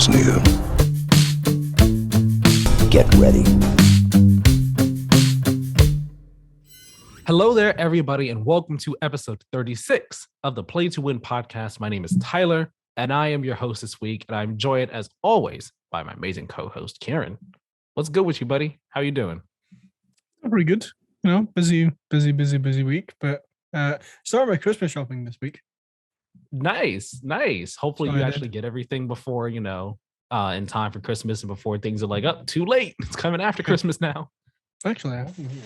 What's new? Get ready. Hello there, everybody, and welcome to episode 36 of the Play to Win podcast. My name is Tyler, and I am your host this week, and I'm joined, as always, by my amazing co-host, Keiran. What's good with you, buddy? How you doing? Pretty good. You know, busy week, but started my Christmas shopping this week. Nice. Hopefully you actually get everything before, in time for Christmas and before things are like, oh, too late. It's coming after Christmas now. Actually, I have them here.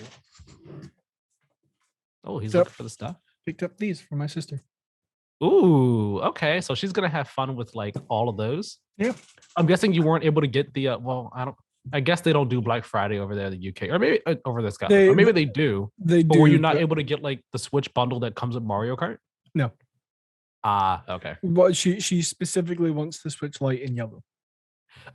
Oh, he's looking for the stuff. Picked up these for my sister. Ooh, okay. So she's gonna have fun with like all of those. Yeah. I'm guessing you weren't able to get the I guess they don't do Black Friday over there in the UK, or maybe over this guy, or maybe they do. They but do. Were you not able to get like the Switch bundle that comes with Mario Kart? No. Okay. Well, she specifically wants the Switch Lite in yellow.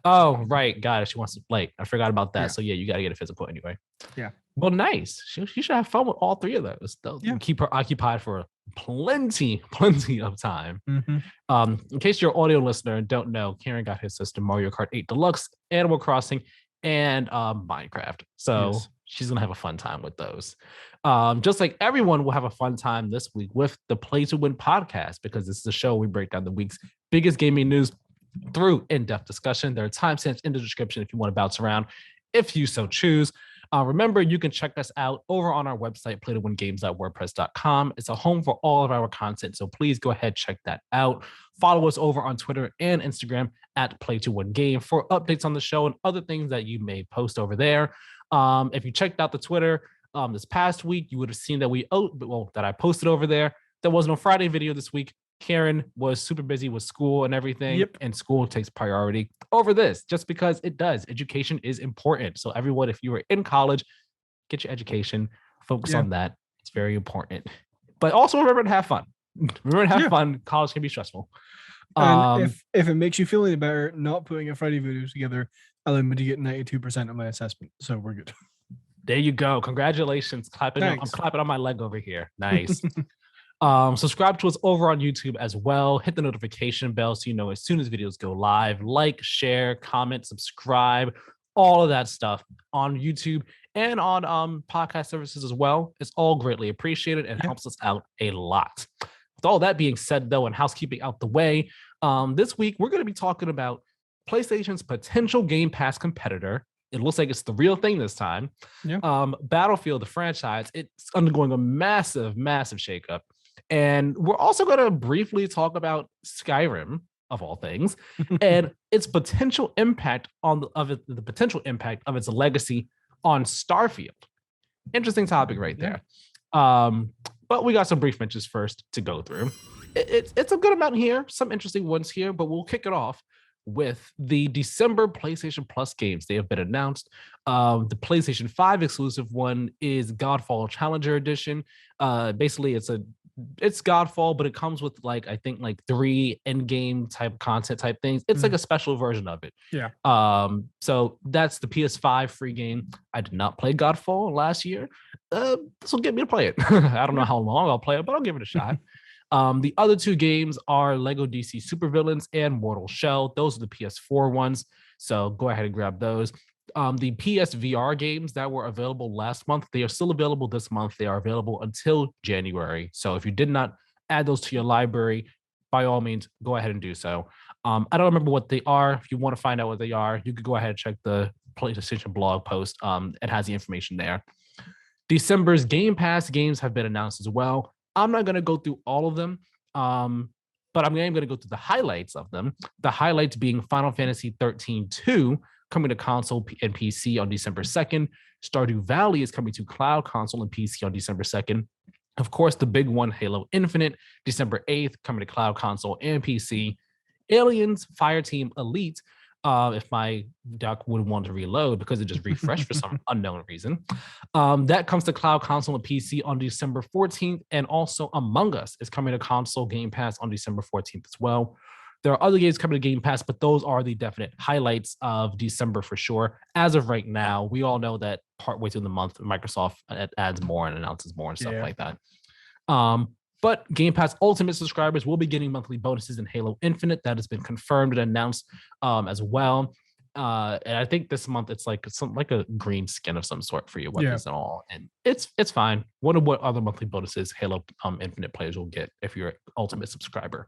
Oh, right. Got it. She wants to play. I forgot about that. Yeah. So yeah, you got to get a physical anyway. Yeah. Well, nice. She should have fun with all three of those. They'll keep her occupied for plenty of time. Mm-hmm. In case you're an audio listener and don't know, Keiran got his sister Mario Kart 8 Deluxe, Animal Crossing, and Minecraft. So she's gonna have a fun time with those. Just like everyone will have a fun time this week with the Play to Win podcast, because this is the show we break down the week's biggest gaming news through in-depth discussion. There are timestamps in the description if you want to bounce around, if you so choose. Remember, you can check us out over on our website, playtowingames.wordpress.com. It's a home for all of our content, so please go ahead, check that out. Follow us over on Twitter and Instagram at Play2OneGame for updates on the show and other things that you may post over there. If you checked out the Twitter this past week, you would have seen that that I posted over there. There was no Friday video this week. Keiran was super busy with school and everything, and school takes priority over this just because it does. Education is important. So everyone, if you are in college, get your education, focus on that. It's very important. But also remember to have fun. Fun. College can be stressful. And if it makes you feel any better, not putting a Friday video together allowed me to get 92% of my assessment. So we're good. There you go. Congratulations. I'm clapping on my leg over here. Nice. Subscribe to us over on YouTube as well. Hit the notification bell so you know as soon as videos go live. Like, share, comment, subscribe, all of that stuff on YouTube and on podcast services as well. It's all greatly appreciated and helps us out a lot. With all that being said, though, and housekeeping out the way, this week we're going to be talking about PlayStation's potential Game Pass competitor. It looks like it's the real thing this time. Battlefield, the franchise, it's undergoing a massive shakeup. And we're also going to briefly talk about Skyrim, of all things, and its potential impact the potential impact of its legacy on Starfield. Interesting topic right there. But we got some brief mentions first to go through. It's a good amount here, some interesting ones here, but we'll kick it off with the December PlayStation Plus games. They have been announced. The PlayStation 5 exclusive one is Godfall Challenger Edition. Basically, it's Godfall, but it comes with I think 3 end-game type content type things. It's like a special version of it. Yeah. So that's the PS5 free game. I did not play Godfall last year. This will get me to play it. I don't know how long I'll play it, but I'll give it a shot. The other 2 games are Lego DC Supervillains and Mortal Shell. Those are the PS4 ones, so go ahead and grab those. The PSVR games that were available last month, they are still available this month. They are available until January. So if you did not add those to your library, by all means, go ahead and do so. I don't remember what they are. If you want to find out what they are, you could go ahead and check the PlayStation blog post. It has the information there. December's Game Pass games have been announced as well. I'm not going to go through all of them, but I'm going to go through the highlights of them. The highlights being Final Fantasy 13-2 coming to console and PC on December 2nd. Stardew Valley is coming to cloud, console, and PC on December 2nd. Of course, the big one, Halo Infinite, December 8th, coming to cloud, console, and PC. Aliens Fireteam Elite, if my dock would want to reload because it just refreshed for some unknown reason. That comes to cloud, console, and PC on December 14th. And also Among Us is coming to console Game Pass on December 14th as well. There are other games coming to Game Pass, but those are the definite highlights of December for sure. As of right now, we all know that partway through the month, Microsoft adds more and announces more and stuff like that. But Game Pass Ultimate subscribers will be getting monthly bonuses in Halo Infinite. That has been confirmed and announced as well. And I think this month it's like a green skin of some sort for your weapons and all. And it's fine. Wonder what other monthly bonuses Halo Infinite players will get if you're an Ultimate subscriber.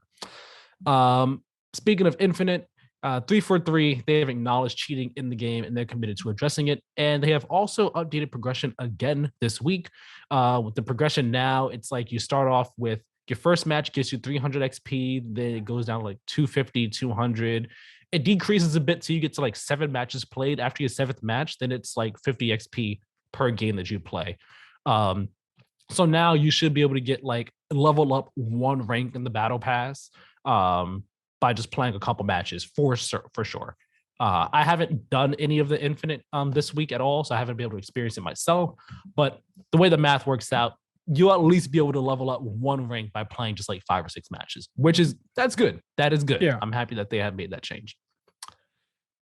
Speaking of Infinite, 343, they have acknowledged cheating in the game and they're committed to addressing it. And they have also updated progression again this week. With the progression now, it's like you start off with your first match gives you 300 XP, then it goes down to like 250, 200. It decreases a bit till you get to like 7 matches played. After your 7th match, then it's like 50 XP per game that you play. So now you should be able to get like level up 1 rank in the battle pass by just playing a couple matches for sure. I haven't done any of the Infinite this week at all, so I haven't been able to experience it myself. But the way the math works out, you'll at least be able to level up 1 rank by playing just like 5 or 6 matches, that's good. That is good. Yeah. I'm happy that they have made that change.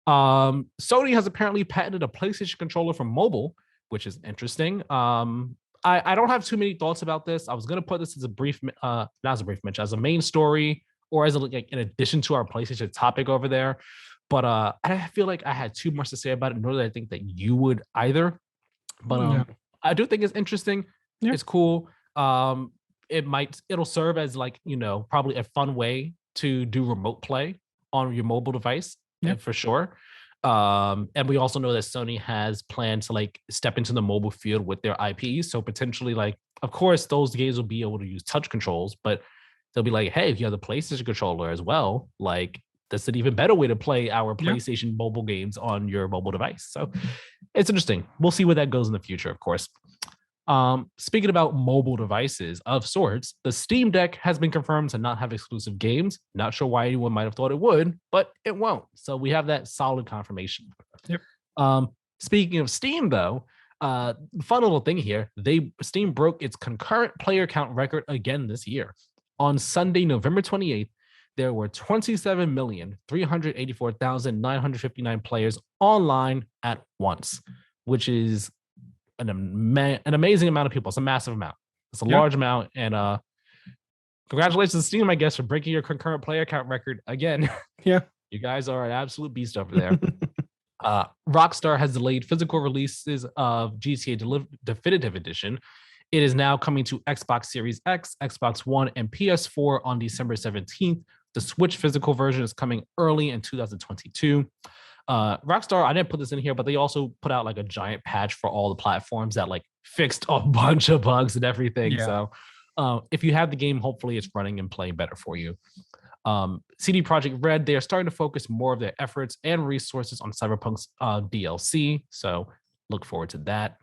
Sony has apparently patented a PlayStation controller for mobile, which is interesting. I don't have too many thoughts about this. I was going to put this as not as a brief mention, as a main story or as like in addition to our PlayStation topic over there. But I feel like I had too much to say about it, nor did I think that you would either. But I do think it's interesting. Yeah. It's cool. It'll serve as like, probably a fun way to do remote play on your mobile device, for sure. And we also know that Sony has planned to like step into the mobile field with their IPs. So potentially, like, of course, those games will be able to use touch controls, but they'll be like, hey, if you have the PlayStation controller as well, like that's an even better way to play our PlayStation mobile games on your mobile device. So it's interesting. We'll see where that goes in the future, of course. Speaking about mobile devices of sorts, the Steam Deck has been confirmed to not have exclusive games. Not sure why anyone might have thought it would, but it won't. So we have that solid confirmation. Yep. Speaking of Steam, though, fun little thing here, Steam broke its concurrent player count record again this year. On Sunday, November 28th, there were 27,384,959 players online at once, which is an amazing amount of people. It's a massive amount. It's a large amount. And congratulations to Steam, I guess, for breaking your concurrent player count record again. Yeah. You guys are an absolute beast over there. Rockstar has delayed physical releases of GTA Definitive Edition. It is now coming to Xbox Series X, Xbox One, and PS4 on December 17th. The Switch physical version is coming early in 2022. Rockstar, I didn't put this in here, but they also put out like a giant patch for all the platforms that like fixed a bunch of bugs and everything. Yeah. So if you have the game, hopefully it's running and playing better for you. CD Projekt Red, they are starting to focus more of their efforts and resources on Cyberpunk's DLC. So look forward to that.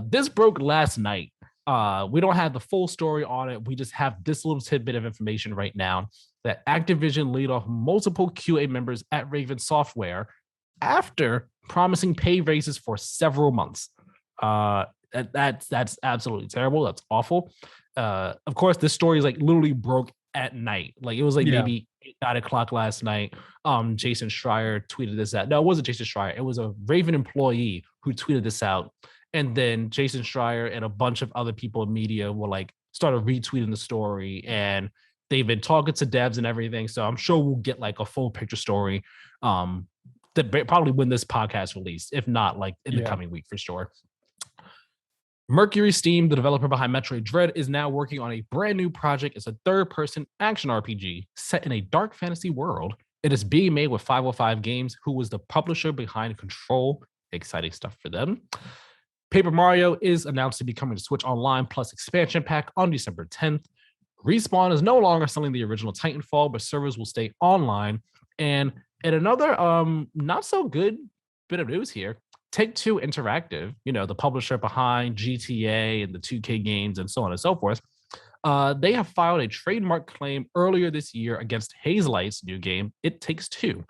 This broke last night. We don't have the full story on it. We just have this little tidbit of information right now that Activision laid off multiple QA members at Raven Software after promising pay raises for several months. That's absolutely terrible. That's awful. Of course, this story is like literally broke at night. Like it was like maybe 9 o'clock last night. Jason Schreier tweeted this out. No, it wasn't Jason Schreier. It was a Raven employee who tweeted this out. And then Jason Schreier and a bunch of other people in media will like started retweeting the story, and they've been talking to devs and everything. So I'm sure we'll get like a full picture story that probably when this podcast released, if not like in the coming week for sure. Mercury Steam, the developer behind Metroid Dread, is now working on a brand new project. It's a third-person action RPG set in a dark fantasy world. It is being made with 505 Games, who was the publisher behind Control. Exciting stuff for them. Paper Mario is announced to be coming to Switch Online Plus expansion pack on December 10th. Respawn is no longer selling the original Titanfall, but servers will stay online. And in another not so good bit of news here, Take-Two Interactive, the publisher behind GTA and the 2K games and so on and so forth, they have filed a trademark claim earlier this year against Hazelight's new game, It Takes Two.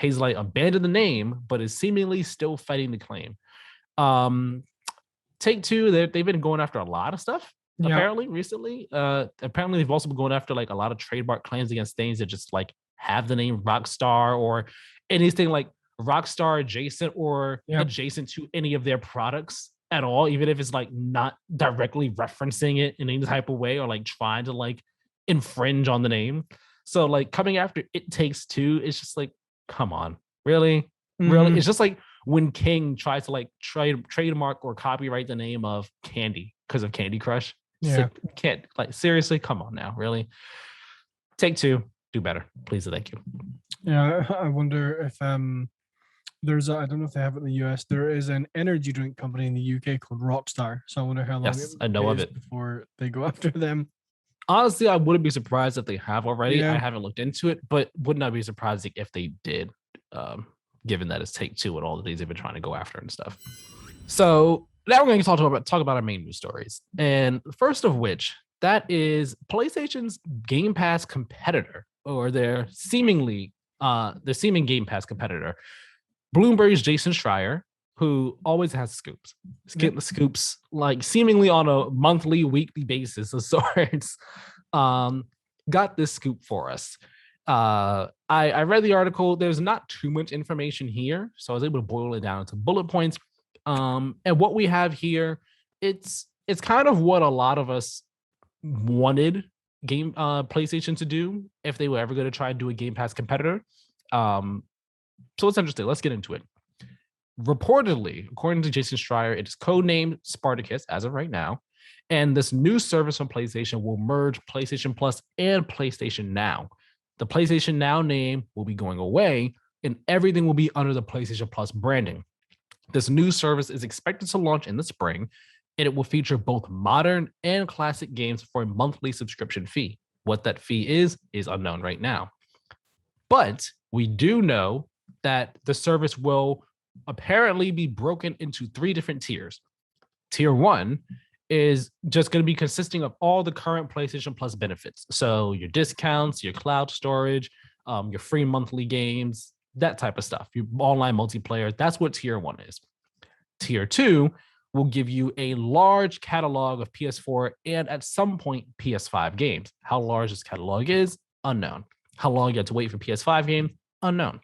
Hazelight abandoned the name, but is seemingly still fighting the claim. Take-Two, they've been going after a lot of stuff, apparently, recently. Apparently, they've also been going after like a lot of trademark claims against things that just like have the name Rockstar or anything like Rockstar adjacent or adjacent to any of their products at all, even if it's like not directly referencing it in any type of way or like trying to like infringe on the name. So like coming after It Takes Two, it's just like, come on, really? Really? It's just like when King tries to like trademark or copyright the name of Candy because of Candy Crush. It's like, can't, like, seriously, come on now, really? Take Two, do better, please and thank you. Yeah, I wonder if there's I don't know if they have it in the US. There is an energy drink company in the UK called Rockstar. So I wonder how long I know of it before they go after them. Honestly, I wouldn't be surprised if they have already. Yeah. I haven't looked into it, but would not be surprised if they did, given that it's Take Two and all the things they've been trying to go after and stuff. So now we're going to talk about our main news stories. And first of which, that is PlayStation's Game Pass competitor, or their seeming Game Pass competitor, Bloomberg's Jason Schreier, who always has scoops. He's getting the scoops like seemingly on a monthly, weekly basis of sorts. Got this scoop for us. I read the article. There's not too much information here, so I was able to boil it down to bullet points. And what we have here, it's kind of what a lot of us wanted PlayStation to do if they were ever going to try and do a Game Pass competitor. So it's interesting. Let's get into it. Reportedly, according to Jason Schreier, it is codenamed Spartacus as of right now. And this new service from PlayStation will merge PlayStation Plus and PlayStation Now. The PlayStation Now name will be going away, and everything will be under the PlayStation Plus branding. This new service is expected to launch in the spring, and it will feature both modern and classic games for a monthly subscription fee. What that fee is unknown right now. But we do know that the service will apparently be broken into 3 different tiers. Tier 1 is just going to be consisting of all the current PlayStation Plus benefits. So your discounts, your cloud storage, your free monthly games, that type of stuff, your online multiplayer. That's what tier 1 is. Tier 2 will give you a large catalog of PS4 and at some point PS5 games. How large this catalog is, unknown. How long you have to wait for PS5 games, unknown.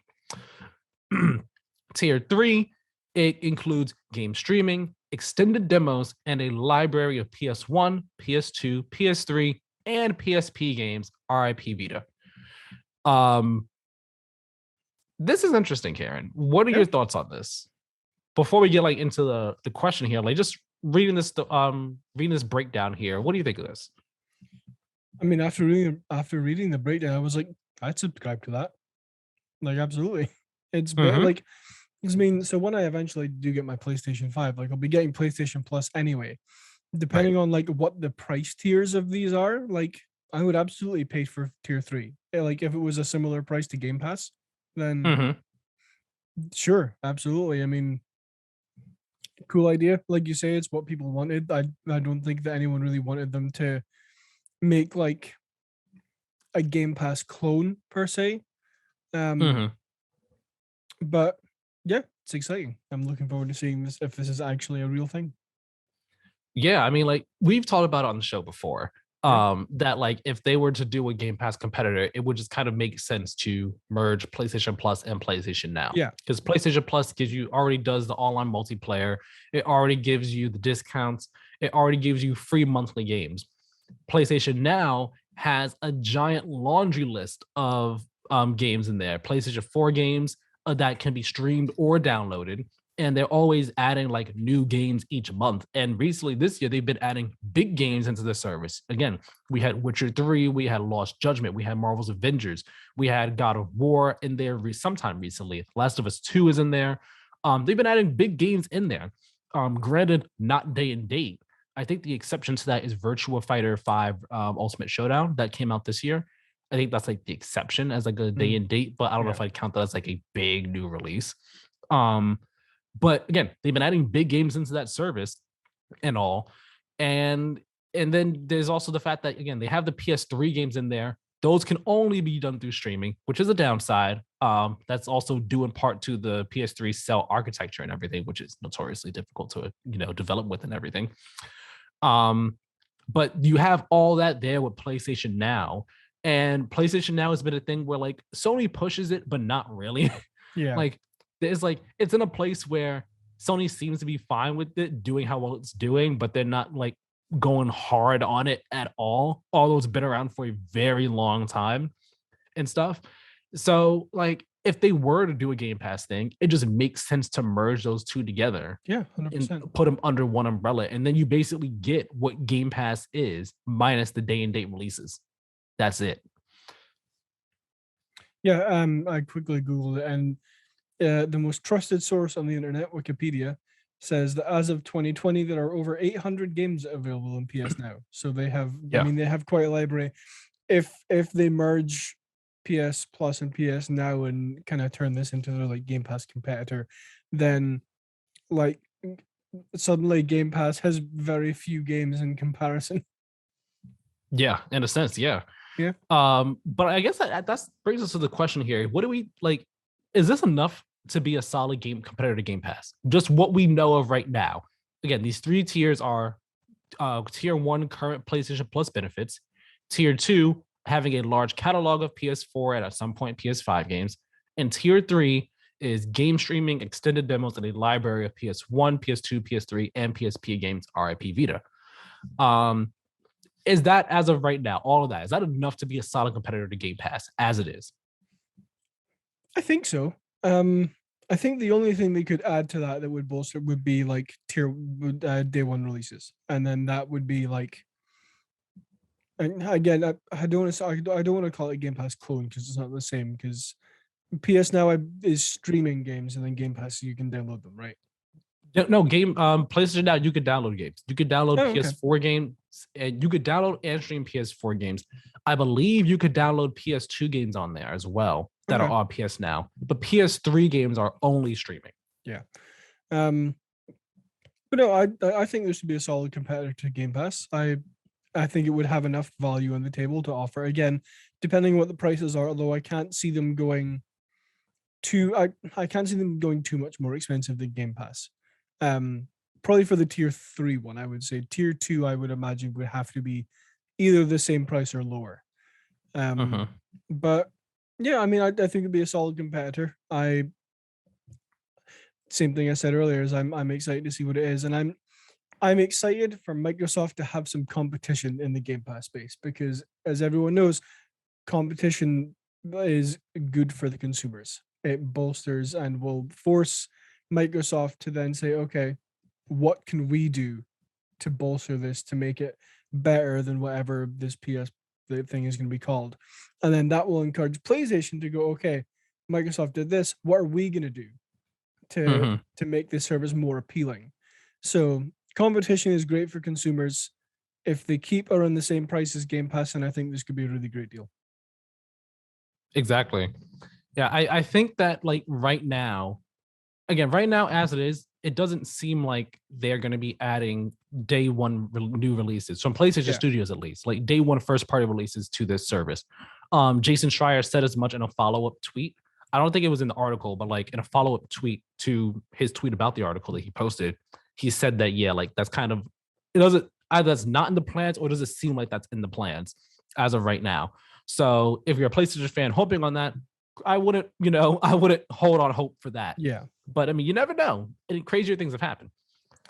Tier 3, it includes game streaming, extended demos, and a library of PS1, PS2, PS3, and PSP games, RIP Vita. This is interesting, Keiran. What are your thoughts on this? Before we get like into the question here, like just reading this breakdown here, what do you think of this? I mean, after reading the breakdown, I was like, I'd subscribe to that. Like, absolutely. It's like, I mean, so when I eventually do get my PlayStation 5, like I'll be getting PlayStation Plus anyway. Depending on like what the price tiers of these are, like I would absolutely pay for tier 3. Like if it was a similar price to Game Pass, then sure, absolutely. I mean, cool idea. Like you say, it's what people wanted. I don't think that anyone really wanted them to make like a Game Pass clone per se. But yeah, it's exciting. I'm looking forward to seeing this, if this is actually a real thing. Yeah, I mean, like we've talked about it on the show before. That like if they were to do a Game Pass competitor, it would just kind of make sense to merge PlayStation Plus and PlayStation Now. Yeah, because PlayStation Plus already does the online multiplayer. It already gives you the discounts. It already gives you free monthly games. PlayStation Now has a giant laundry list of games in there. PlayStation 4 games that can be streamed or downloaded. And they're always adding like new games each month. And recently this year, they've been adding big games into the service. Again, we had Witcher 3, we had Lost Judgment, we had Marvel's Avengers, we had God of War in there sometime recently. Last of Us 2 is in there. They've been adding big games in there. Granted, not day and date. I think the exception to that is Virtua Fighter 5 Ultimate Showdown that came out this year. I think that's like the exception as like a day and date, but I don't know if I'd count that as like a big new release. But again, they've been adding big games into that service and all. And then there's also the fact that, again, they have the PS3 games in there. Those can only be done through streaming, which is a downside. That's also due in part to the PS3 cell architecture and everything, which is notoriously difficult to, develop with and everything. But you have all that there with PlayStation Now. And PlayStation Now has been a thing where like Sony pushes it, but not really. Yeah. Like, it's in a place where Sony seems to be fine with it doing how well it's doing, but they're not like going hard on it at all, although it's been around for a very long time and stuff. So like if they were to do a Game Pass thing, it just makes sense to merge those two together. Yeah, And 100%. put them under one umbrella. And then you basically get what Game Pass is minus the day and date releases. That's it. Yeah, I quickly Googled it, and the most trusted source on the internet, Wikipedia, says that as of 2020, there are over 800 games available in PS Now. So they have, I Yeah. mean, they have quite a library. If they merge PS Plus and PS Now and kind of turn this into their like Game Pass competitor, then like suddenly Game Pass has very few games in comparison. Yeah, in a sense, yeah. Yeah. But I guess that brings us to the question here. What do we like? Is this enough to be a solid game competitor to Game Pass? Just what we know of right now. Again, these three tiers are tier one, current PlayStation Plus benefits, tier two, having a large catalog of PS4 and at some point PS5 games, and tier three is game streaming, extended demos, and a library of PS1, PS2, PS3, and PSP games, RIP Vita. Is that, as of right now, all of that, is that enough to be a solid competitor to Game Pass as it is? I think so. I think the only thing they could add to that would bolster would be like day one releases, and then that would be like. And again, I don't want to I don't want to call it Game Pass clone because it's not the same. Because PS Now is streaming games, and then Game Pass you can download them, right? No, PlayStation Now, you could download games. You could download Oh, okay. PS4 games, and you could download and stream PS4 games. I believe you could download PS2 games on there as well that are Okay. on PS Now. But PS3 games are only streaming. Yeah. But no, I think this would be a solid competitor to Game Pass. I think it would have enough value on the table to offer. Again, depending on what the prices are, although I can't see them going I can't see them going too much more expensive than Game Pass. Probably for the tier 3 one, I would say. Tier 2, I would imagine, would have to be either the same price or lower. But yeah, I mean, I think it'd be a solid competitor. Same thing I said earlier is I'm excited to see what it is, and I'm excited for Microsoft to have some competition in the Game Pass space because, as everyone knows, competition is good for the consumers. It bolsters and will force Microsoft to then say, okay, what can we do to bolster this to make it better than whatever this PS thing is going to be called? And then that will encourage PlayStation to go, okay, Microsoft did this. What are we going to do to make this service more appealing? So competition is great for consumers. If they keep around the same price as Game Pass, and I think this could be a really great deal. Exactly. Yeah, I think that like right now as it is, it doesn't seem like they're going to be adding day one new releases from PlayStation Studios, at least like day one first party releases to this service. Jason Schreier said as much in a follow-up tweet. I don't think it was in the article, but like in a follow-up tweet to his tweet about the article that he posted, he said that, yeah, like that's kind of, it doesn't, either that's not in the plans or does it seem like that's in the plans as of right now. So if you're a PlayStation fan hoping on that, I wouldn't hold on hope for that. Yeah. But I mean, you never know. And crazier things have happened.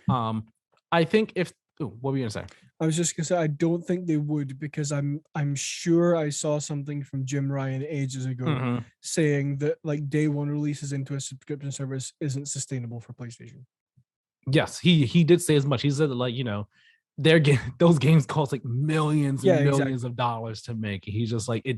I think what were you gonna say? I was just gonna say I don't think they would, because I'm sure I saw something from Jim Ryan ages ago saying that like day one releases into a subscription service isn't sustainable for PlayStation. Yes, he did say as much. He said that, like, those games cost like millions and millions of dollars to make. He's just like, it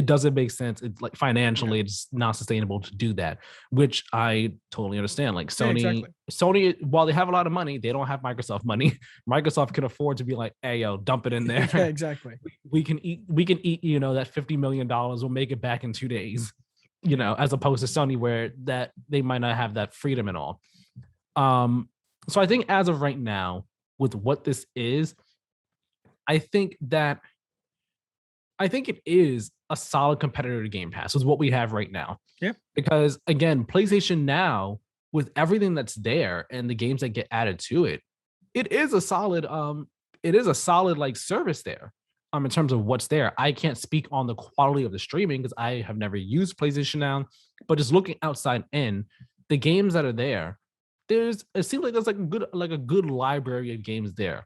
doesn't make sense. It's like financially, it's not sustainable to do that, which I totally understand. Like Sony, while they have a lot of money, they don't have Microsoft money. Microsoft can afford to be like, hey, yo, dump it in there. Yeah, exactly. We can eat, that $50 million. We'll make it back in 2 days, as opposed to Sony, where that they might not have that freedom and all. So I think as of right now, with what this is, I think it is a solid competitor to Game Pass is what we have right now. Yeah. Because again, PlayStation Now, with everything that's there and the games that get added to it, it is a solid like service there. In terms of what's there. I can't speak on the quality of the streaming because I have never used PlayStation Now, but just looking outside in, the games that are there it seems like there's like a good library of games there.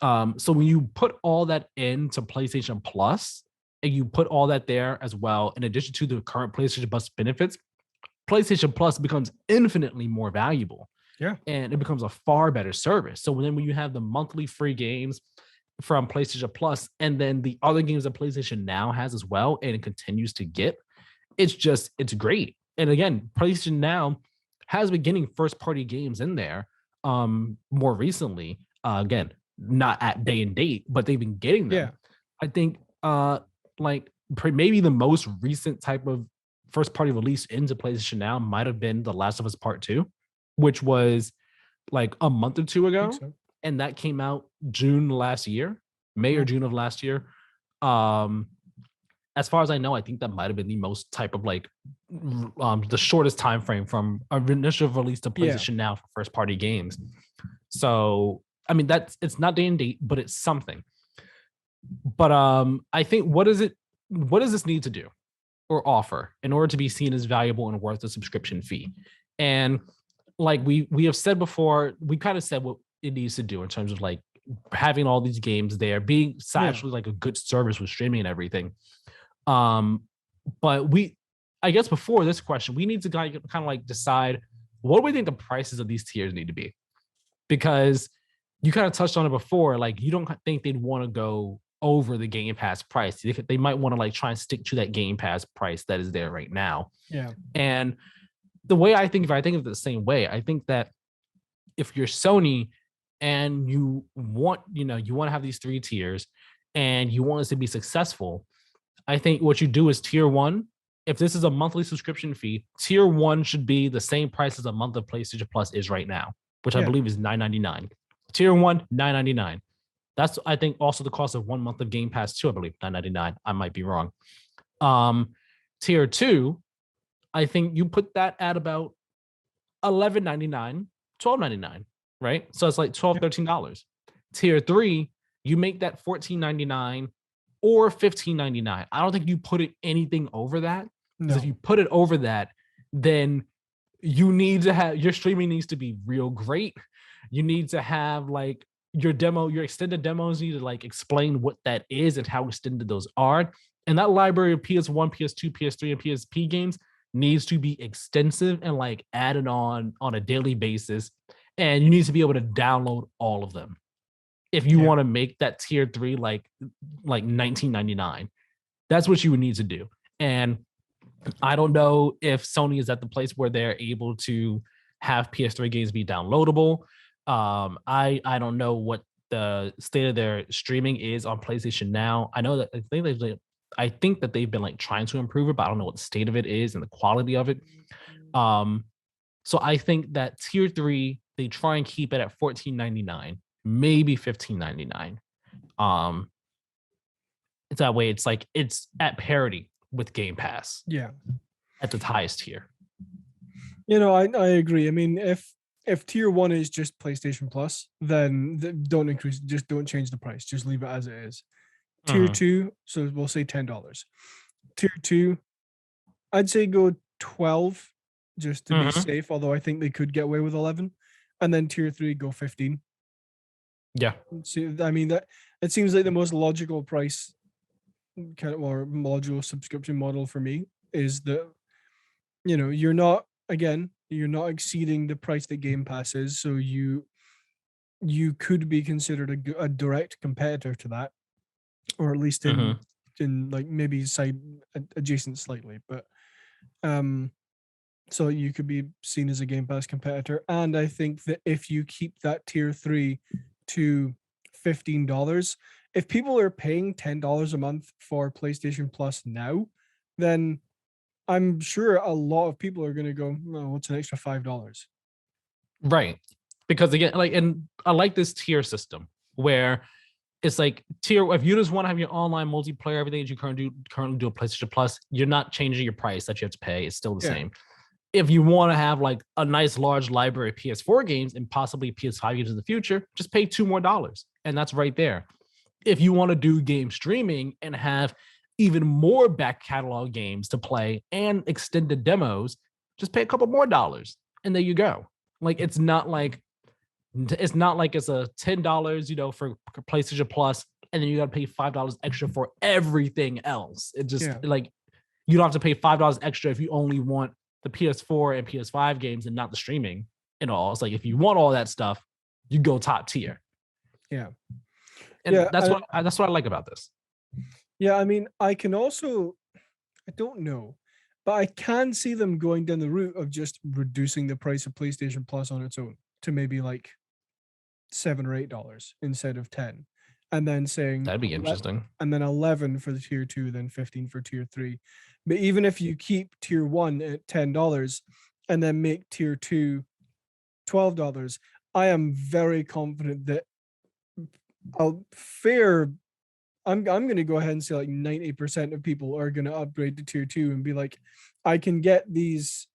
So when you put all that into PlayStation Plus and you put all that there as well, in addition to the current PlayStation Plus benefits, PlayStation Plus becomes infinitely more valuable. Yeah. And it becomes a far better service. So then when you have the monthly free games from PlayStation Plus and then the other games that PlayStation Now has as well, and it continues to get, it's great. And again, PlayStation Now has been getting first party games in there more recently. Again, not at day and date, but they've been getting them. Yeah. I think like maybe the most recent type of first party release into PlayStation Now might have been The Last of Us Part 2, which was like a month or two ago. So. And that came out June last year, May or June of last year. As far as I know, I think that might have been the most type of like the shortest time frame from initial release to PlayStation Now for first party games. So I mean, it's not day and date, but it's something. But I think what does this need to do or offer in order to be seen as valuable and worth a subscription fee? And like we have said before, we kind of said what it needs to do in terms of like having all these games there, being actually like a good service with streaming and everything. But I guess before this question, we need to kind of like decide what do we think the prices of these tiers need to be, because you kind of touched on it before. Like, you don't think they'd want to go over the Game Pass price. They might want to like try and stick to that Game Pass price that is there right now. Yeah. And the way I think of it the same way, I think that if you're Sony and you want to have these three tiers and you want us to be successful, I think what you do is tier one. If this is a monthly subscription fee, tier one should be the same price as a month of PlayStation Plus is right now, which I believe is $9.99. Tier one, $9.99. That's, I think, also the cost of 1 month of Game Pass too. I believe $9.99. I might be wrong. Tier two, I think you put that at about $11.99, $12.99, right? So it's like $12, $13. Tier three, you make that $14.99 or $15.99. I don't think you put it anything over that. Because if you put it over that, then you need to have your streaming needs to be real great. You need to have like your extended demos need to like explain what that is and how extended those are. And that library of PS1, PS2, PS3, and PSP games needs to be extensive and like added on a daily basis. And you need to be able to download all of them if you want to make that tier three like $19.99. That's what you would need to do. And I don't know if Sony is at the place where they're able to have PS3 games be downloadable. I don't know what the state of their streaming is on PlayStation Now. I know that I think that they've been like trying to improve it, but I don't know what the state of it is and the quality of it. So I think that tier three, they try and keep it at $14.99, maybe $15.99. It's that way. It's like it's at parity with Game Pass. Yeah, at the highest tier. I agree. I mean, if tier one is just PlayStation Plus, then don't increase. Just don't change the price. Just leave it as it is. Tier two, so we'll say $10. Tier two, I'd say go 12 just to be safe. Although I think they could get away with 11, and then tier three, go 15. Yeah. So, I mean, that it seems like the most logical price, kind of more modular subscription model for me is that, you're not exceeding the price that Game Pass is, so you could be considered a direct competitor to that, or at least in like maybe side adjacent slightly, but so you could be seen as a Game Pass competitor. And I think that if you keep that tier three to $15, if people are paying $10 a month for PlayStation Plus now, then I'm sure a lot of people are going to go, "Oh, what's an extra $5?" Right. Because again, and I like this tier system where it's like tier. If you just want to have your online multiplayer, everything that you currently do a PlayStation Plus, you're not changing your price that you have to pay. It's still the same. If you want to have like a nice large library of PS4 games and possibly PS5 games in the future, just pay $2 more, and that's right there. If you want to do game streaming and have even more back catalog games to play and extended demos, just pay a couple more dollars, and there you go. Like it's not like it's a $10, for PlayStation Plus, and then you got to pay $5 extra for everything else. It just like you don't have to pay $5 extra if you only want the PS4 and PS5 games and not the streaming and all. It's like if you want all that stuff, you go top tier. Yeah, and that's what I like about this. Yeah, I mean, I don't know, but I can see them going down the route of just reducing the price of PlayStation Plus on its own to maybe like $7 or $8 instead of 10, and then saying that'd be interesting. And then 11 for the tier 2, then 15 for tier 3. But even if you keep tier 1 at $10 and then make tier 2 $12, I am very confident that I'm going to go ahead and say like 90% of people are going to upgrade to tier 2 and be like, I can get these,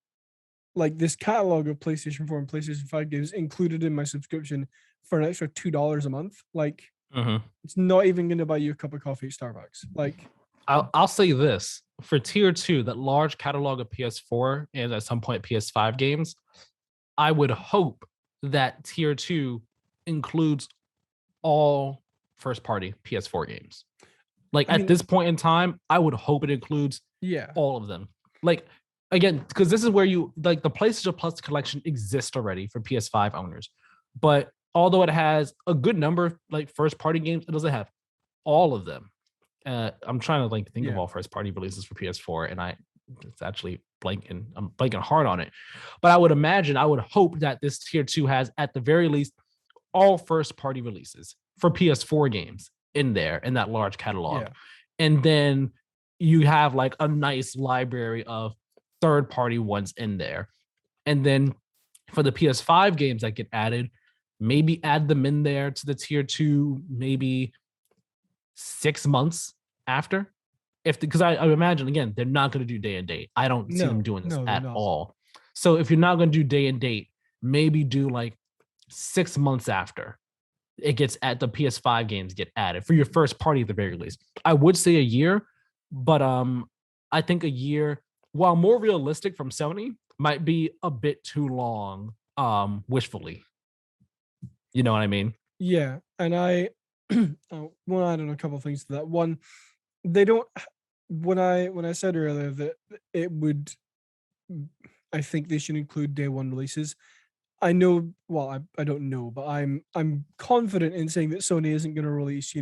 like this catalog of PlayStation 4 and PlayStation 5 games included in my subscription for an extra $2 a month. Like, it's not even going to buy you a cup of coffee at Starbucks. Like, I'll say this for tier 2, that large catalog of PS4 and at some point PS5 games, I would hope that tier 2 includes all first party PS4 games. Like at this point in time, I would hope it includes all of them. Like again, because this is where you like the PlayStation Plus collection exists already for PS5 owners. But although it has a good number of like first party games, it doesn't have all of them. I'm trying to like think of all first party releases for PS4, and it's actually blanking. I'm blanking hard on it. But I would hope that this tier 2 has at the very least all first party releases for PS4 games in there in that large catalog. And then you have like a nice library of third party ones in there. And then for the PS5 games that get added, maybe add them in there to the tier 2 maybe 6 months after. Because I imagine, again, they're not going to do day and date. I don't see them doing this at all. So if you're not going to do day and date, maybe do like 6 months after it gets at the PS5 games get added for your first party at the very least. I would say a year, but I think a year, while more realistic from Sony, might be a bit too long, wishfully. You know what I mean? Yeah, and I well, I don't know, a couple of things to that. One, they don't. When I said earlier that it would, I think they should include day one releases. I know, well, I don't know, but I'm confident in saying that Sony isn't going to release,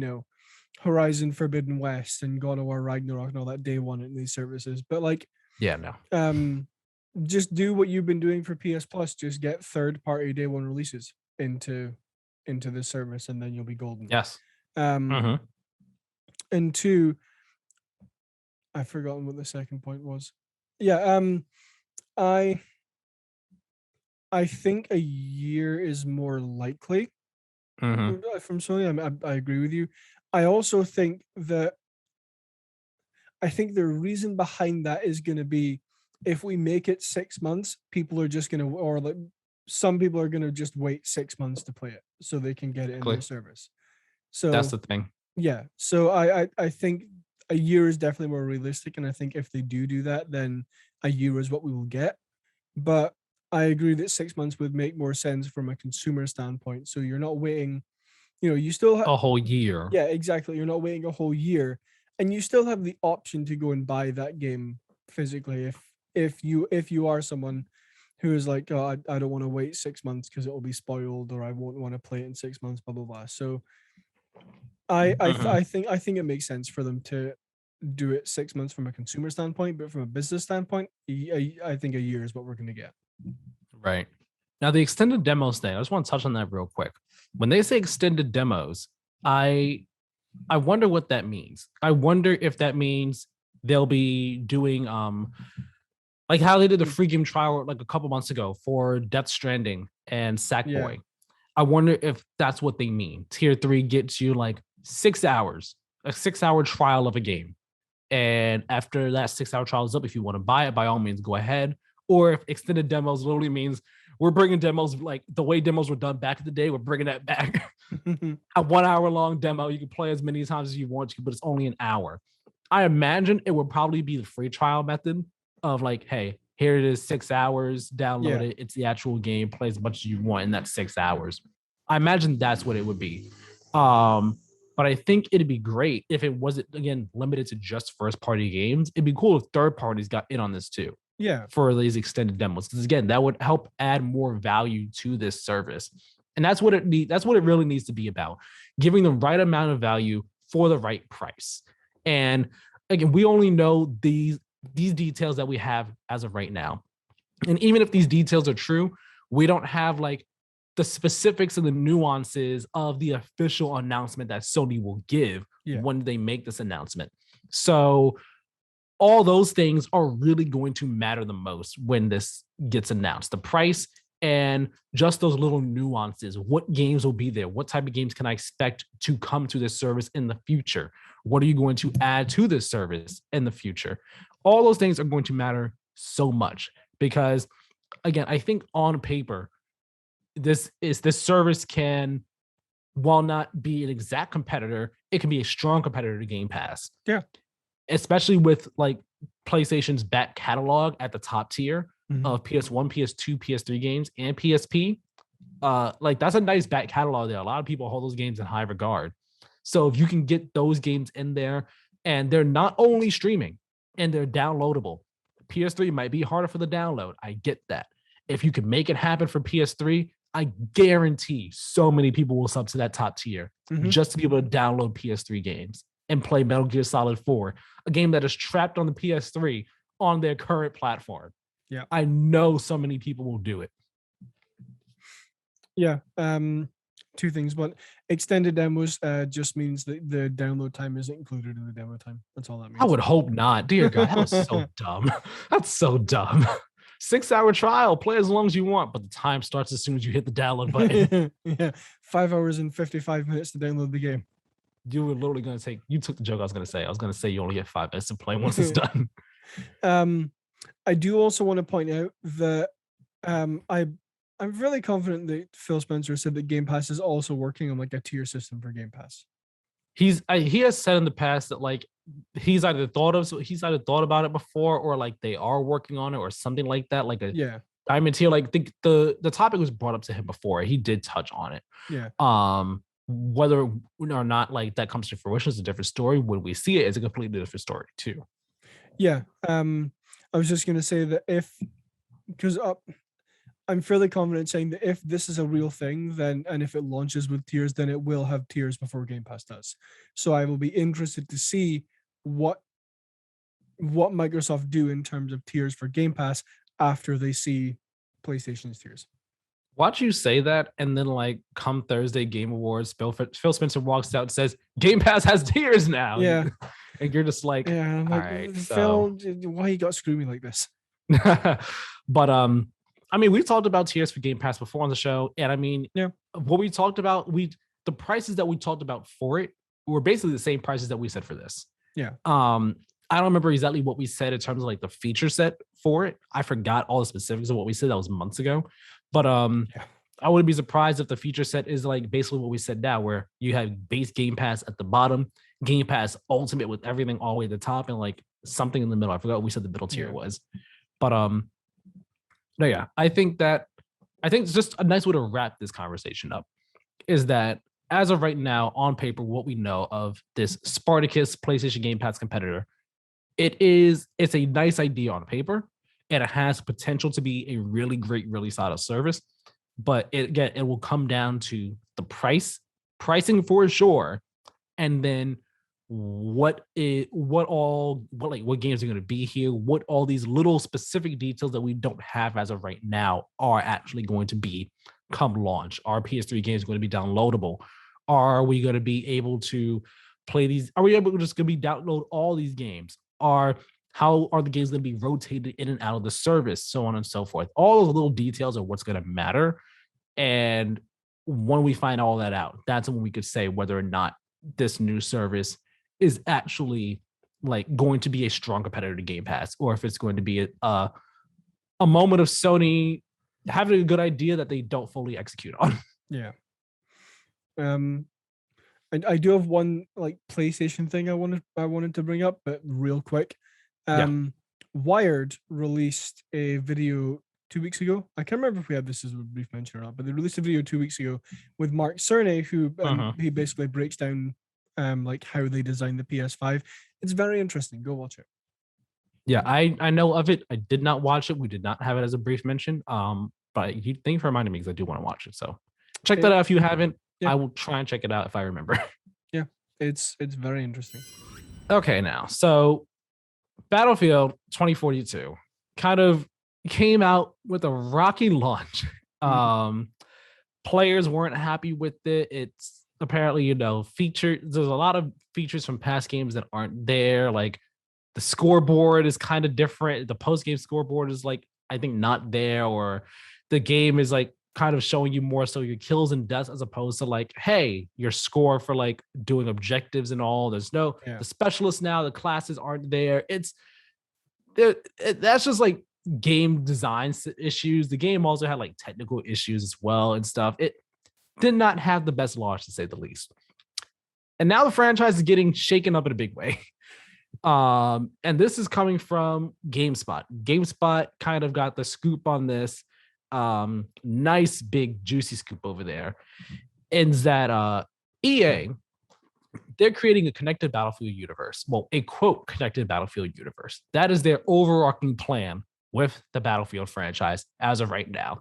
Horizon Forbidden West and God of War Ragnarok and all that day one in these services. But like, just do what you've been doing for PS Plus. Just get third party day one releases into this service, and then you'll be golden. Yes. And two, I've forgotten what the second point was. Yeah. I think a year is more likely from Sony. I agree with you. I also think that the reason behind that is going to be if we make it 6 months, people are just going to, or like some people are going to just wait 6 months to play it so they can get it in their service. So that's the thing. Yeah. So I think a year is definitely more realistic. And I think if they do that, then a year is what we will get. But I agree that 6 months would make more sense from a consumer standpoint. So you're not waiting, you still have a whole year. Yeah, exactly. You're not waiting a whole year, and you still have the option to go and buy that game physically if you are someone who is like, oh, I don't want to wait 6 months because it will be spoiled, or I won't want to play it in 6 months, blah blah blah. So I think it makes sense for them to do it 6 months from a consumer standpoint, but from a business standpoint, I think a year is what we're going to get. Right. Now, the extended demos thing, I just want to touch on that real quick. When they say extended demos, I wonder what that means. I wonder if that means they'll be doing like how they did the free game trial like a couple months ago for Death Stranding and Sackboy. Yeah. I wonder if that's what they mean. Tier 3 gets you like 6 hours, a 6-hour trial of a game. And after that 6-hour trial is up, if you want to buy it, by all means, go ahead. Or if extended demos literally means we're bringing demos like the way demos were done back in the day, we're bringing that back. A 1 hour long demo, you can play as many times as you want to, but it's only an hour. I imagine it would probably be the free trial method of like, hey, here it is, 6 hours, download Yeah. it. It's the actual game, play as much as you want in that 6 hours. I imagine that's what it would be. But I think it'd be great if it wasn't, again, limited to just first party games. It'd be cool if third parties got in on this too. Yeah. For these extended demos. Because again, that would help add more value to this service. And that's what that's what it really needs to be about. Giving the right amount of value for the right price. And again, we only know these details that we have as of right now. And even if these details are true, we don't have like the specifics and the nuances of the official announcement that Sony will give when they make this announcement. So all those things are really going to matter the most when this gets announced. The price and just those little nuances. What games will be there? What type of games can I expect to come to this service in the future? What are you going to add to this service in the future? All those things are going to matter so much because, again, I think on paper, this service can, while not be an exact competitor, it can be a strong competitor to Game Pass. Yeah. Especially with like PlayStation's back catalog at the top tier of PS1, PS2, PS3 games, and PSP. Like that's a nice back catalog there. A lot of people hold those games in high regard. So if you can get those games in there and they're not only streaming and they're downloadable, PS3 might be harder for the download. I get that. If you can make it happen for PS3, I guarantee so many people will sub to that top tier just to be able to download PS3 games and play Metal Gear Solid 4, a game that is trapped on the PS3 on their current platform. Yeah. I know so many people will do it. Yeah. Two things. One, extended demos just means that the download time isn't included in the demo time. That's all that means. I would hope not. Dear God, that was so dumb. That's so dumb. 6-hour trial, play as long as you want, but the time starts as soon as you hit the download button. Yeah. 5 hours and 55 minutes to download the game. You were literally going to take, you took the joke I was going to say. I was going to say you only get 5 minutes to play once it's done. I do also want to point out that I'm really confident that Phil Spencer said that Game Pass is also working on like a tier system for Game Pass. He has said in the past that like he's either thought about it before or like they are working on it or something like that. Like a diamond tier. Like the topic was brought up to him before. He did touch on it. Yeah. Whether or not like that comes to fruition is a different story. When we see it, it's a completely different story too. Yeah. I was just gonna say that because I'm fairly confident saying that if this is a real thing, then and if it launches with tiers, then it will have tiers before Game Pass does. So I will be interested to see what Microsoft do in terms of tiers for Game Pass after they see PlayStation's tiers. Watch you say that, and then like come Thursday Game Awards, Phil Spencer walks out and says Game Pass has tiers now. Yeah, and you're just like, yeah, all like, right, Phil, why you got screw me like this? But I mean, we've talked about tiers for Game Pass before on the show, and I mean, what we talked about, the prices that we talked about for it were basically the same prices that we said for this. Yeah. I don't remember exactly what we said in terms of like the feature set for it. I forgot all the specifics of what we said. That was months ago. But I wouldn't be surprised if the feature set is like basically what we said now, where you have base Game Pass at the bottom, Game Pass Ultimate with everything all the way at the top, and like something in the middle. I forgot what we said the middle tier was. But no, yeah, I think it's just a nice way to wrap this conversation up is that as of right now, on paper, what we know of this Spartacus PlayStation Game Pass competitor, it's a nice idea on paper, and it has potential to be a really great, really solid service. But it will come down to the pricing for sure, and then what games are going to be here, what all these little specific details that we don't have as of right now are actually going to be come launch. Are PS3 games going to be downloadable? Are we going to be able to play these? Are we able to just going to be download all these games? How are the games going to be rotated in and out of the service, so on and so forth? All those little details are what's going to matter. And when we find all that out, that's when we could say whether or not this new service is actually like going to be a strong competitor to Game Pass, or if it's going to be a moment of Sony having a good idea that they don't fully execute on. Yeah. I do have one like PlayStation thing I wanted to bring up, but real quick. Wired released a video 2 weeks ago. I can't remember if we had this as a brief mention or not, but they released a video 2 weeks ago with Mark Cerny, who he basically breaks down like how they designed the PS5. It's very interesting. Go watch it. Yeah, I know of it. I did not watch it. We did not have it as a brief mention. But you thank you for reminding me because I do want to watch it. So check that out if you haven't. Yeah. I will try and check it out if I remember. Yeah, it's very interesting. Okay, now so Battlefield 2042 kind of came out with a rocky launch. Players weren't happy with it. It's apparently, featured. There's a lot of features from past games that aren't there. Like the scoreboard is kind of different. The post-game scoreboard is like, I think not there, or the game is like kind of showing you more so your kills and deaths as opposed to like, hey, your score for like doing objectives and all. There's no the specialists now, the classes aren't there. That's just like game design issues. The game also had like technical issues as well and stuff. It did not have the best launch, to say the least. And now the franchise is getting shaken up in a big way. And this is coming from GameSpot. GameSpot kind of got the scoop on this. Nice big juicy scoop over there. And that EA, they're creating a connected Battlefield universe. Well, a quote connected Battlefield universe. That is their overarching plan with the Battlefield franchise as of right now.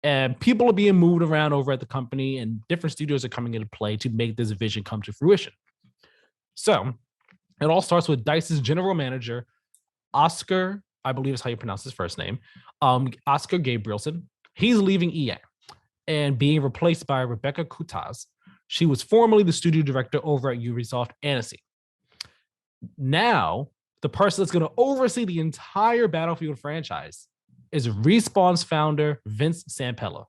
And people are being moved around over at the company, and different studios are coming into play to make this vision come to fruition. So it all starts with DICE's general manager, Oscar, I believe is how you pronounce his first name, Oscar Gabrielson. He's leaving EA and being replaced by Rebecca Kutaz. She was formerly the studio director over at Ubisoft Annecy. Now, the person that's going to oversee the entire Battlefield franchise is Respawn's founder, Vince Zampella.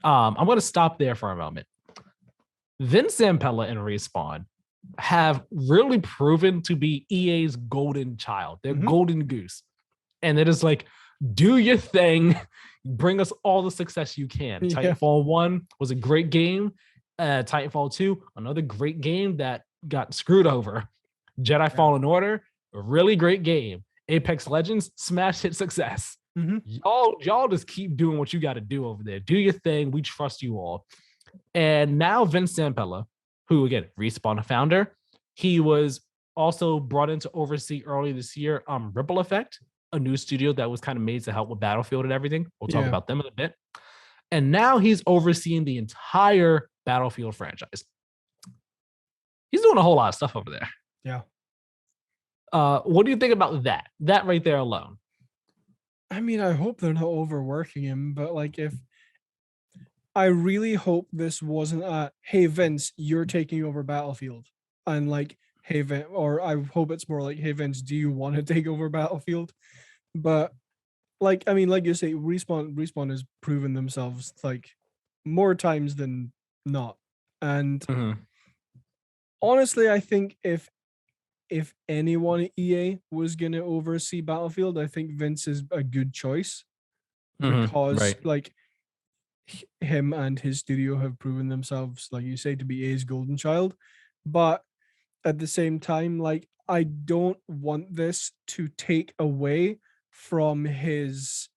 I'm going to stop there for a moment. Vince Zampella and Respawn have really proven to be EA's golden child, their golden goose. And it is like, do your thing, bring us all the success you can. Titanfall 1 was a great game. Titanfall 2, another great game that got screwed over. Jedi Fallen Order, a really great game. Apex Legends, smash hit success. Y'all just keep doing what you got to do over there. Do your thing. We trust you all. And now Vince Zampella, who again, Respawn founder, he was also brought in to oversee early this year Ripple Effect, a new studio that was kind of made to help with Battlefield and everything. We'll talk about them in a bit. And now he's overseeing the entire Battlefield franchise. He's doing a whole lot of stuff over there. Yeah. What do you think about that? That right there alone. I mean, I hope they're not overworking him, but like I really hope this wasn't hey Vince, you're taking over Battlefield. And like, hey Vince, or I hope it's more like, hey Vince, do you want to take over Battlefield? But like, I mean, like you say, Respawn has proven themselves like more times than not. And honestly, I think if anyone at EA was going to oversee Battlefield, I think Vince is a good choice because like him and his studio have proven themselves, like you say, to be EA's golden child. But at the same time, like, I don't want this to take away from his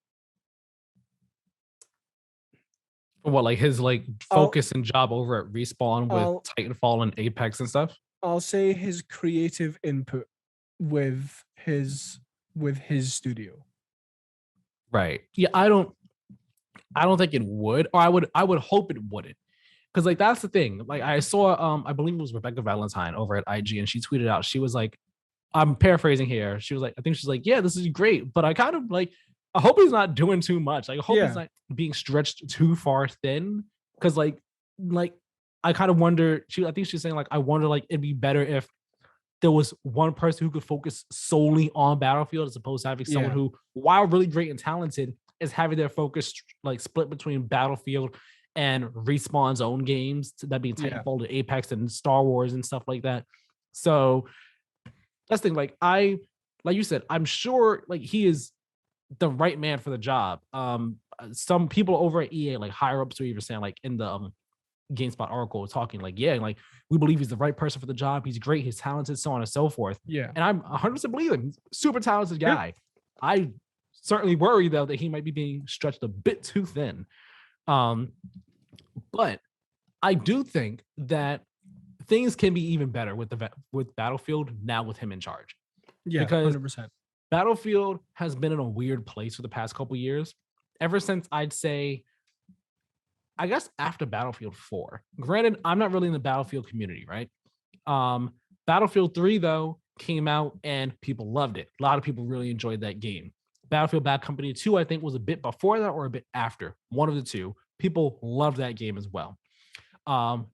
his focus and job over at Respawn with Titanfall and Apex and stuff. I'll say his creative input with his studio. Right. Yeah, I don't think it would, or I would hope it wouldn't. Because like that's the thing. Like I saw I believe it was Rebecca Valentine over at IG, and she tweeted out, she was like, I'm paraphrasing here. She was like, I think she's like, yeah, this is great, but I kind of like, I hope he's not doing too much. Like I hope he's not being stretched too far thin. Cause like I kind of wonder, I think she's saying like, I wonder like it'd be better if there was one person who could focus solely on Battlefield as opposed to having someone who, while really great and talented, is having their focus like split between Battlefield and Respawn's own games, that being Titanfall and Apex and Star Wars and stuff like that. So that's the thing. Like you said, I'm sure like he is the right man for the job. Some people over at EA, like higher ups, were even saying like in the GameSpot article talking like, yeah, like we believe he's the right person for the job. He's great. He's talented, so on and so forth. Yeah. And I'm 100% believe him. He's a super talented guy. Yeah. I certainly worry though that he might be being stretched a bit too thin. But I do think that things can be even better with Battlefield now with him in charge. Yeah, because 100%. Battlefield has been in a weird place for the past couple years. Ever since I'd say, I guess after Battlefield 4. Granted, I'm not really in the Battlefield community, right? Battlefield 3 though came out and people loved it. A lot of people really enjoyed that game. Battlefield Bad Company 2, I think, was a bit before that or a bit after. One of the two. People loved that game as well.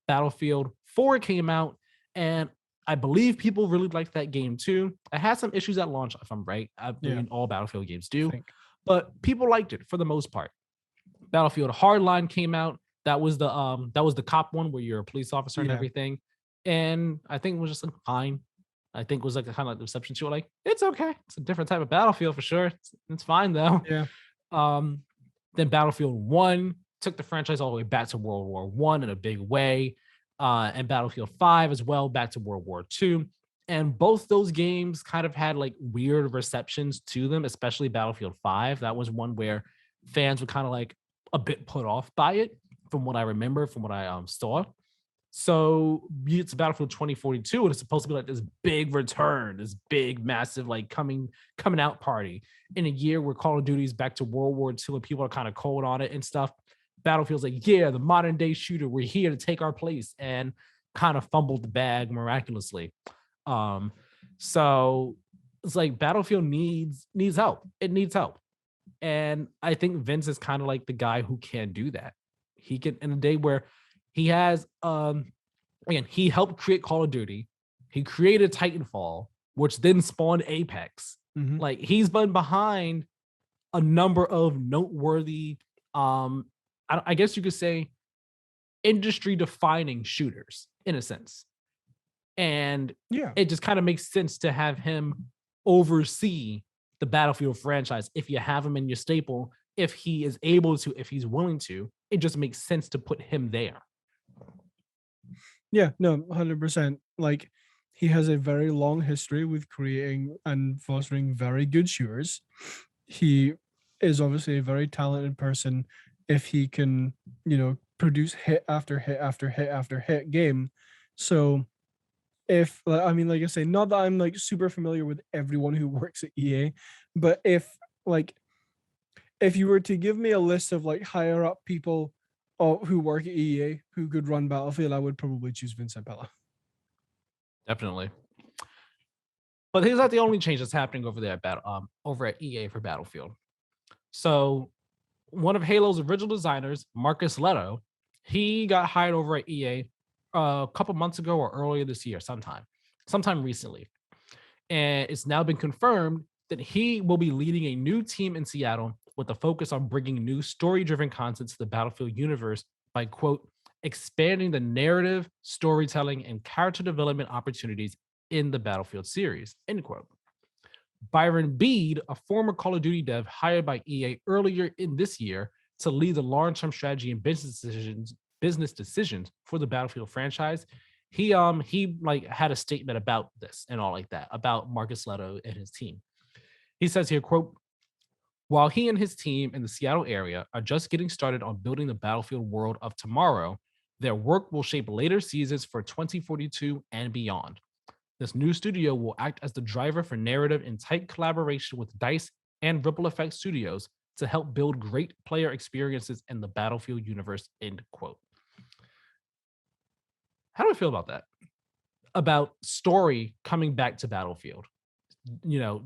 Battlefield 4 came out, and I believe people really liked that game too. It had some issues at launch, if I'm right. I mean, all Battlefield games do, but people liked it for the most part. Battlefield Hardline came out. That was the cop one where you're a police officer and everything. And I think it was just like fine. I think it was like the kind of like the reception to it, like, it's okay. It's a different type of Battlefield for sure. It's fine though. Yeah. Then Battlefield 1 took the franchise all the way back to World War I in a big way. And Battlefield 5 as well, back to World War II. And both those games kind of had like weird receptions to them, especially Battlefield 5. That was one where fans were kind of like a bit put off by it, from what I remember, from what I saw. So it's Battlefield 2042, and it's supposed to be like this big return, this big, massive, like coming out party in a year where Call of Duty is back to World War II and people are kind of cold on it and stuff. Battlefield's like, yeah, the modern day shooter, we're here to take our place, and kind of fumbled the bag miraculously. So it's like Battlefield needs help. It needs help. And I think Vince is kind of like the guy who can do that. He can, in a day where he has, again, he helped create Call of Duty. He created Titanfall, which then spawned Apex. Like, he's been behind a number of noteworthy, I guess you could say, industry defining shooters in a sense. And it just kind of makes sense to have him oversee the Battlefield franchise. If you have him in your staple, if he is able to, if he's willing to, it just makes sense to put him there. Yeah, no, 100%. Like, he has a very long history with creating and fostering very good shooters. He is obviously a very talented person. If he can, produce hit after hit after hit after hit game. So if, I mean, like I say, not that I'm like super familiar with everyone who works at EA, but if you were to give me a list of like higher up people who work at EA who could run Battlefield, I would probably choose Zampella. Definitely. But here's not the only change that's happening over there over at EA for Battlefield. So one of Halo's original designers, Marcus Leto, he got hired over at EA a couple months ago or earlier this year, sometime recently. And it's now been confirmed that he will be leading a new team in Seattle with a focus on bringing new story-driven content to the Battlefield universe by, quote, expanding the narrative, storytelling, and character development opportunities in the Battlefield series, end quote. Byron Bede, a former Call of Duty dev hired by EA earlier in this year to lead the long-term strategy and business decisions for the Battlefield franchise, he like had a statement about this and all like that, about Marcus Leto and his team. He says here, quote, while he and his team in the Seattle area are just getting started on building the Battlefield world of tomorrow, their work will shape later seasons for 2042 and beyond. This new studio will act as the driver for narrative in tight collaboration with DICE and Ripple Effect Studios to help build great player experiences in the Battlefield universe, end quote. How do I feel about that? About story coming back to Battlefield.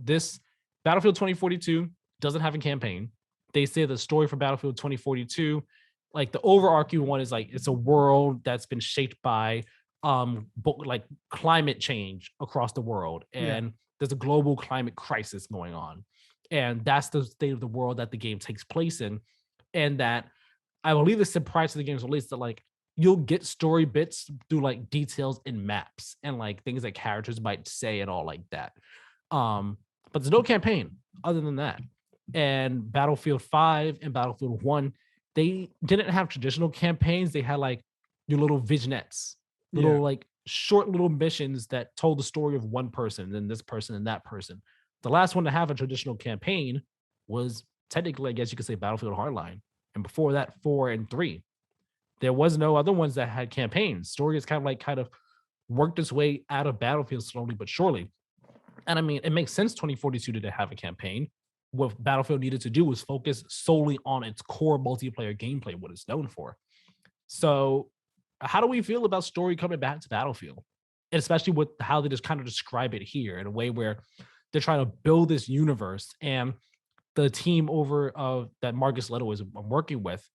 This Battlefield 2042 doesn't have a campaign. They say the story for Battlefield 2042, like the overarching one, is like it's a world that's been shaped by like climate change across the world, and there's a global climate crisis going on, and that's the state of the world that the game takes place in. And that, I believe, the surprise to the game's release, that like you'll get story bits through like details in maps and like things that characters might say and all like that. But there's no campaign other than that. And Battlefield 5 and Battlefield 1, they didn't have traditional campaigns. They had like, your little vignettes, little like short little missions that told the story of one person, then this person and that person. The last one to have a traditional campaign was technically, I guess you could say, Battlefield Hardline. And before that, 4 and 3. There was no other ones that had campaigns. Story is kind of worked its way out of Battlefield slowly but surely. And I mean, it makes sense 2042 didn't have a campaign. What Battlefield needed to do was focus solely on its core multiplayer gameplay, what it's known for. So how do we feel about story coming back to Battlefield? And especially with how they just kind of describe it here in a way where they're trying to build this universe, and the team over that Marcus Leto is working with,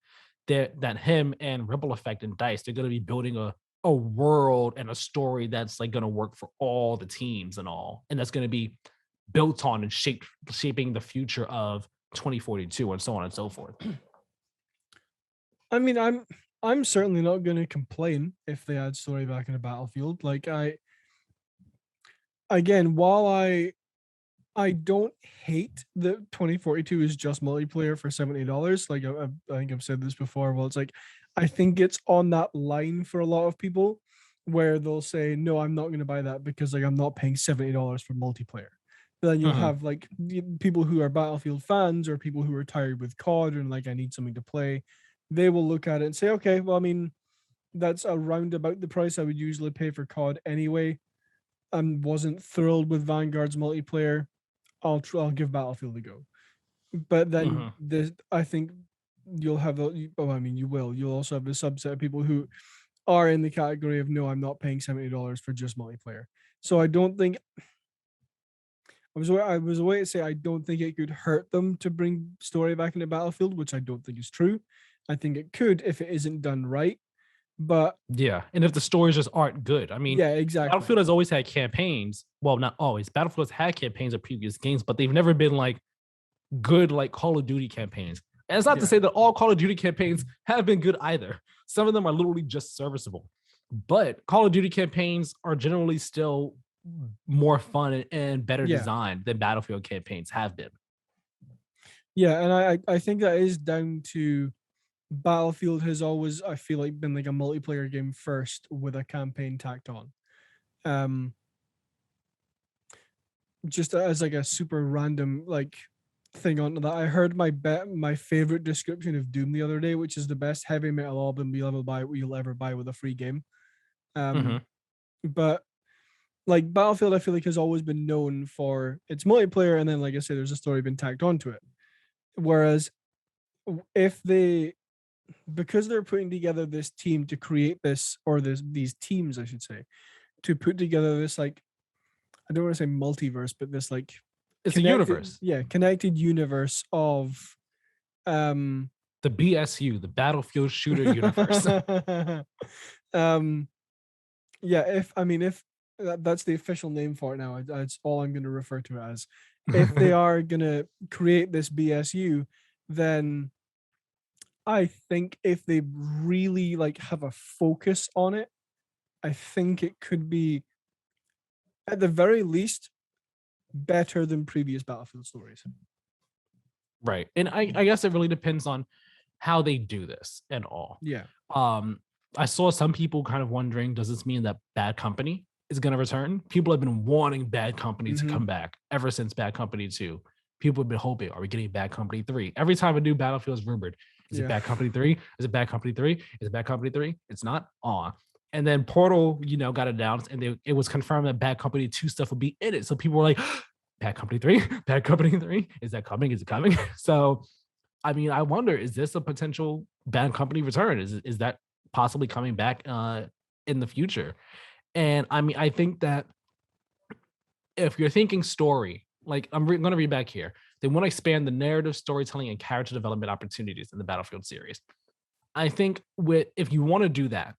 that him and Ripple Effect and DICE, they're going to be building a world and a story that's like going to work for all the teams and all, and that's going to be built on and shaping the future of 2042 and so on and so forth. I mean, I'm certainly not going to complain if they add story back in a Battlefield. Like while I don't hate that 2042 is just multiplayer for $70. Like I think I've said this before. Well, it's like, I think it's on that line for a lot of people where they'll say, no, I'm not going to buy that because like I'm not paying $70 for multiplayer. But then you'll have like people who are Battlefield fans or people who are tired with COD and like, I need something to play. They will look at it and say, okay, well, I mean, that's around about the price I would usually pay for COD anyway. I wasn't thrilled with Vanguard's multiplayer. I'll give Battlefield a go. But then I think you'll have you'll also have a subset of people who are in the category of, no, I'm not paying $70 for just multiplayer. So I don't think I was away to say I don't think it could hurt them to bring story back into Battlefield, which I don't think is true. I think it could if it isn't done right. But yeah, and if the stories just aren't good. I mean, yeah, exactly. Battlefield has always had campaigns. Well, not always. Battlefield has had campaigns of previous games, but they've never been like good like Call of Duty campaigns. And it's not to say that all Call of Duty campaigns have been good either. Some of them are literally just serviceable. But Call of Duty campaigns are generally still more fun and better designed than Battlefield campaigns have been. Yeah, and I think that is down to Battlefield has always, I feel like, been like a multiplayer game first with a campaign tacked on. Just as like a super random like thing on that, I heard my favorite description of Doom the other day, which is the best heavy metal album you'll ever buy with a free game. But like Battlefield, I feel like has always been known for its multiplayer, and then like I say, there's a story been tacked onto it. Whereas because they're putting together this team to create this, or these teams, I should say, to put together this, like, I don't want to say multiverse, but this like it's a universe. Yeah, connected universe of the BSU, the Battlefield Shooter Universe. If that's the official name for it now, that's all I'm going to refer to it as. If they are going to create this BSU, then I think if they really like have a focus on it, I think it could be, at the very least, better than previous Battlefield stories. Right. And I guess it really depends on how they do this and all. Yeah. I saw some people kind of wondering, does this mean that Bad Company is going to return? People have been wanting Bad Company to come back ever since Bad Company 2. People have been hoping, are we getting Bad Company 3? Every time a new Battlefield is rumored, is it Bad Company 3? Is it Bad Company 3? Is it Bad Company 3? It's not. And then Portal, got announced, and it was confirmed that Bad Company 2 stuff would be in it. So people were like, Bad Company 3? Bad Company 3? Is that coming? Is it coming? So, I mean, I wonder, is this a potential Bad Company return? Is that possibly coming back in the future? And I mean, I think that if you're thinking story, like I'm going to read back here, they want to expand the narrative, storytelling, and character development opportunities in the Battlefield series. I think if you want to do that,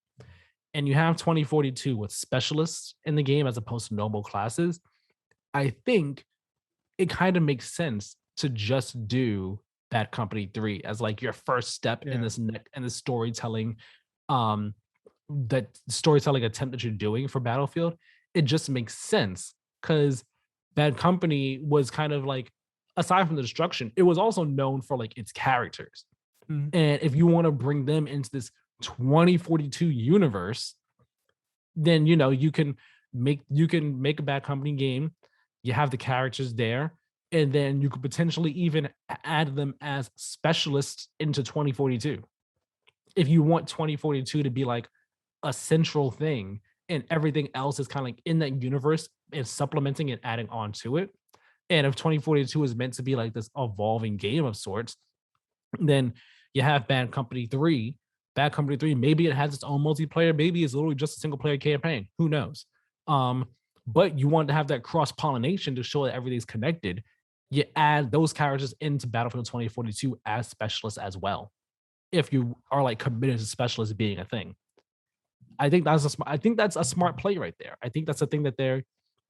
and you have 2042 with specialists in the game as opposed to normal classes, I think it kind of makes sense to just do Bad Company 3 as like your first step in this storytelling, that storytelling attempt that you're doing for Battlefield. It just makes sense because Bad Company was kind of like, aside from the destruction, it was also known for like its characters. And if you want to bring them into this 2042 universe, then you can make a Bad Company game. You have the characters there, and then you could potentially even add them as specialists into 2042. If you want 2042 to be like a central thing, and everything else is kind of like in that universe and supplementing and adding on to it. And if 2042 is meant to be like this evolving game of sorts, then you have Bad Company 3. Bad Company 3, maybe it has its own multiplayer, maybe it's literally just a single player campaign. Who knows? But you want to have that cross-pollination to show that everything's connected. You add those characters into Battlefield 2042 as specialists as well. If you are like committed to specialists being a thing. I think that's a smart play right there. I think that's the thing that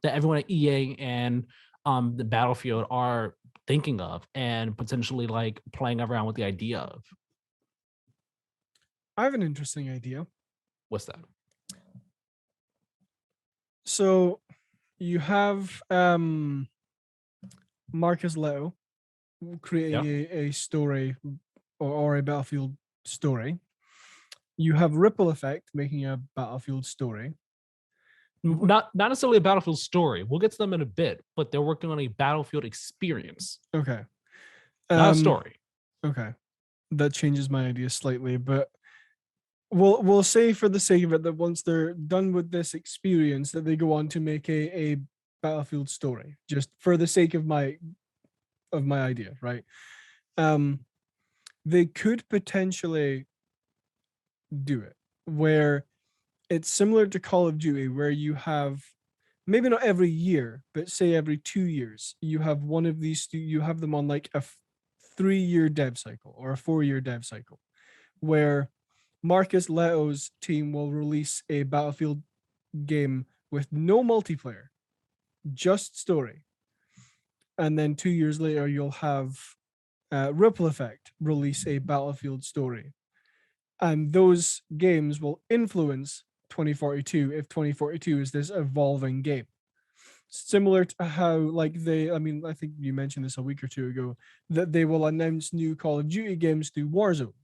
everyone at EA and the Battlefield are thinking of and potentially like playing around with the idea of. I have an interesting idea. What's that? So you have Marcus Leto creating a story or a Battlefield story. You have Ripple Effect making a Battlefield story. Not necessarily a Battlefield story. We'll get to them in a bit, but they're working on a Battlefield experience. Okay. Not a story. Okay. That changes my idea slightly, but we'll say for the sake of it that once they're done with this experience that they go on to make a Battlefield story, just for the sake of my idea, right? They could potentially do it where it's similar to Call of Duty, where you have maybe not every year, but say every 2 years, you have one of these, you have them on like a 3-year dev cycle or a 4-year dev cycle, where Marcus Leto's team will release a Battlefield game with no multiplayer, just story. And then 2 years later, you'll have Ripple Effect release a Battlefield story. And those games will influence 2042 if 2042 is this evolving game. Similar to how like I think you mentioned this a week or two ago, that they will announce new Call of Duty games through Warzone.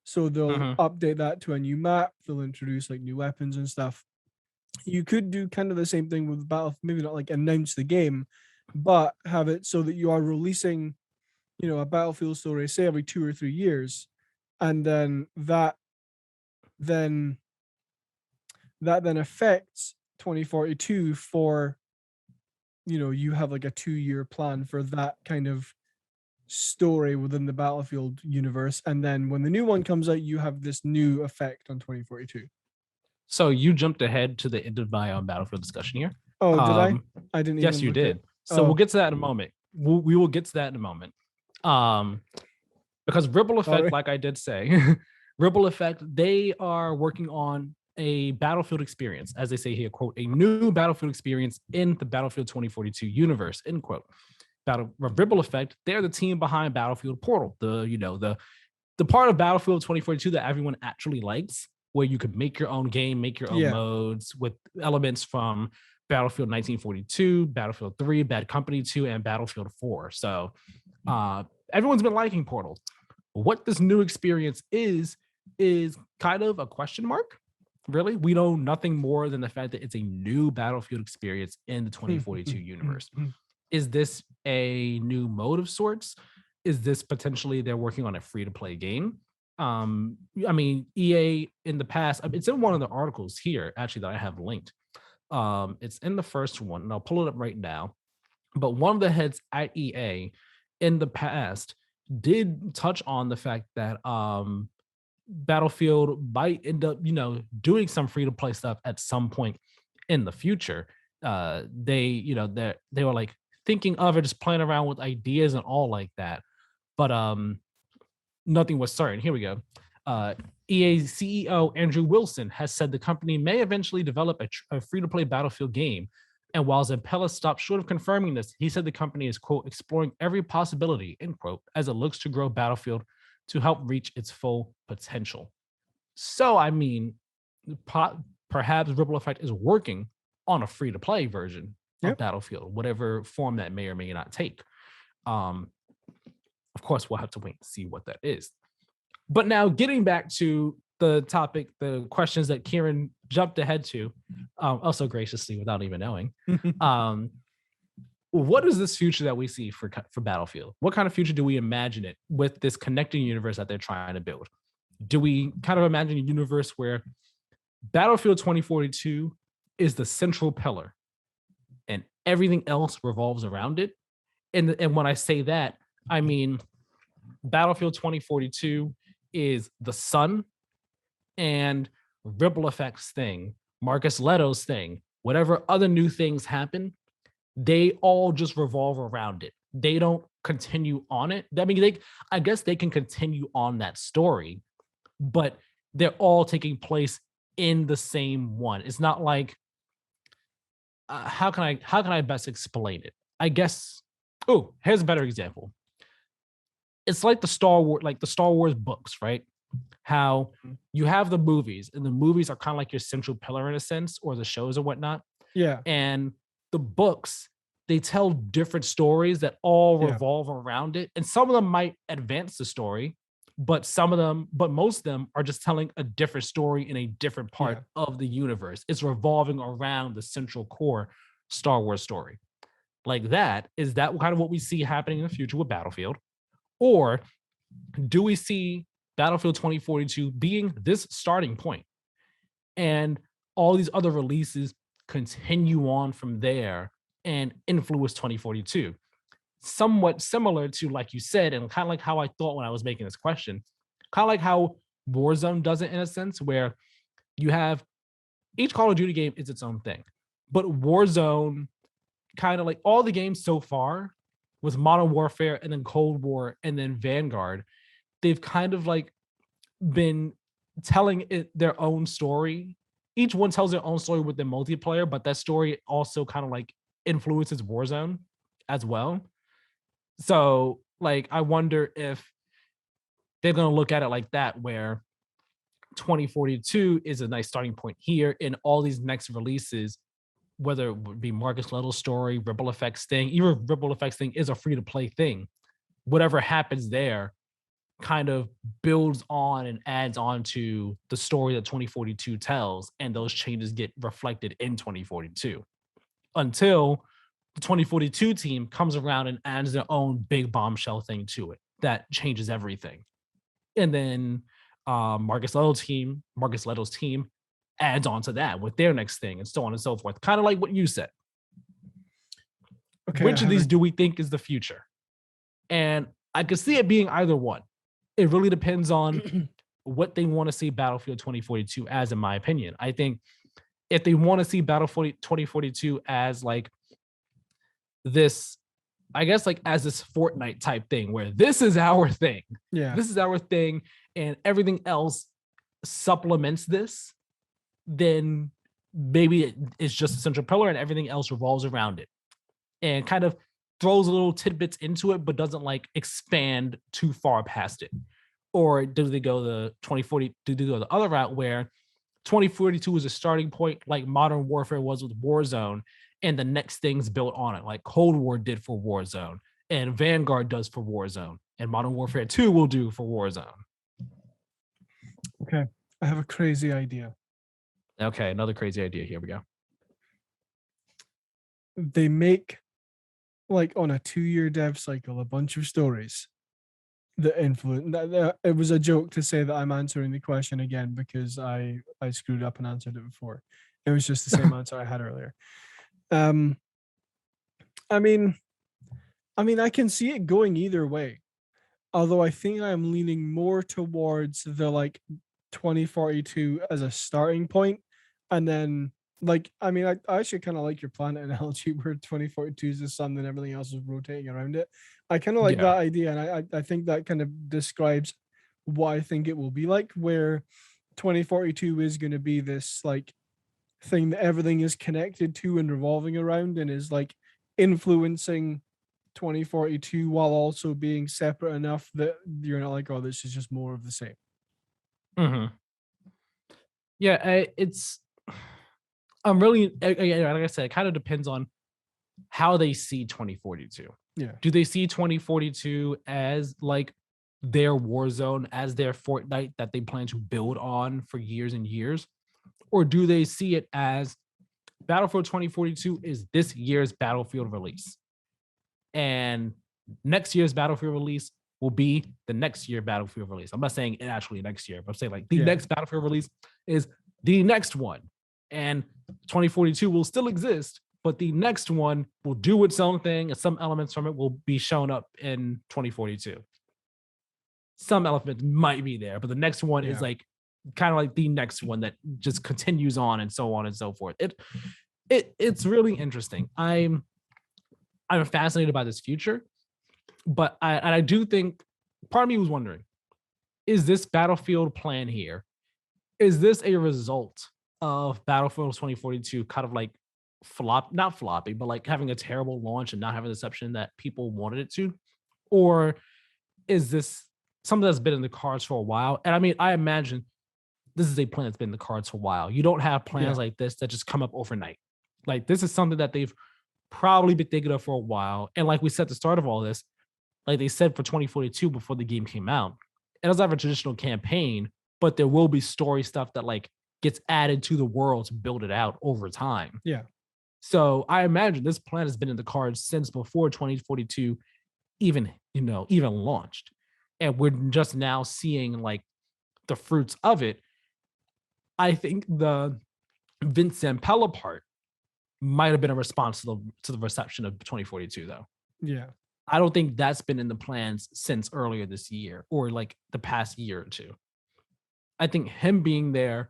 So they'll update that to a new map, they'll introduce like new weapons and stuff. You could do kind of the same thing with Battlefield, maybe not like announce the game, but have it so that you are releasing, a Battlefield story, say every 2 or 3 years, and then that affects 2042 for, you have like a 2-year plan for that kind of story within the Battlefield universe. And then when the new one comes out, you have this new effect on 2042. So you jumped ahead to the end of my Battlefield discussion here. Oh, did I? I didn't. Yes, you did. So we'll get to that in a moment. We will get to that in a moment. Because Ripple Effect, like I did say, Ripple Effect, they are working on a Battlefield experience, as they say here, quote, a new Battlefield experience in the Battlefield 2042 universe, end quote. Ripple Effect, they're the team behind Battlefield Portal, the part of Battlefield 2042 that everyone actually likes, where you could make your own game, make your own modes with elements from Battlefield 1942, Battlefield 3, Bad Company 2, and Battlefield 4. So everyone's been liking Portal. What this new experience is kind of a question mark. Really, we know nothing more than the fact that it's a new Battlefield experience in the 2042 universe. Is this a new mode of sorts? Is this potentially they're working on a free-to-play game? I mean, EA in the past, it's in one of the articles here, actually, that I have linked. It's in the first one, and I'll pull it up right now. But one of the heads at EA in the past did touch on the fact that Battlefield might end up, doing some free-to-play stuff at some point in the future. They were like thinking of it, just playing around with ideas and all like that. But nothing was certain. Here we go. EA CEO Andrew Wilson has said the company may eventually develop a free-to-play Battlefield game. And while Zampella stopped short of confirming this, he said the company is, quote, exploring every possibility, end quote, as it looks to grow Battlefield to help reach its full potential. So, I mean, perhaps Ripple Effect is working on a free-to-play version of Battlefield, whatever form that may or may not take. Of course, we'll have to wait and see what that is. But now getting back to the topic, the questions that Keiran jumped ahead to, also graciously without even knowing. What is this future that we see for Battlefield? What kind of future do we imagine it with this connecting universe that they're trying to build? Do we kind of imagine a universe where Battlefield 2042 is the central pillar and everything else revolves around it? And when I say that, I mean Battlefield 2042 is the sun and ripple effects thing, Marcus Leto's thing, whatever other new things happen, they all just revolve around it. They don't continue on it. I mean, I guess they can continue on that story, but they're all taking place in the same one. It's not like how can I best explain it? I guess. Oh, here's a better example. It's like the Star Wars books, right? How you have the movies, and the movies are kind of like your central pillar in a sense, or the shows or whatnot. Yeah. And the books, they tell different stories that all revolve around it. And some of them might advance the story, but most of them are just telling a different story in a different part of the universe. It's revolving around the central core Star Wars story. Like that, is that kind of what we see happening in the future with Battlefield? Or do we see Battlefield 2042 being this starting point and all these other releases continue on from there and influence 2042? Somewhat similar to, like you said, and kind of like how I thought when I was making this question, kind of like how Warzone does it in a sense, where you have each Call of Duty game is its own thing, but Warzone, kind of like all the games so far with Modern Warfare and then Cold War and then Vanguard, they've kind of like been telling it their own story. Each one tells their own story with the multiplayer, but that story also kind of like influences Warzone as well. So like, I wonder if they're going to look at it like that, where 2042 is a nice starting point here, in all these next releases, whether it would be Marcus Little's story, Ripple Effects thing, even Ripple Effects thing is a free-to-play thing. Whatever happens there kind of builds on and adds on to the story that 2042 tells, and those changes get reflected in 2042 until the 2042 team comes around and adds their own big bombshell thing to it that changes everything. And then Marcus Little's team adds on to that with their next thing, and so on and so forth. Kind of like what you said. Okay, which of these do we think is the future? And I could see it being either one. It really depends on what they want to see Battlefield 2042 as, in my opinion. I think if they want to see Battlefield 2042 as like this, I guess like as this Fortnite type thing, where this is our thing. Yeah. This is our thing, and everything else supplements this, then maybe it's just a central pillar and everything else revolves around it, and kind of throws little tidbits into it, but doesn't like expand too far past it. Or do they go the 2040? Do they go the other route where 2042 is a starting point, like Modern Warfare was with Warzone, and the next thing's built on it, like Cold War did for Warzone, and Vanguard does for Warzone, and Modern Warfare 2 will do for Warzone? Okay, I have a crazy idea. Okay, another crazy idea. Here we go. They make, like, on a 2-year dev cycle, a bunch of stories that influence. It was a joke to say that I'm answering the question again because I screwed up and answered it before. It was just the same answer I had earlier. I mean, I can see it going either way. Although I think I'm leaning more towards the like 2042 as a starting point, and then like, I mean, I actually kind of like your planet analogy where 2042 is the sun and everything else is rotating around it. I kind of like that idea, and I think that kind of describes what I think it will be like, where 2042 is going to be this like thing that everything is connected to and revolving around, and is like influencing 2042 while also being separate enough that you're not like, oh, this is just more of the same. Mm-hmm. Yeah, I'm really, like I said, it kind of depends on how they see 2042. Yeah. Do they see 2042 as like their Warzone as their Fortnite that they plan to build on for years and years? Or do they see it as Battlefield 2042 is this year's Battlefield release? And next year's Battlefield release will be the next year Battlefield release. I'm not saying it actually next year, but I'm saying like the next Battlefield release is the next one. And 2042 will still exist, but the next one will do its own thing, and some elements from it will be shown up in 2042. Some elements might be there, but the next one is like kind of like the next one that just continues on and so on and so forth. It's really interesting. I'm fascinated by this future, but I do think part of me was wondering, is this Battlefield plan here? Is this a result of Battlefield 2042 kind of like not floppy, but like having a terrible launch and not having the reception that people wanted it to? Or is this something that's been in the cards for a while? And I mean, I imagine this is a plan that's been in the cards for a while. You don't have plans like this that just come up overnight. Like this is something that they've probably been thinking of for a while. And like we said at the start of all this, like they said for 2042 before the game came out, it doesn't have a traditional campaign, but there will be story stuff that like gets added to the world to build it out over time. Yeah. So I imagine this plan has been in the cards since before 2042 even launched. And we're just now seeing like the fruits of it. I think the Vince Zampella part might have been a response to the reception of 2042, though. Yeah. I don't think that's been in the plans since earlier this year or like the past year or two. I think him being there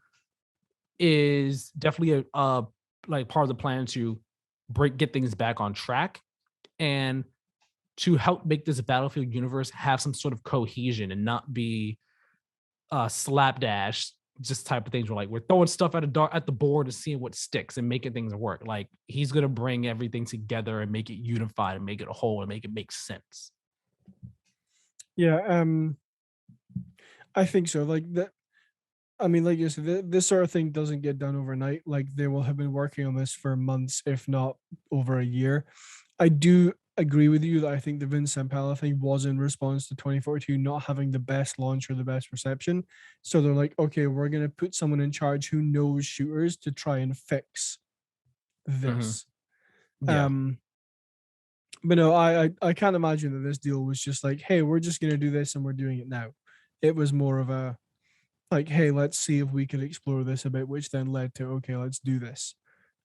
is definitely a like part of the plan to get things back on track and to help make this Battlefield universe have some sort of cohesion and not be slapdash just type of things where like we're throwing stuff at the board and seeing what sticks and making things work. Like he's gonna bring everything together and make it unified and make it a whole and make it make sense. Yeah, I think so. Like that. I mean, like you said, this sort of thing doesn't get done overnight. Like they will have been working on this for months, if not over a year. I do agree with you that I think the Vince Zampella thing was in response to 2042 not having the best launch or the best reception. So they're like, okay, we're going to put someone in charge who knows shooters to try and fix this. Mm-hmm. But no, I can't imagine that this deal was just like, hey, we're just going to do this and we're doing it now. It was more of a like, hey, let's see if we can explore this a bit, which then led to, okay, let's do this.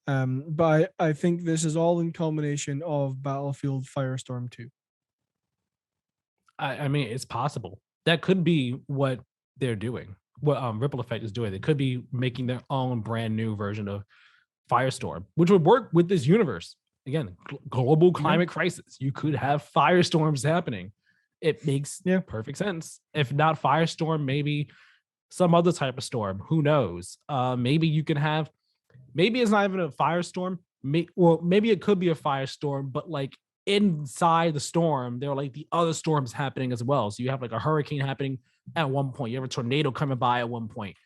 But I think this is all in culmination of Battlefield Firestorm 2. I mean, it's possible. That could be what they're doing, what Ripple Effect is doing. They could be making their own brand new version of Firestorm, which would work with this universe. Again, global climate crisis. You could have firestorms happening. It makes perfect sense. If not Firestorm, maybe some other type of storm. Who knows? Maybe you can have, maybe it's not even a firestorm. Maybe it could be a firestorm, but like inside the storm, there are like the other storms happening as well. So you have like a hurricane happening at one point. You have a tornado coming by at one point,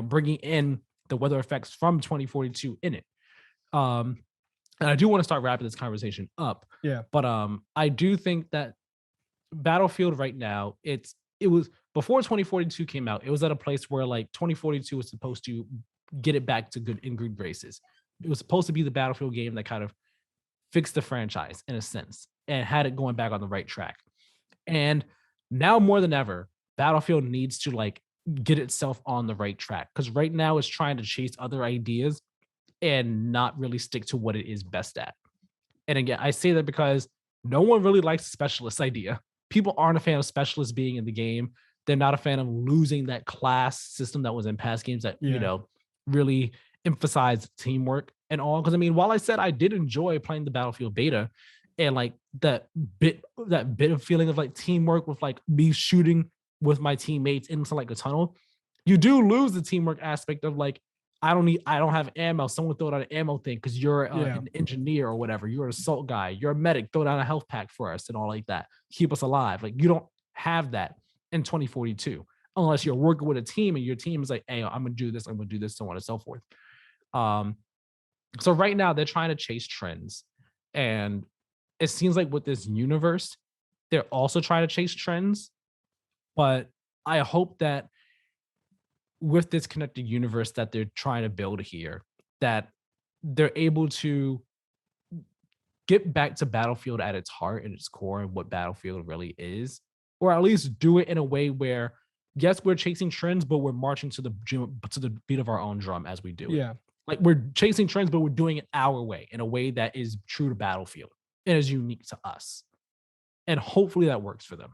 bringing in the weather effects from 2042 in it. And I do want to start wrapping this conversation up. Yeah. But I do think that Battlefield right now, it was before 2042 came out, it was at a place where like 2042 was supposed to get it back to good graces. It was supposed to be the Battlefield game that kind of fixed the franchise in a sense and had it going back on the right track. And now more than ever, Battlefield needs to like get itself on the right track because right now it's trying to chase other ideas and not really stick to what it is best at. And again, I say that because no one really likes the specialist idea. People aren't a fan of specialists being in the game. They're not a fan of losing that class system that was in past games that, really emphasized teamwork and all. Because I mean, while I said I did enjoy playing the Battlefield beta and like that bit of feeling of like teamwork with like me shooting with my teammates into like a tunnel, you do lose the teamwork aspect of like, I don't have ammo. Someone throw down an ammo thing because you're an engineer or whatever. You're an assault guy. You're a medic. Throw down a health pack for us and all like that. Keep us alive. Like you don't have that in 2042 unless you're working with a team and your team is like, hey, I'm gonna do this. I'm gonna do this, so on and so forth. So right now they're trying to chase trends, and it seems like with this universe, they're also trying to chase trends. But I hope that with this connected universe that they're trying to build here, that they're able to get back to Battlefield at its heart and its core and what Battlefield really is, or at least do it in a way where, yes, we're chasing trends, but we're marching to the beat of our own drum as we do it. Yeah. Like we're chasing trends, but we're doing it our way in a way that is true to Battlefield and is unique to us. And hopefully that works for them.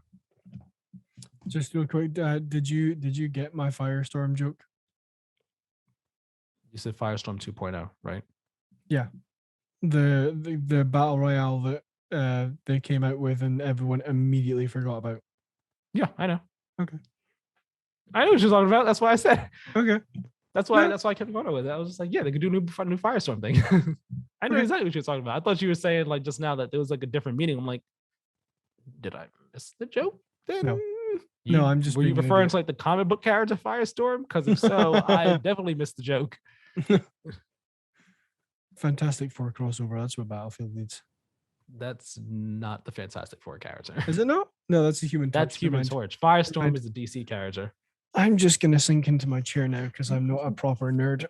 Just real quick, did you get my Firestorm joke? You said Firestorm 2.0, right? Yeah. The battle royale that they came out with and everyone immediately forgot about. Yeah, I know. Okay. I know what you're talking about. That's why I said. Okay. That's why I kept going with it. I was just like, yeah, they could do a new Firestorm thing. I know exactly what you're talking about. I thought you were saying like just now that there was like a different meaning. I'm like, did I miss the joke? Then No, I'm just. Were you referring to like the comic book character Firestorm? Because if so, I definitely missed the joke. Fantastic Four crossover. That's what Battlefield needs. That's not the Fantastic Four character. Is it not? No, that's the Human Torch. That's Human Torch. Firestorm is a DC character. I'm just gonna sink into my chair now because I'm not a proper nerd.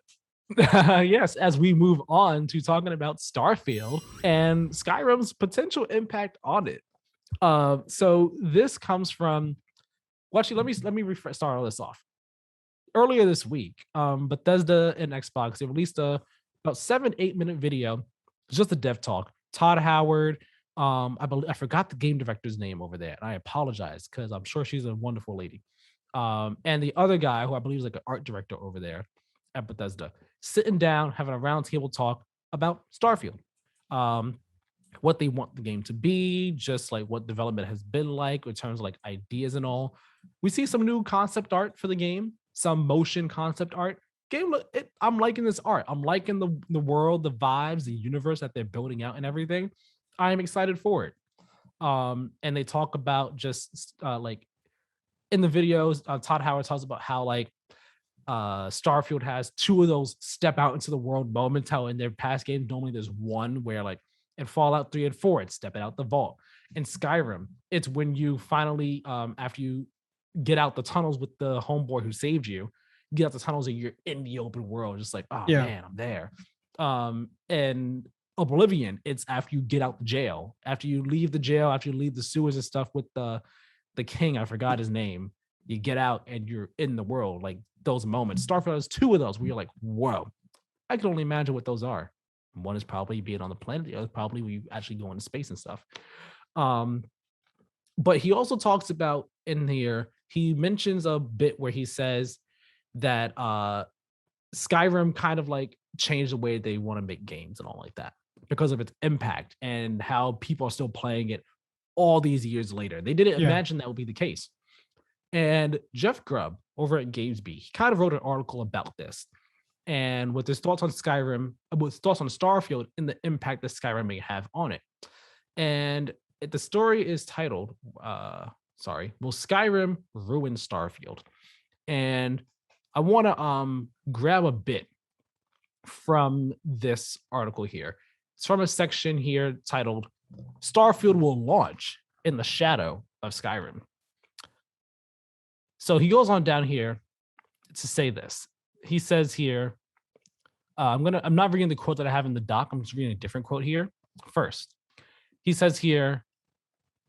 Yes, as we move on to talking about Starfield and Skyrim's potential impact on it. So this comes from. Well, actually, let me start all this off. Earlier this week, Bethesda and Xbox, they released a about 7-8 minute video, just a dev talk. Todd Howard, I forgot the game director's name over there, and I apologize because I'm sure she's a wonderful lady. And the other guy, who I believe is like an art director over there at Bethesda, sitting down, having a roundtable talk about Starfield. What they want the game to be, just like what development has been like in terms of like ideas and all. We see some new concept art for the game, some motion concept art. I'm liking this art. I'm liking the world, the vibes, the universe that they're building out and everything. I'm excited for it. And they talk about just like in the videos, Todd Howard talks about how like Starfield has two of those step out into the world moments. How in their past games, normally there's one where like in Fallout 3 and 4, it's stepping out the vault. In Skyrim, it's when you finally, after you get out the tunnels with the homeboy who saved you, get out the tunnels and you're in the open world, just like, oh man, I'm there. And Oblivion, it's after you get out the jail, after you leave the jail, after you leave the sewers and stuff with the king, I forgot his name. You get out and you're in the world, like those moments. Starfield has two of those where you're like, whoa, I can only imagine what those are. One is probably being on the planet, the other probably where you actually go into space and stuff. But he also talks about in here, he mentions a bit where he says that Skyrim kind of like changed the way they want to make games and all like that because of its impact and how people are still playing it all these years later. They didn't imagine that would be the case. And Jeff Grubb over at Gamesby, he kind of wrote an article about this. And with his thoughts on Skyrim, with his thoughts on Starfield and the impact that Skyrim may have on it. And the story is titled, Will Skyrim Ruin Starfield? And I want to grab a bit from this article here. It's from a section here titled, Starfield will launch in the shadow of Skyrim. So he goes on down here to say this. He says here, I'm not reading the quote that I have in the doc. I'm just reading a different quote here. First, he says here,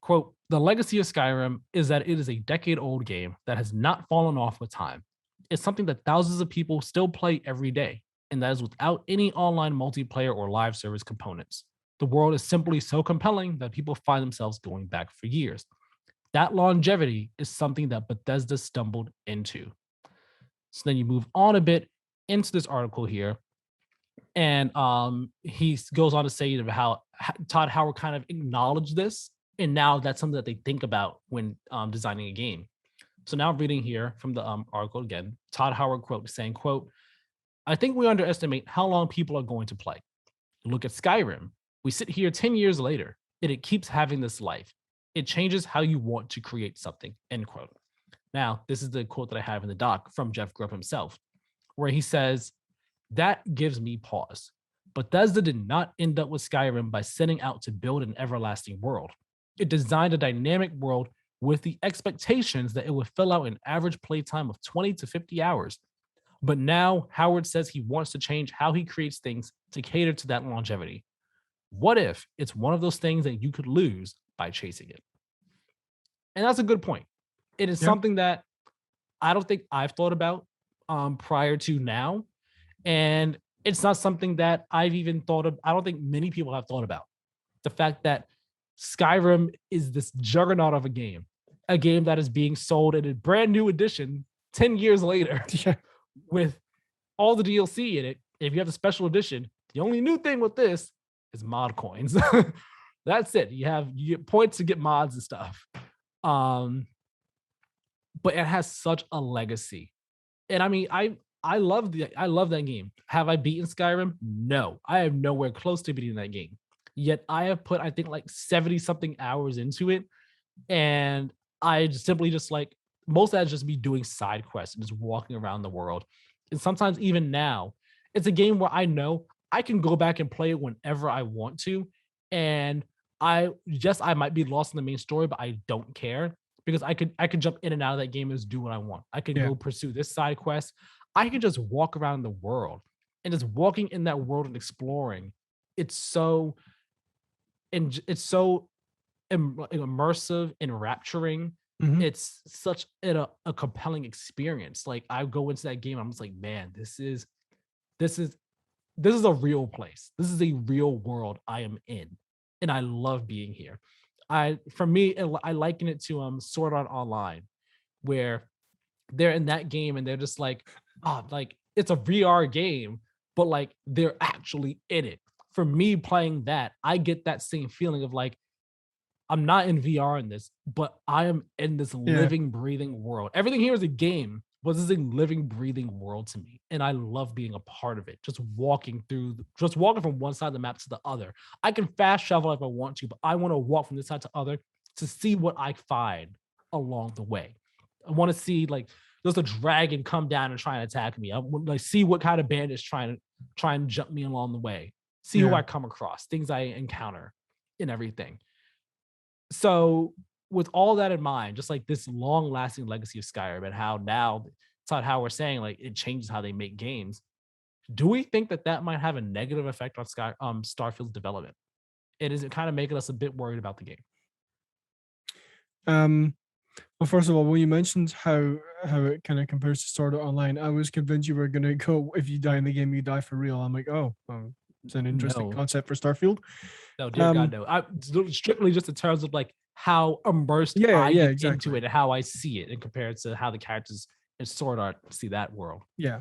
quote, the legacy of Skyrim is that it is a decade-old game that has not fallen off with time. It's something that thousands of people still play every day, and that is without any online multiplayer or live service components. The world is simply so compelling that people find themselves going back for years. That longevity is something that Bethesda stumbled into. So then you move on a bit into this article here, and he goes on to say how Todd Howard kind of acknowledged this, and now that's something that they think about when designing a game. So now I'm reading here from the article again. Todd Howard saying, quote, I think we underestimate how long people are going to play. Look at Skyrim. We sit here 10 years later, and it keeps having this life. It changes how you want to create something, end quote. Now, this is the quote that I have in the doc from Jeff Grubb himself, where he says, that gives me pause. Bethesda did not end up with Skyrim by setting out to build an everlasting world. It designed a dynamic world with the expectations that it would fill out an average playtime of 20 to 50 hours. But now Howard says he wants to change how he creates things to cater to that longevity. What if it's one of those things that you could lose by chasing it? And that's a good point. It is Yeah. something that I don't think I've thought about prior to now. And it's not something that I've even thought of. I don't think many people have thought about the fact that Skyrim is this juggernaut of a game that is being sold in a brand new edition 10 years later Yeah. with all the DLC in it. If you have the special edition, the only new thing with this is mod coins. That's it. You get points to get mods and stuff. But it has such a legacy. And I mean, I love that game. Have I beaten Skyrim? No. I am nowhere close to beating that game. Yet I have put, I think, like 70 something hours into it. And I simply just like, most of that is just me doing side quests and just walking around the world. And sometimes even now, it's a game where I know I can go back and play it whenever I want to. And I might be lost in the main story, but I don't care because I could jump in and out of that game and just do what I want. I could go pursue this side quest. I can just walk around the world, and just walking in that world and exploring. It's so immersive, enrapturing. Mhm. It's such a compelling experience. Like I go into that game, I'm just like, man, this is a real place. This is a real world I am in, and I love being here. For me, I liken it to Sword Art Online, where they're in that game and they're just like, like it's a VR game, but like they're actually in it. For me playing that, I get that same feeling of like, I'm not in VR in this, but I am in this living, breathing world. Everything here is a game, but this is a living, breathing world to me. And I love being a part of it. Just walking from one side of the map to the other. I can fast travel if I want to, but I want to walk from this side to other to see what I find along the way. I want to see like there's a dragon come down and try and attack me. I want to like see what kind of bandits try and jump me along the way. See who I come across, things I encounter, and everything. So with all that in mind, just like this long lasting legacy of Skyrim and how now it's not how we're saying like it changes how they make games. Do we think that might have a negative effect on Starfield's development? And is it kind of making us a bit worried about the game? Well, first of all, when you mentioned how it kind of compares to Sword Art Online, I was convinced you were gonna go, if you die in the game, you die for real. I'm like, oh, it's an interesting concept for Starfield. No, dear God, no. Strictly just in terms of like how immersed I get into it and how I see it, and compared to how the characters in Sword Art see that world. Yeah.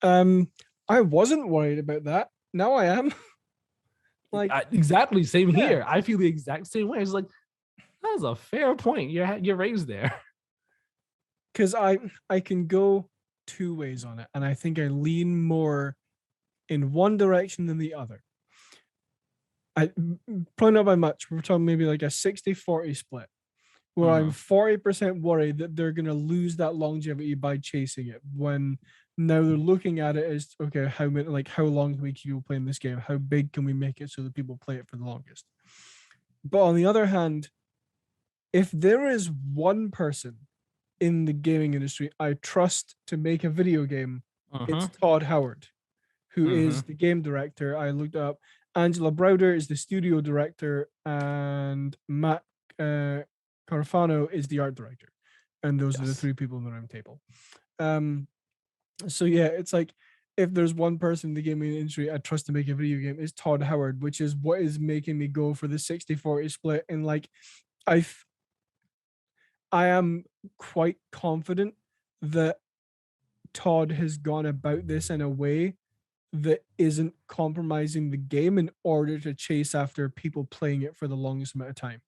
I wasn't worried about that. Now I am. Like exactly same here. I feel the exact same way. It's like that's a fair point. You're raised there. Because I can go two ways on it, and I think I lean more in one direction than the other. I probably not by much. We're talking maybe like a 60-40 split, where I'm 40% worried that they're going to lose that longevity by chasing it, when now they're looking at it as, okay, how long can we keep people playing this game? How big can we make it so that people play it for the longest? But on the other hand, if there is one person in the gaming industry I trust to make a video game, it's Todd Howard, who is the game director. I looked up. Angela Browder is the studio director, and Matt Carfano is the art director. And those are the three people in the round table. So yeah, it's like, if there's one person in the gaming industry I trust to make a video game, it's Todd Howard, which is what is making me go for the 60-40 split. And like, I am quite confident that Todd has gone about this in a way that isn't compromising the game in order to chase after people playing it for the longest amount of time.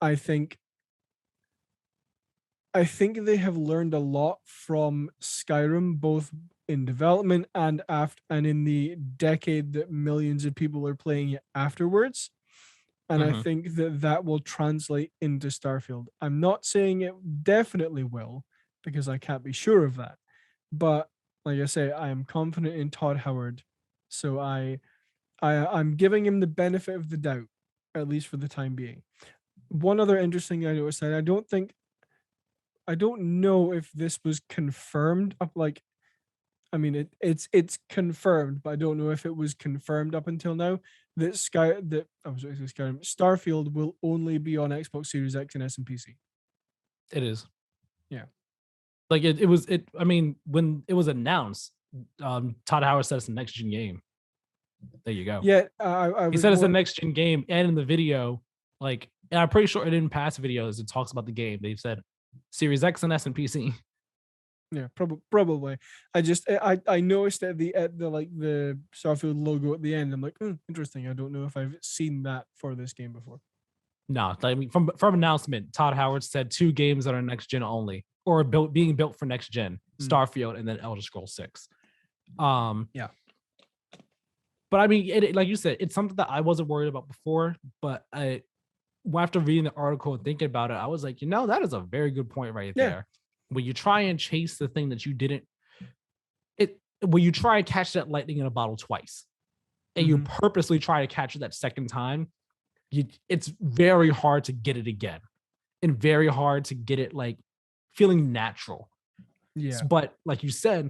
I think they have learned a lot from Skyrim, both in development and in the decade that millions of people are playing it afterwards. And I think that will translate into Starfield. I'm not saying it definitely will, because I can't be sure of that. But like I say, I am confident in Todd Howard. So I'm giving him the benefit of the doubt, at least for the time being. One other interesting thing I noticed that I don't know if this was confirmed up like I mean it's confirmed, but I don't know if it was confirmed up until now that I was going to say Skyrim Starfield will only be on Xbox Series X and S and PC. It is. Yeah. Like it was it. I mean, when it was announced, Todd Howard said it's a next gen game. There you go. Yeah, I He was said it's a more next gen game, and in the video, like, and I'm pretty sure it didn't pass videos. It talks about the game. They've said Series X and S and PC. yeah, probably. I noticed at the like the Starfield logo at the end. I'm like, interesting. I don't know if I've seen that for this game before. No, I mean from announcement, Todd Howard said 2 games that are next gen only, or being built for next gen: Starfield and then Elder Scrolls 6. Yeah. But I mean, like you said, it's something that I wasn't worried about before. But after reading the article and thinking about it, I was like, that is a very good point right Yeah. there. When you try and chase the thing that you didn't, when you try and catch that lightning in a bottle twice, and you purposely try to catch it that second time, it's very hard to get it again, and very hard to get it like feeling natural. Yeah. But like you said,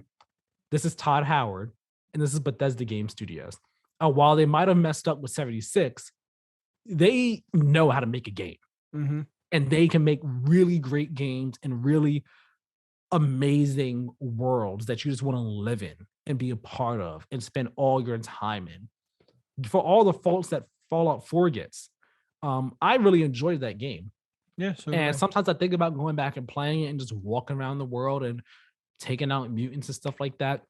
this is Todd Howard, and this is Bethesda Game Studios. While they might have messed up with 76, they know how to make a game. And they can make really great games and really amazing worlds that you just want to live in and be a part of and spend all your time in. For all the faults that Fallout 4 gets, I really enjoyed that game. Yeah. So And sometimes I think about going back and playing it and just walking around the world and taking out mutants and stuff like that.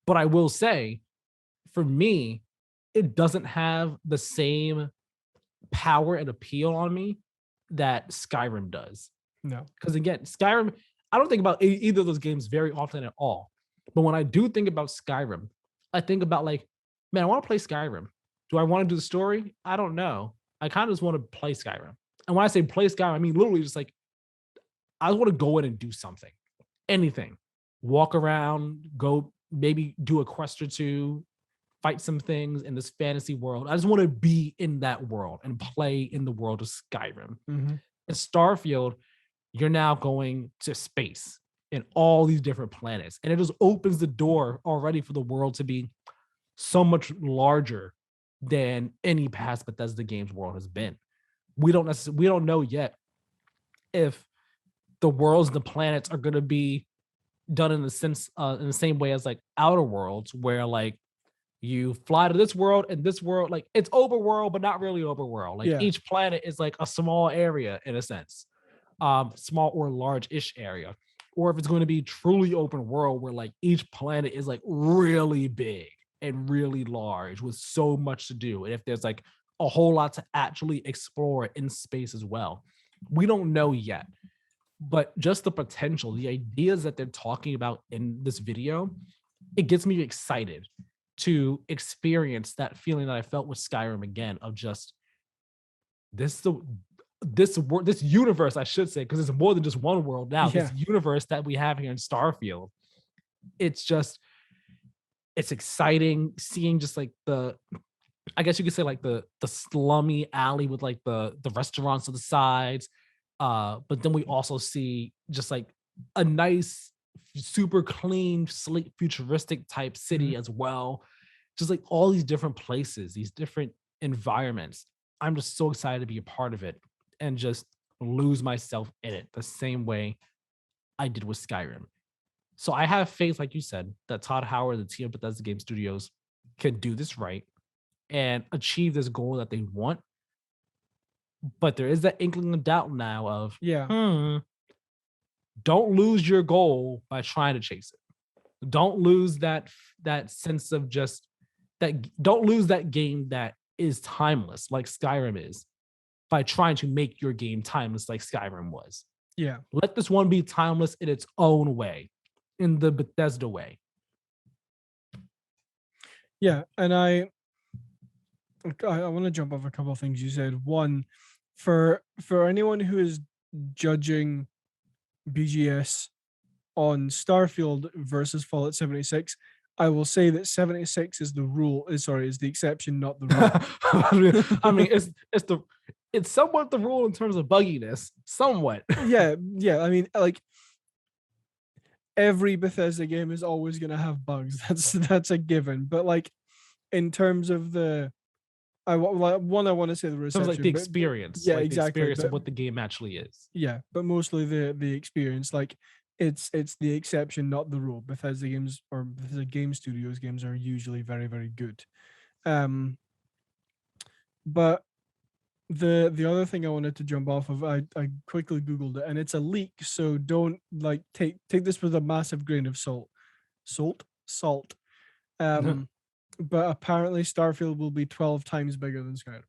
But I will say, for me, it doesn't have the same power and appeal on me that Skyrim does. No. Because again, Skyrim, I don't think about either of those games very often at all. But when I do think about Skyrim, I think about like, man, I want to play Skyrim. Do I want to do the story? I don't know. I kind of just want to play Skyrim. And when I say play Skyrim, I mean literally just like, I just want to go in and do something, anything, walk around, go maybe do a quest or two, fight some things in this fantasy world. I just want to be in that world and play in the world of Skyrim. In Starfield, you're now going to space and all these different planets. And it just opens the door already for the world to be so much larger than any past Bethesda games world has been. We don't know yet if the worlds and the planets are going to be done in the same way as like Outer Worlds, where like you fly to this world and this world, like it's overworld, but not really overworld. Like each planet is like a small area in a sense, small or large-ish area. Or if it's going to be truly open world where like each planet is like really big and really large with so much to do. And if there's like a whole lot to actually explore in space as well. We don't know yet, but just the potential, the ideas that they're talking about in this video, it gets me excited to experience that feeling that I felt with Skyrim again of just this universe, I should say, because it's more than just one world now. This universe that we have here in Starfield, it's exciting seeing just like I guess you could say like the slummy alley with like the restaurants to the sides, but then we also see just like a nice, super clean, sleek, futuristic type city as well. Just like all these different places, these different environments. I'm just so excited to be a part of it and just lose myself in it the same way I did with Skyrim. So I have faith, like you said, that Todd Howard, the team of Bethesda Game Studios, can do this right and achieve this goal that they want. But there is that inkling of doubt now of, don't lose your goal by trying to chase it. Don't lose that sense of just that. Don't lose that game that is timeless, like Skyrim is, by trying to make your game timeless, like Skyrim was. Yeah. Let this one be timeless in its own way, in the Bethesda way. Yeah, and I want to jump off a couple of things you said. One, for anyone who is judging BGS on Starfield versus Fallout 76, I will say that 76 is the exception, not the rule. I mean, it's somewhat the rule in terms of bugginess, somewhat. Yeah. I mean, like every Bethesda game is always gonna have bugs. That's a given. But like in terms of the, I want to say the It was like reception, the but experience, yeah, like the exactly. experience of But what the game actually is. yeah, but mostly the experience. Like it's the exception, not the rule. Bethesda games or Bethesda Game Studios games are usually very, very good. Um, but the other thing I wanted to jump off of, I quickly Googled it, and it's a leak, so don't like take this with a massive grain of salt. Salt. Um, but apparently Starfield will be 12 times bigger than Skyrim.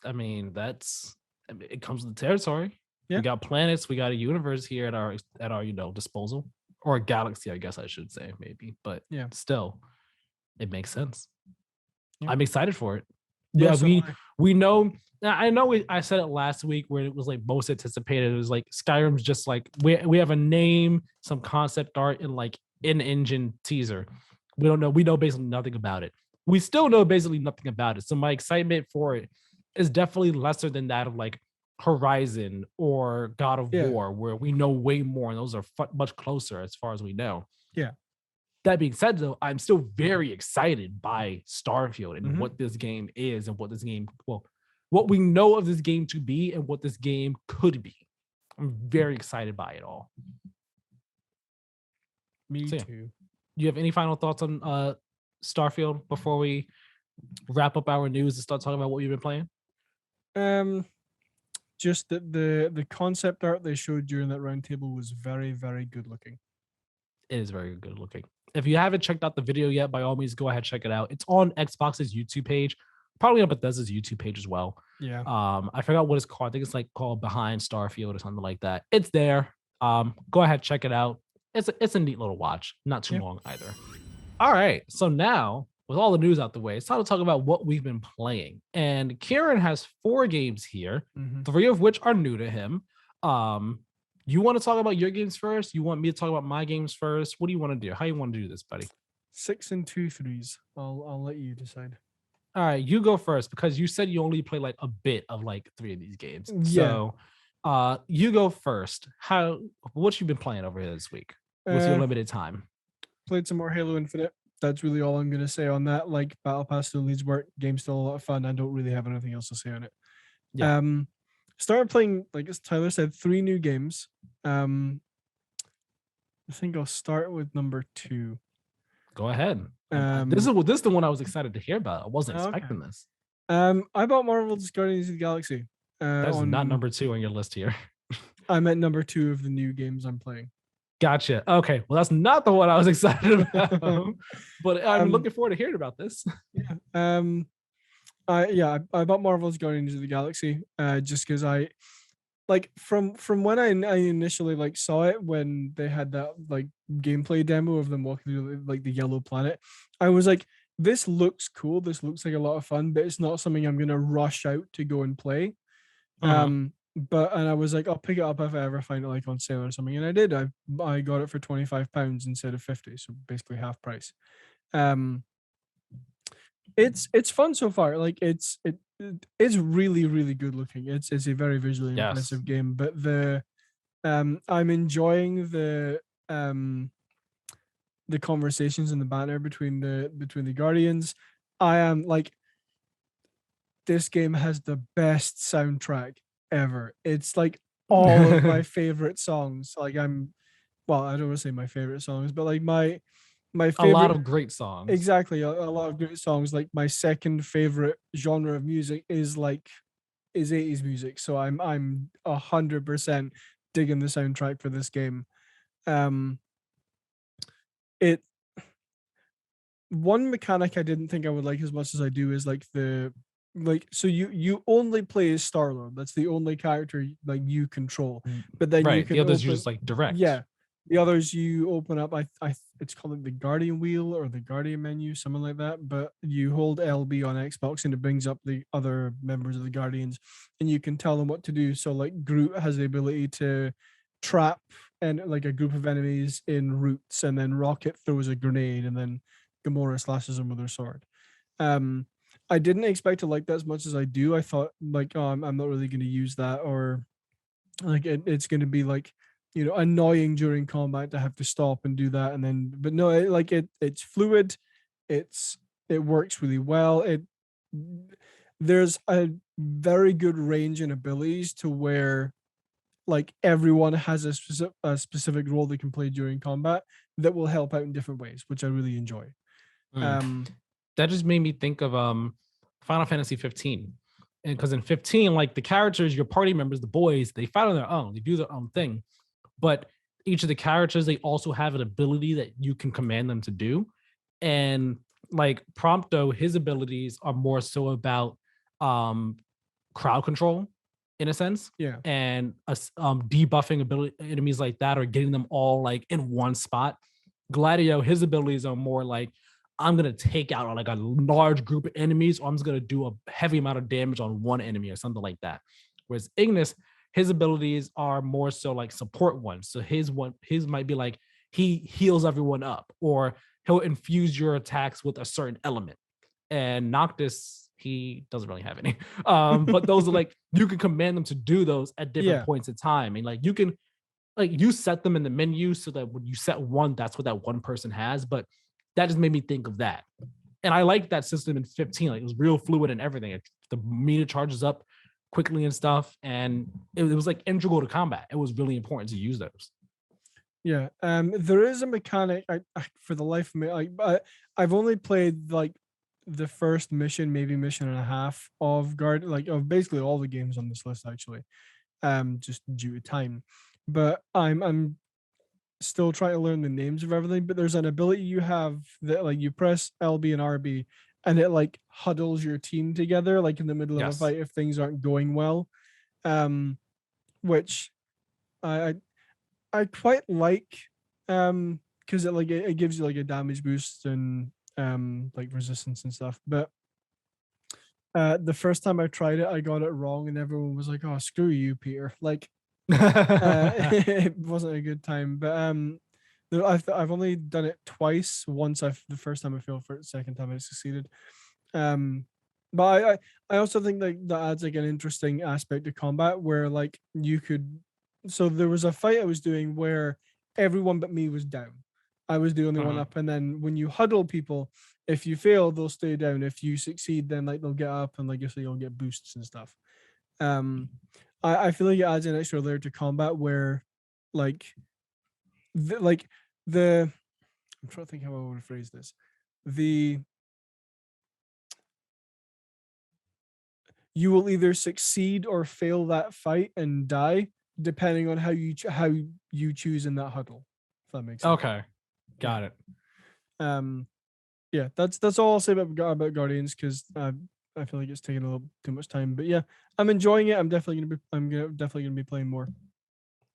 I mean, it comes with the territory. Yeah. We got planets, we got a universe here at our disposal, or a galaxy, I guess I should say, maybe. But Yeah. still, it makes sense. Yeah. I'm excited for it. Yeah, Yeah, we know. I know. I said it last week where it was like most anticipated. It was like Skyrim's just like we have a name, some concept art, and like in-engine teaser. We don't know. We know basically nothing about it. We still know basically nothing about it. So my excitement for it is definitely lesser than that of like Horizon or God of War, where we know way more, and those are much closer as far as we know. Yeah. That being said, though, I'm still very excited by Starfield and what this game is and what this game, what we know of this game to be and what this game could be. I'm very excited by it all. Me too. You have any final thoughts on Starfield before we wrap up our news and start talking about what you've been playing? Just that the concept art they showed during that roundtable was very, very good looking. It is very good looking. If you haven't checked out the video yet, by all means, go ahead, check it out. It's on Xbox's YouTube page, probably on Bethesda's YouTube page as well. Yeah. I forgot what it's called. I think it's like called Behind Starfield or something like that. It's there. Go ahead, check it out. It's a neat little watch. Not too long either. All right. So now, with all the news out the way, it's time to talk about what we've been playing. And Keiran has 4 games here, 3 of which are new to him. You want to talk about your games first? You want me to talk about my games first? What do you want to do? How you want to do this, buddy? 6 and 2 threes. I'll let you decide. All right, you go first because you said you only play like a bit of like 3 of these games. Yeah. So you go first. What you been playing over here this week with your limited time? Played some more Halo Infinite. That's really all I'm gonna say on that. Like Battle Pass still needs work. Game's still a lot of fun. I don't really have anything else to say on it. Yeah. Started playing, like as Tyler said, 3 new games. I think I'll start with number 2. Go ahead. This is the one I was excited to hear about. I wasn't expecting this. I bought Marvel's Guardians of the Galaxy. That's not number 2 on your list here. I'm at number 2 of the new games I'm playing. Gotcha. Okay. Well, that's not the one I was excited about. But I'm looking forward to hearing about this. Yeah. I bought Marvel's Guardians of the Galaxy just because I like from when I initially like saw it when they had that like gameplay demo of them walking through like the yellow planet. I was like, this looks cool. This looks like a lot of fun, but it's not something I'm gonna rush out to go and play. But I was like, I'll pick it up if I ever find it like on sale or something, and I did. I got it for £25 instead of 50, so basically half price. It's fun so far. Like it's really, really good looking. It's a very visually impressive game. But I'm enjoying the conversations and the banter between the Guardians. I am like, this game has the best soundtrack ever. It's like all of my favorite songs. Like I don't want to say my favorite songs, but like my favorite, a lot of great songs. Exactly, a lot of great songs. Like my second favorite genre of music is 80s music. So I'm 100% digging the soundtrack for this game. One mechanic I didn't think I would like as much as I do is like so you only play as Star-Lord. That's the only character like you control. But then you can the others you just like direct. Yeah. The others you open up, it's called like the Guardian wheel or the Guardian menu, something like that. But you hold LB on Xbox and it brings up the other members of the Guardians and you can tell them what to do. So like Groot has the ability to trap and like a group of enemies in roots, and then Rocket throws a grenade, and then Gamora slashes them with her sword. I didn't expect to like that as much as I do. I thought like, oh, I'm not really going to use that, or like it's going to be like, annoying during combat to have to stop and do that, and then but no, it's fluid, it works really well. There's a very good range in abilities to where like everyone has a specific role they can play during combat that will help out in different ways, which I really enjoy. Mm. Um, That just made me think of Final Fantasy 15. And because in 15, like the characters, your party members, the boys, they fight on their own, they do their own thing. But each of the characters, they also have an ability that you can command them to do. And like Prompto, his abilities are more so about um crowd control in a sense, yeah, and debuffing ability enemies like that, or getting them all like in one spot. Gladio, his abilities are more like, I'm gonna take out like a large group of enemies, or I'm just gonna do a heavy amount of damage on one enemy or something like that. Whereas Ignis, his abilities are more so like support ones. So his might be like he heals everyone up, or he'll infuse your attacks with a certain element. And Noctis, he doesn't really have any. But those are like, you can command them to do those at different yeah, points in time. And like you can like you set them in the menu so that when you set one, that's what that one person has. But that just made me think of that. And I like that system in 15. Like it was real fluid and everything. The meter charges up quickly and stuff. And it was like integral to combat. It was really important to use those. yeah. There is a mechanic. For the life of me, I've only played like the first mission, maybe mission and a half of Guard, like of basically all the games on this list actually. Just due to time, but I'm still trying to learn the names of everything. But there's an ability you have that like you press LB and RB, and it like huddles your team together, like in the middle of a Yes. fight if things aren't going well. Um, which I I quite like, because it gives you like a damage boost and like resistance and stuff. But the first time I tried it, I got it wrong, and everyone was like, "Oh, screw you, Peter!" Like, it wasn't a good time. But I've only done it twice. Once the first time I failed, for the second time I succeeded. Um, but I also think like that adds like an interesting aspect to combat where like you could. So there was a fight I was doing where everyone but me was down. I was the only one Mhm. up, and then when you huddle people, if you fail, they'll stay down. If you succeed, then like they'll get up, and like you'll get boosts and stuff. Um, I feel like it adds an extra layer to combat where, like, like the I'm trying to think how I would phrase this. The You will either succeed or fail that fight and die, depending on how you choose in that huddle. If that makes sense. Okay. Yeah. Got it. Um. Yeah. That's all I'll say about Guardians, because I feel like it's taking a little too much time. But yeah, I'm enjoying it. I'm definitely gonna be playing more.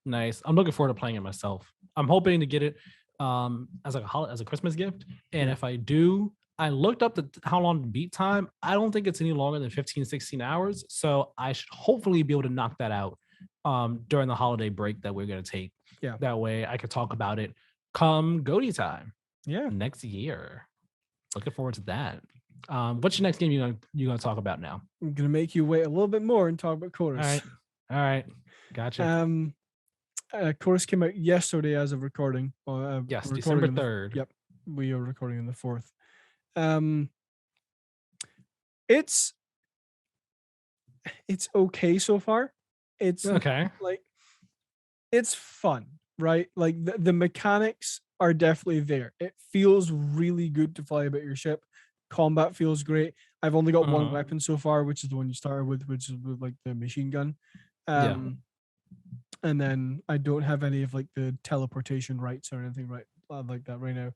Nice. I'm looking forward to playing it myself. I'm hoping to get it as like as a Christmas gift. And Yeah. if I do, I looked up how long the beat time. I don't think it's any longer than 15, 16 hours. So I should hopefully be able to knock that out during the holiday break that we're gonna take. Yeah. That way I could talk about it come GOTY time Yeah. next year. Looking forward to that. What's your next game you gonna talk about now? I'm gonna make you wait a little bit more and talk about All Chorus. right. All right. Gotcha. Um, Chorus came out yesterday as of recording. Yes, We're recording December on the 3rd. Yep, we are recording on the 4th. Um, it's okay so far. It's Okay. like it's fun, right? Like the mechanics are definitely there. It feels really good to fly about your ship. Combat feels great. I've only got one Mhm. weapon so far, which is the one you started with, which is with like the machine gun. Yeah. And then I don't have any of like the teleportation rights or anything like that right now.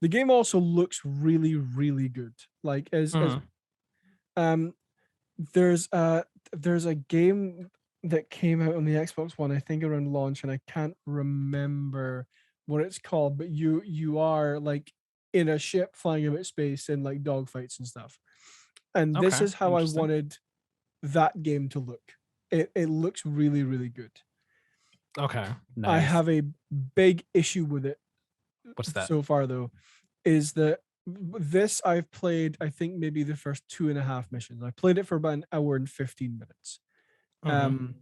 The game also looks really, really good. Like as Mhm. um, there's a game that came out on the Xbox One, I think around launch, and I can't remember what it's called, but you are like in a ship flying about space in like dogfights and stuff. And this Okay. is how I Interesting. wanted that game to look. It looks really, really good. Okay. I Nice. have a big issue with it What's that? so far though, is that this I've played, I think maybe the first 2.5 missions. I played it for about an hour and 15 minutes. Mhm.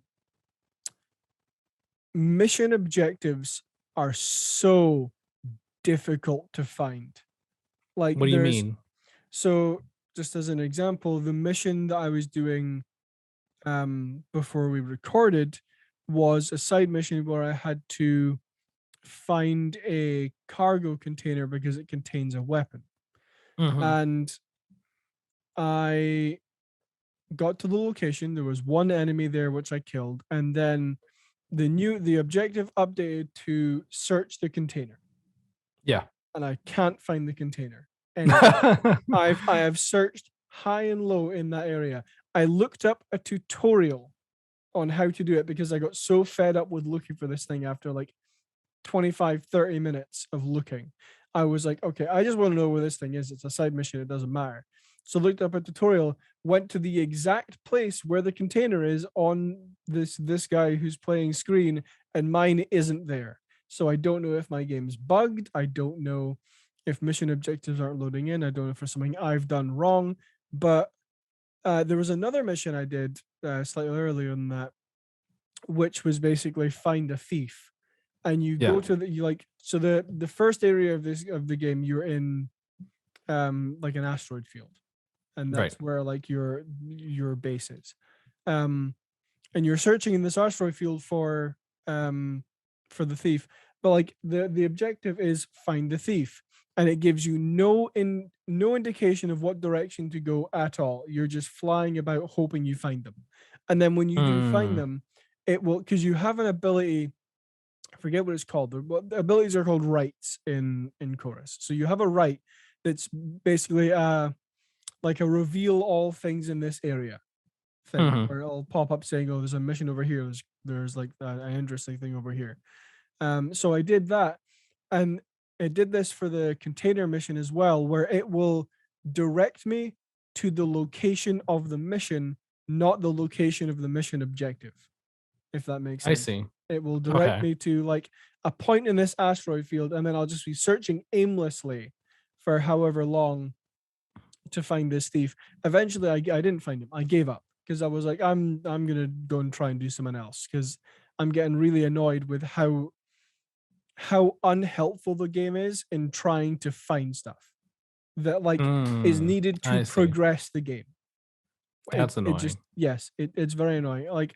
Mission objectives are so difficult to find. Like What do you mean? so just as an example, the mission that I was doing before we recorded was a side mission where I had to find a cargo container because it contains a weapon. Mhm. And I got to the location. There was one enemy there which I killed, and then the objective updated to search the container, Yeah. and I can't find the container anywhere. I have searched high and low in that area. I looked up a tutorial on how to do it because I got so fed up with looking for this thing after like 25-30 minutes of looking. I was like, okay, I just want to know where this thing is. It's a side mission, it doesn't matter. So looked up a tutorial, went to the exact place where the container is on this guy who's playing screen, and mine isn't there. So I don't know if my game's bugged. I don't know if mission objectives aren't loading in. I don't know if there's something I've done wrong. But there was another mission I did slightly earlier than that, which was basically find a thief. And you Yeah. go to so the first area of the game, you're in like an asteroid field, and Right. that's where like your base is. And you're searching in this asteroid field for the thief, but like the objective is find the thief, and it gives you no indication of what direction to go at all. You're just flying about hoping you find them. And then when you do find Mm. them, it will, because you have an ability, I forget what it's called. The abilities are called rights in Chorus. So you have a right that's basically like a reveal all things in this area thing, Mhm. where it'll pop up saying, "Oh, there's a mission over here. There's like an interesting thing over here." So I did that, and it did this for the container mission as well, where it will direct me to the location of the mission, not the location of the mission objective, if that makes I sense. see. It will direct Okay. me to like a point in this asteroid field, and then I'll just be searching aimlessly for however long to find this thief. Eventually, I didn't find him. I gave up because I was like, I'm gonna go and try and do something else because I'm getting really annoyed with how unhelpful the game is in trying to find stuff that like is Mm. needed to I see. progress the game. That's It just, annoying. yes, it's very annoying. Like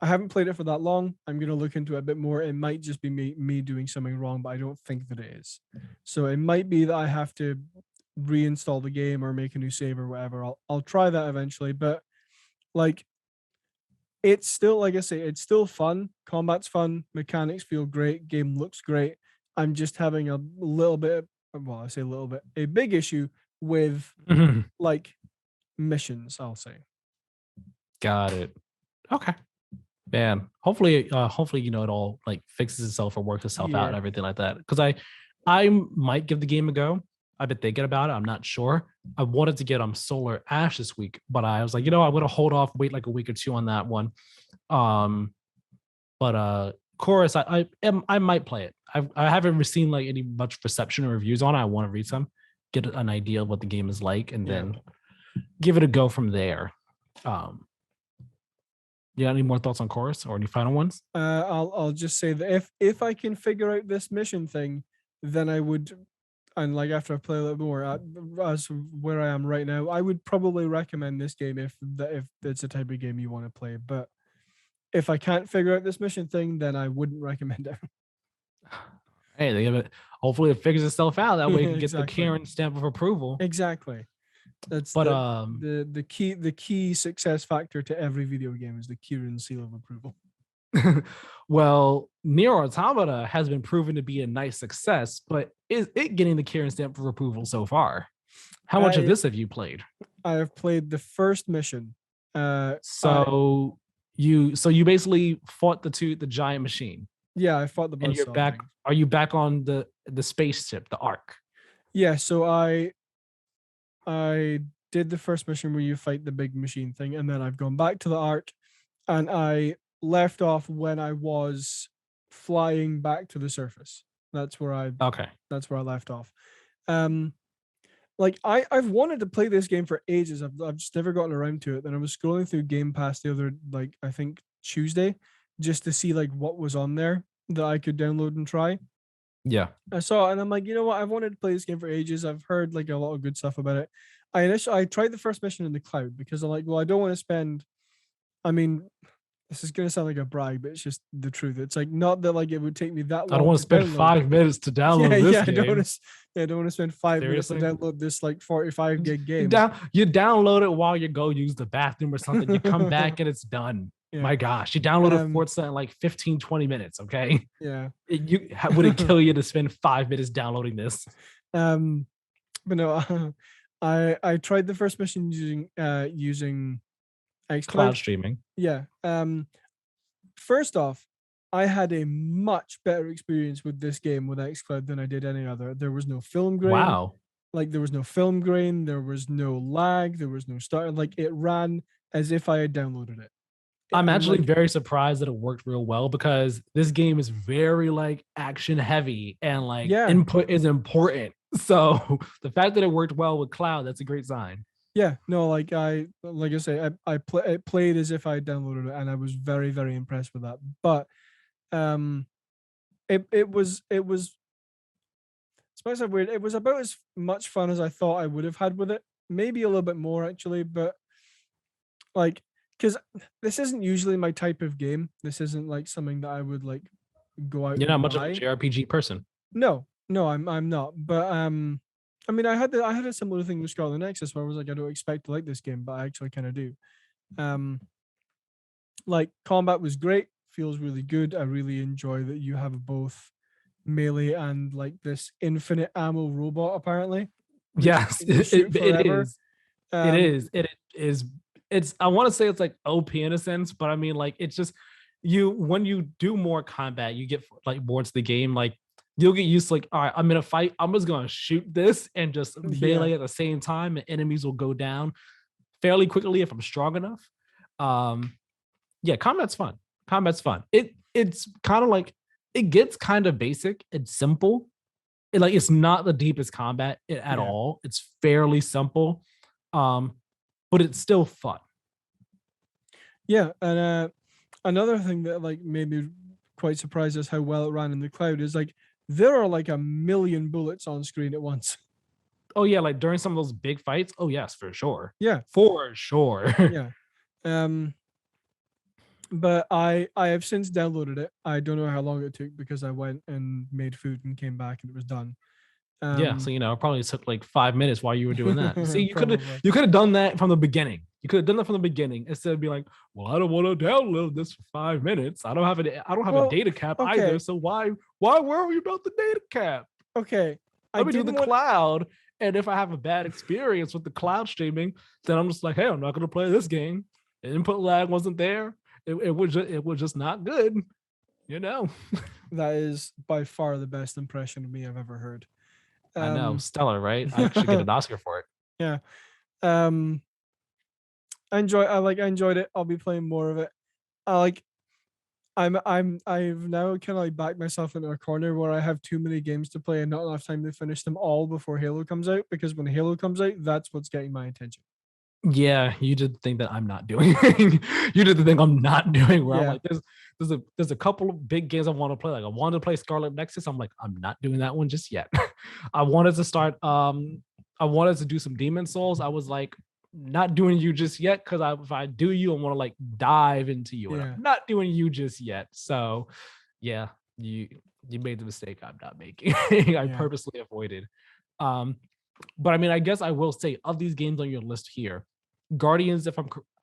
I haven't played it for that long. I'm gonna look into it a bit more. It might just be me doing something wrong, but I don't think that it is. So it might be that I have to reinstall the game or make a new save or whatever. I'll try that eventually. But like it's still, like I say, it's still fun. Combat's fun. Mechanics feel great. Game looks great. I'm just having a little bit, well, I say a little bit, a big issue with Mhm. like missions, I'll say. Got it. Okay. Man, hopefully, it all like fixes itself or works itself out and Yeah. everything like that. Because I might give the game a go. I've been thinking about it. I'm not sure. I wanted to get Solar Ash this week, but I was like, I'm gonna hold off, wait like a week or two on that one. Um, but Chorus, I might play it. I haven't seen like any much reception or reviews on it. I want to read some, get an idea of what the game is like, and Yeah. then give it a go from there. Um, you got any more thoughts on Chorus or any final ones? I'll just say that if I can figure out this mission thing, then I would, and like after I play a little more, as where I am right now, I would probably recommend this game if it's a type of game you want to play. But if I can't figure out this mission thing, then I wouldn't recommend it. Hey, they give it. Hopefully, it figures itself out. That way, you can get the Exactly. Keiran stamp of approval. Exactly. That's But the key success factor to every video game is the Keiran seal of approval. well, Nier Automata has been proven to be a nice success, but is it getting the Keiran stamp of approval so far? How much of I this have you played? I have played the first mission. I So you basically fought the giant machine, Yeah, I fought the and you're buzzsaw back. thing. Are you back on the spaceship, the Ark? Yeah, so I did the first mission where you fight the big machine thing, and then I've gone back to the Ark, and I left off when I was flying back to the surface. That's where I Okay. that's where I left off. Um, like I've wanted to play this game for ages. I've just never gotten around to it. And I was scrolling through Game Pass the other, like, I think Tuesday, just to see like what was on there that I could download and try. Yeah. I saw it and I'm like, you know what? I've wanted to play this game for ages. I've heard like a lot of good stuff about it. I tried the first mission in the cloud because I'm like, well, I don't want to spend. I mean, this is gonna sound like a brag, but it's just the truth. It's like not that like it would take me that I don't long want to to spend download. 5 minutes to download this I don't game. want to. Yeah, I don't want to spend 5 minutes to Seriously? download this like 45 gig game. You download it while you go use the bathroom or something. You come back and it's done. Yeah. My gosh, you downloaded Forza in like 15, 20 minutes. Okay. Yeah. Would it kill you to spend 5 minutes downloading this? But no, I tried the first mission using xCloud. Cloud streaming. Yeah. First off, I had a much better experience with this game with xCloud than I did any other. There was no film grain. Wow. Like there was no film grain, there was no lag, there was no start. Like it ran as if I had downloaded it. I'm actually very surprised that it worked real well because this game is very like action heavy and like input is important. So the fact that it worked well with cloud, that's a great sign. Yeah, no, like I say, I played as if I downloaded it, and I was very, very impressed with that. But it was it's supposed to be weird. It was about as much fun as I thought I would have had with it. Maybe a little bit more actually, but like because this isn't usually my type of game. This isn't like something that I would like go out. You're not much of a JRPG person. No, I'm not. But I mean, I had a similar thing with Scarlet Nexus where I was like, I don't expect to like this game, but I actually kind of do. Like combat was great, feels really good. I really enjoy that you have both melee and like this infinite ammo robot. Apparently, yes, it is. It is. It is. It's. I want to say it's like OP in a sense, but I mean, like it's just when you do more combat, you get like more into the game, like. You'll get used to like, all right, I'm in a fight. I'm just going to shoot this and just melee at the same time. And enemies will go down fairly quickly if I'm strong enough. Yeah, combat's fun. Combat's fun. It's kind of like, it gets kind of basic. It's simple. It's not the deepest combat at all. It's fairly simple. But it's still fun. Yeah. And another thing that like made me quite surprised is how well it ran in the cloud is like, there are like a million bullets on screen at once. Oh yeah, like during some of those big fights. Oh yes, for sure. Yeah, for sure. Yeah. But I have since downloaded it. I don't know how long it took because I went and made food and came back and it was done. Yeah, so it probably took like 5 minutes while you were doing that. See, you could have done that from the beginning. You could have done that from the beginning instead of being like, well, I don't want to download this for 5 minutes. I don't have a data cap either. So why worry about the data cap? Okay. Let me do the cloud. And if I have a bad experience with the cloud streaming, then I'm just like, hey, I'm not gonna play this game. The input lag wasn't there. It was just not good. That is by far the best impression of me I've ever heard. I know, stellar, right? I should get an Oscar for it. Yeah. I enjoyed it. I'll be playing more of it. I've now kind of like backed myself into a corner where I have too many games to play and not enough time to finish them all before Halo comes out, because when Halo comes out, that's what's getting my attention. Yeah, you did the thing that I'm not doing. You did the thing I'm not doing where I'm like, there's a couple of big games I want to play. Like I wanted to play Scarlet Nexus. I'm like, I'm not doing that one just yet. I wanted to start I wanted to do some Demon Souls. I was like, not doing you just yet, because if I do you, I want to like dive into you. And I'm not doing you just yet. So yeah, you made the mistake I'm not making. I purposely avoided. But I mean, I guess I will say, of these games on your list here, Guardians, I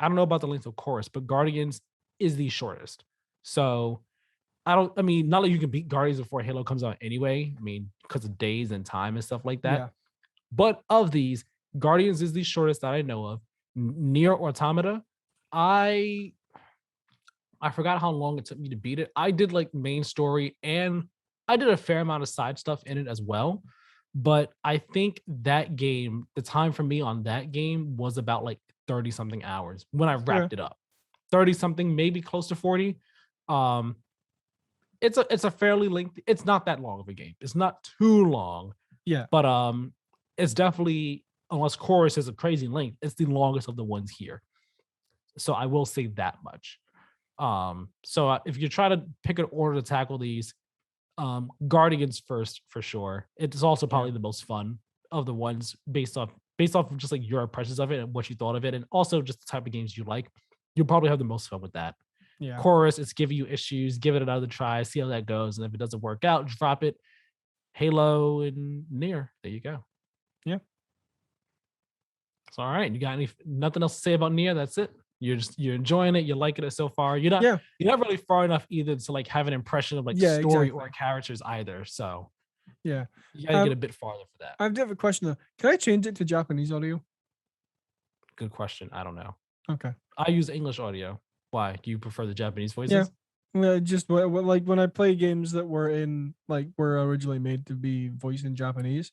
don't know about the length of course, but Guardians is the shortest. So not that you can beat Guardians before Halo comes out anyway. I mean, because of days and time and stuff like that. Yeah. But of these, Guardians is the shortest that I know of. Nier Automata, I forgot how long it took me to beat it. I did like main story and I did a fair amount of side stuff in it as well. But I think that game, the time for me on that game was about like 30 something hours when I wrapped it up. 30 something, maybe close to 40. It's a fairly lengthy, it's not that long of a game. It's not too long. Yeah. But it's definitely, unless Chorus is a crazy length, it's the longest of the ones here. So I will say that much. So if you try to pick an order to tackle these, Guardians first for sure. It's also probably the most fun of the ones based off of just like your impressions of it and what you thought of it, and also just the type of games you like. You'll probably have the most fun with that. Yeah. Chorus, it's giving you issues, give it another try, see how that goes, and if it doesn't work out, drop it. Halo and Nier, there you go. Yeah. It's all right. You got nothing else to say about Nier? That's it. You're enjoying it. You're liking it so far. You're not really far enough either to like have an impression of like story or characters either. So yeah, you gotta get a bit farther for that. I do have a question though. Can I change it to Japanese audio? Good question. I don't know. Okay. I use English audio. Why? Do you prefer the Japanese voices? Yeah. Just like when I play games that were originally made to be voiced in Japanese,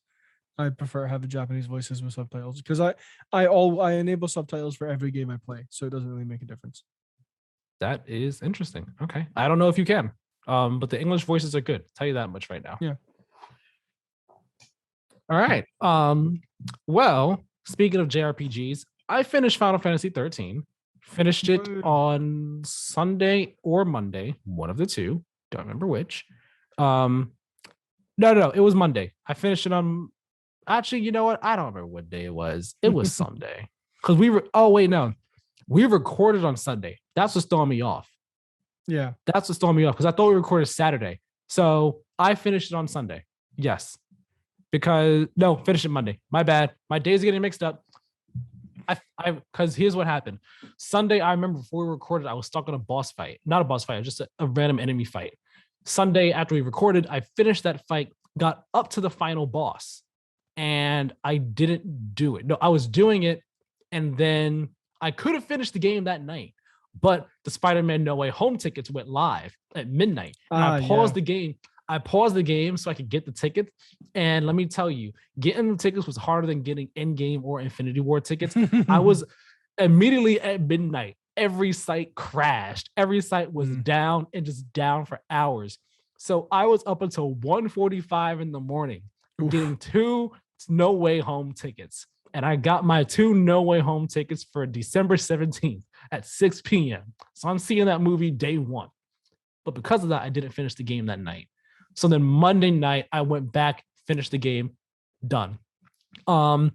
I prefer to have the Japanese voices with subtitles because I enable subtitles for every game I play, so it doesn't really make a difference. That is interesting. Okay, I don't know if you can, but the English voices are good. I'll tell you that much right now. Yeah. All right. Well, speaking of JRPGs, I finished Final Fantasy 13. Finished it on Sunday or Monday, one of the two. Don't remember which. No, it was Monday. I finished it on. Actually, you know what? I don't remember what day it was. It was Sunday. Because we recorded on Sunday. That's what's throwing me off. Yeah. That's what's throwing me off because I thought we recorded Saturday. So I finished it on Sunday. Yes. Finished it Monday. My bad. My days are getting mixed up. Because here's what happened. Sunday, I remember before we recorded, I was stuck on a boss fight. Not a boss fight, just a random enemy fight. Sunday, after we recorded, I finished that fight, got up to the final boss, and I didn't do it. No, I was doing it, and then I could have finished the game that night, but the Spider-Man No Way Home tickets went live at midnight, and I paused the game. I paused the game so I could get the tickets. And let me tell you, getting the tickets was harder than getting Endgame or Infinity War tickets. I was immediately at midnight. Every site crashed. Every site was down and just down for hours. So I was up until 1:45 in the morning getting 2 No Way Home tickets. And I got my 2 No Way Home tickets for December 17th at 6 p.m. So I'm seeing that movie day one. But because of that, I didn't finish the game that night. So then Monday night, I went back, finished the game, done. Let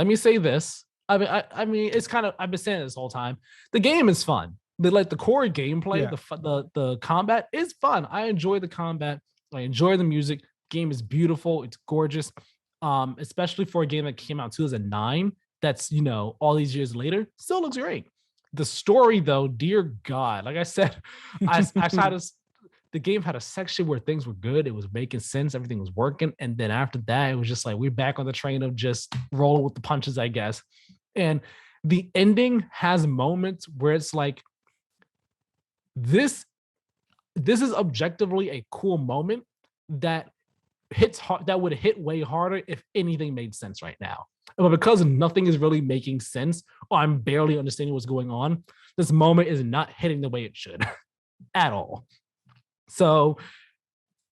me say this. I mean, it's kind of, I've been saying it this whole time. The game is fun. The core gameplay, the combat is fun. I enjoy the combat. I enjoy the music. Game is beautiful. It's gorgeous. Especially for a game that came out in 2009. That's, all these years later, still looks great. The story, though, dear God, like I said, I tried to. The game had a section where things were good. It was making sense. Everything was working. And then after that, it was just like, we're back on the train of just rolling with the punches, I guess. And the ending has moments where it's like, this is objectively a cool moment that hits hard, that would hit way harder if anything made sense right now. But because nothing is really making sense, or I'm barely understanding what's going on, this moment is not hitting the way it should at all. So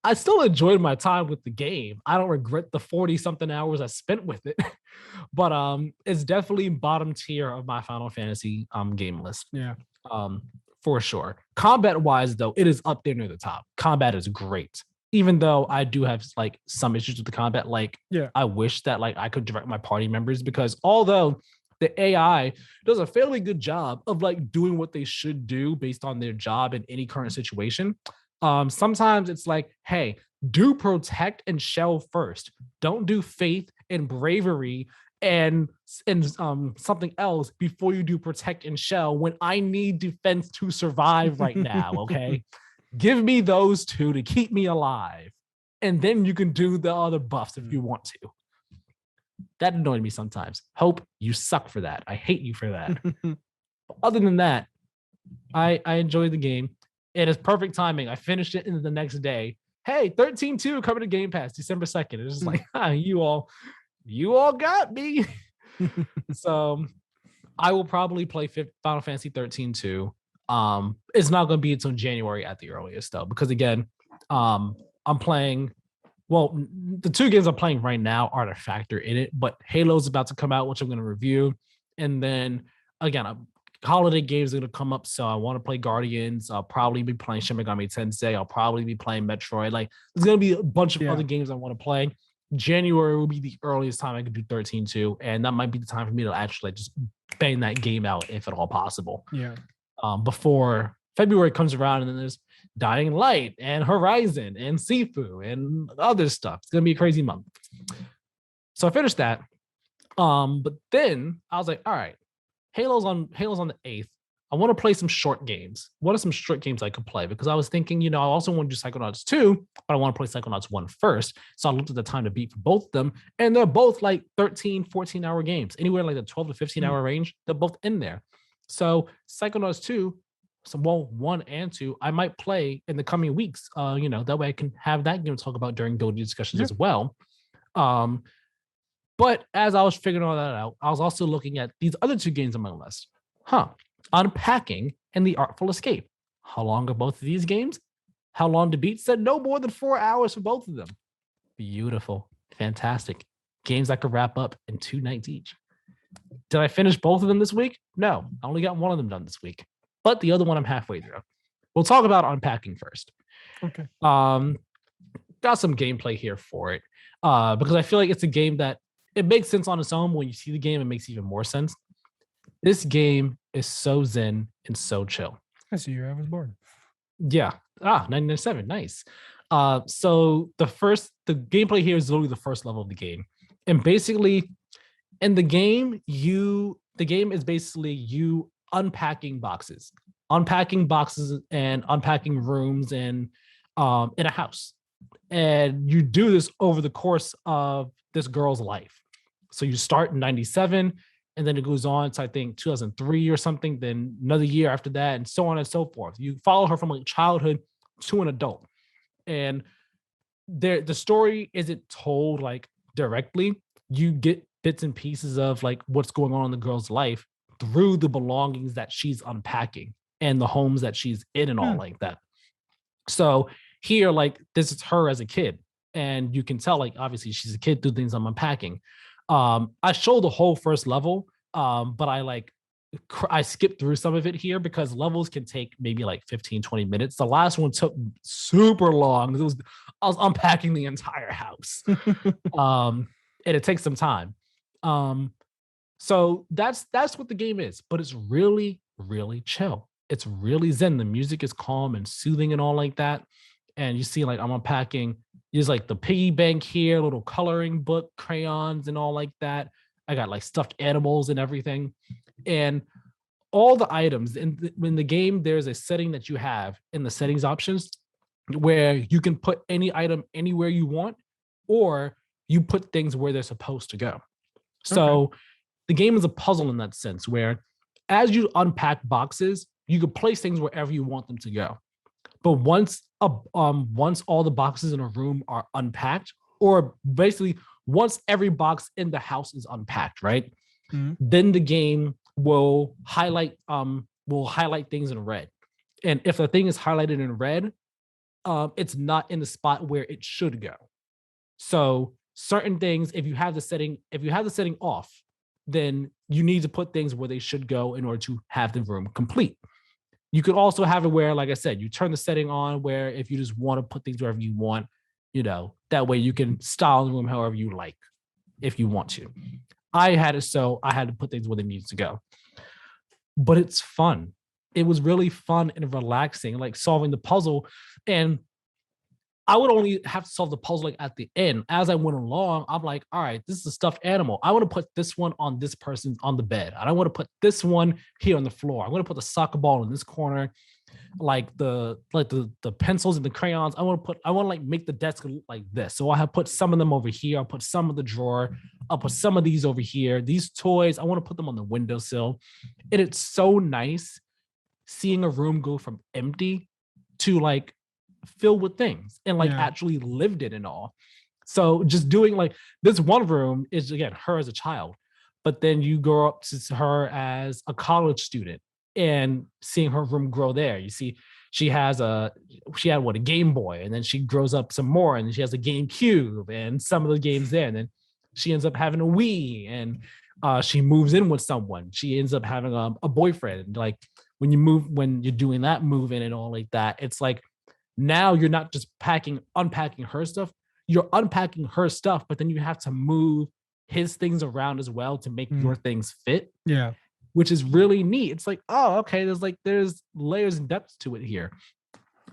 I still enjoyed my time with the game. I don't regret the 40-something hours I spent with it. But it's definitely bottom tier of my Final Fantasy game list. Yeah. For sure. Combat-wise, though, it is up there near the top. Combat is great. Even though I do have like some issues with the combat, I wish that I could direct my party members, because although the AI does a fairly good job of doing what they should do based on their job in any current situation, sometimes it's like, hey, do protect and shell first. Don't do faith and bravery and something else before you do protect and shell when I need defense to survive right now, okay? Give me those two to keep me alive. And then you can do the other buffs if you want to. That annoyed me sometimes. Hope, you suck for that. I hate you for that. But other than that, I enjoyed the game. It is perfect timing. I finished it in the next day. Hey, 13.2 coming to Game Pass December 2nd. It's just like, you all got me. So I will probably play Final Fantasy 13 too. It's not going to be until January at the earliest, though, because again, I'm playing Well, the two games I'm playing right now aren't a factor in it, but Halo's about to come out, which I'm going to review. And then again, holiday games are going to come up. So I want to play Guardians. I'll probably be playing Shin Megami Tensei. I'll probably be playing Metroid. Like, there's going to be a bunch of other games I want to play. January will be the earliest time I could do 13 too. And that might be the time for me to actually just bang that game out if at all possible. Yeah. Before February comes around, and then there's Dying Light and Horizon and Sifu and other stuff. It's gonna be a crazy month. So I finished that. But then I was like, all right, Halo's on the 8th. I want to play some short games. What are some short games I could play? Because I was thinking, I also want to do Psychonauts 2, but I want to play Psychonauts 1 first. So I looked at the time to beat for both of them, and they're both like 13, 14-hour games, anywhere in like the 12 to 15-hour range. They're both in there. So Psychonauts 2, 1 and 2, I might play in the coming weeks. That way I can have that game to talk about during Goldie discussions as well. But as I was figuring all that out, I was also looking at these other two games on my list. Unpacking and The Artful Escape. How long are both of these games? How long to beat? Said no more than 4 hours for both of them. Beautiful. Fantastic. Games I could wrap up in 2 nights each. Did I finish both of them this week? No, I only got one of them done this week. But the other one I'm halfway through. We'll talk about Unpacking first. Okay. Got some gameplay here for it. Because I feel like it's a game that it makes sense on its own. When you see the game, it makes even more sense. This game is so zen and so chill. I see you. I was born. Yeah. 1997. Nice. So the gameplay here is literally the first level of the game. And basically, in the game is basically you unpacking boxes and unpacking rooms and in a house. And you do this over the course of this girl's life. So you start in 97, and then it goes on to, I think, 2003 or something, then another year after that, and so on and so forth. You follow her from like childhood to an adult. And the story isn't told like directly. You get bits and pieces of like what's going on in the girl's life through the belongings that she's unpacking and the homes that she's in and all like that. So here, like, this is her as a kid, and you can tell, like, obviously she's a kid through things I'm unpacking. I showed the whole first level, but I skipped through some of it here because levels can take maybe like 15, 20 minutes. The last one took super long. I was unpacking the entire house. And it takes some time. So that's what the game is, but it's really, really chill. It's really zen. The music is calm and soothing and all like that. And you see, like, I'm unpacking. There's like the piggy bank here, little coloring book, crayons, and all like that. I got like stuffed animals and everything. And all the items in the game, there's a setting that you have in the settings options where you can put any item anywhere you want, or you put things where they're supposed to go. So the game is a puzzle in that sense, where as you unpack boxes, you can place things wherever you want them to go. But once all the boxes in a room are unpacked, or basically once every box in the house is unpacked, right? Then the game will highlight things in red. And if the thing is highlighted in red, it's not in the spot where it should go. So certain things, if you have the setting off, then you need to put things where they should go in order to have the room complete. You could also have it where, like I said, you turn the setting on where if you just want to put things wherever you want, that way you can style the room however you like, if you want to. I had it so I had to put things where they needed to go. But it's fun. It was really fun and relaxing, like solving the puzzle. And I would only have to solve the puzzle like at the end. As I went along, I'm like, all right, this is a stuffed animal. I want to put this one on this person on the bed. I don't want to put this one here on the floor. I want to put the soccer ball in this corner, like the pencils and the crayons. I want to like make the desk look like this. So I have put some of them over here. I'll put some of the drawer. I'll put some of these over here. These toys, I want to put them on the windowsill. And it's so nice seeing a room go from empty to like filled with things and like actually lived it and all. So just doing like this one room is, again, her as a child, but then you go up to her as a college student and seeing her room grow there. You see she had a Game Boy, and then she grows up some more, and she has a GameCube and some of the games there, and then she ends up having a Wii, and she moves in with someone. She ends up having a boyfriend. Like when you're doing that moving and all like that, it's like now you're not just unpacking her stuff, you're unpacking her stuff, but then you have to move his things around as well to make your things fit. Yeah. Which is really neat. It's like, oh, okay, there's layers and depths to it here.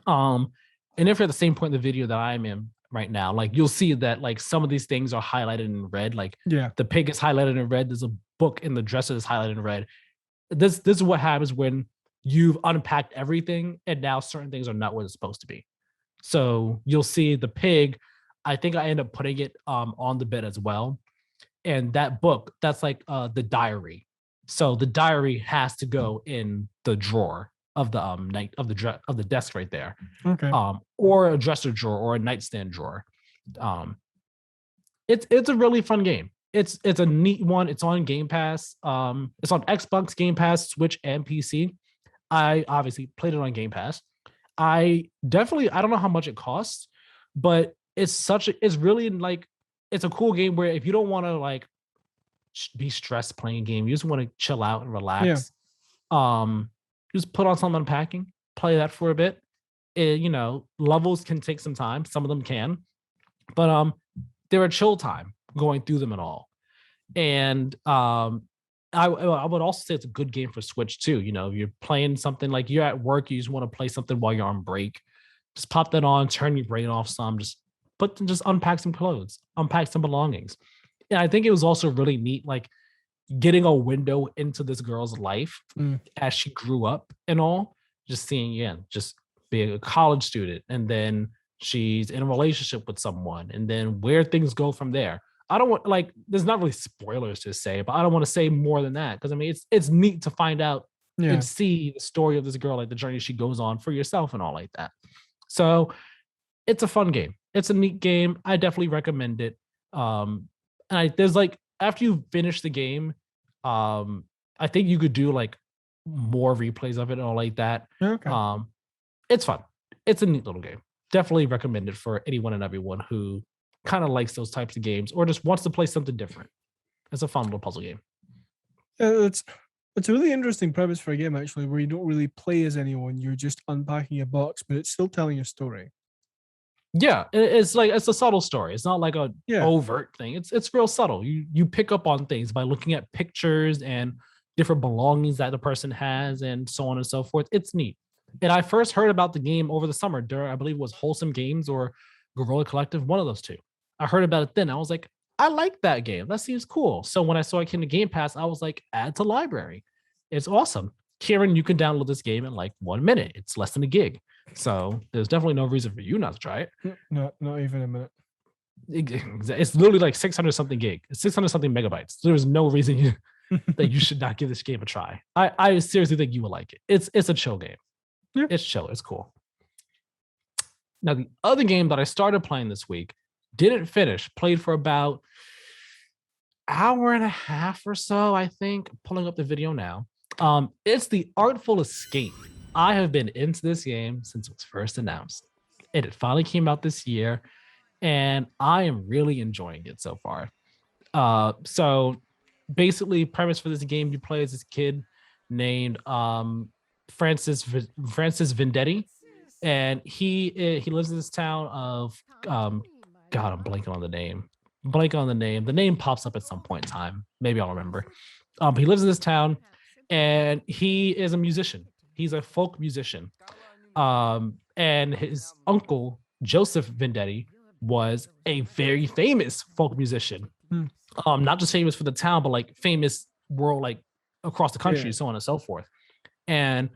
And if you're at the same point in the video that I'm in right now, like you'll see that like some of these things are highlighted in red. Like the pig is highlighted in red. There's a book in the dresser that's highlighted in red. This is what happens when you've unpacked everything and now certain things are not where it's supposed to be. So you'll see the pig. I think I end up putting it on the bed as well. And that book, that's like the diary. So the diary has to go in the drawer of the of the desk right there. Okay. Or a dresser drawer or a nightstand drawer. It's a really fun game. It's a neat one. It's on Game Pass. It's on Xbox Game Pass, Switch, and PC. I obviously played it on Game Pass. I don't know how much it costs, but it's really like it's a cool game where if you don't want to like be stressed playing a game, you just want to chill out and relax. Just put on some unpacking, play that for a bit. Levels can take some time. Some of them can, but they're a chill time going through them and all. And I would also say it's a good game for Switch too. If you're playing something like you're at work, you just want to play something while you're on break. Just pop that on, turn your brain off some, just unpack some clothes, unpack some belongings. And I think it was also really neat, like getting a window into this girl's life as she grew up and all, just seeing, just being a college student. And then she's in a relationship with someone and then where things go from there. I don't want there's not really spoilers to say, but I don't want to say more than that. Cause I mean, it's neat to find out and see the story of this girl, like the journey she goes on for yourself and all like that. So it's a fun game. It's a neat game. I definitely recommend it. And there's like, after you finish the game, I think you could do like more replays of it and all like that. Okay. It's fun. It's a neat little game. Definitely recommend it for anyone and everyone who kind of likes those types of games or just wants to play something different. It's a fun little puzzle game. It's a really interesting premise for a game, actually, where you don't really play as anyone. You're just unpacking a box, but it's still telling a story. Yeah, it's a subtle story. It's not like a overt thing. It's real subtle. You pick up on things by looking at pictures and different belongings that the person has and so on and so forth. It's neat. And I first heard about the game over the summer during, I believe it was Wholesome Games or Guerrilla Collective, one of those two. I heard about it then. I was like, I like that game. That seems cool. So when I saw it came to Game Pass, I was like, add to library. It's awesome. Keiran, you can download this game in like 1 minute. It's less than a gig. So there's definitely no reason for you not to try it. No, not even a minute. It's literally like 600 something gig. It's 600 something megabytes. There's no reason that you should not give this game a try. I seriously think you will like it. It's a chill game. Yeah. It's chill. It's cool. Now, the other game that I started playing this week, didn't finish, played for about hour and a half or so, I think. Pulling up the video now. It's The Artful Escape. I have been into this game since it was first announced. It finally came out this year, and I am really enjoying it so far. So basically, premise for this game, you play as this kid named Francis Vendetti, and he lives in this town of God, I'm blanking on the name. The name pops up at some point in time. Maybe I'll remember. He lives in this town, and he is a musician. He's a folk musician. And his uncle, Joseph Vendetti, was a very famous folk musician. Not just famous for the town, but like famous world, like across the country, so on and so forth. And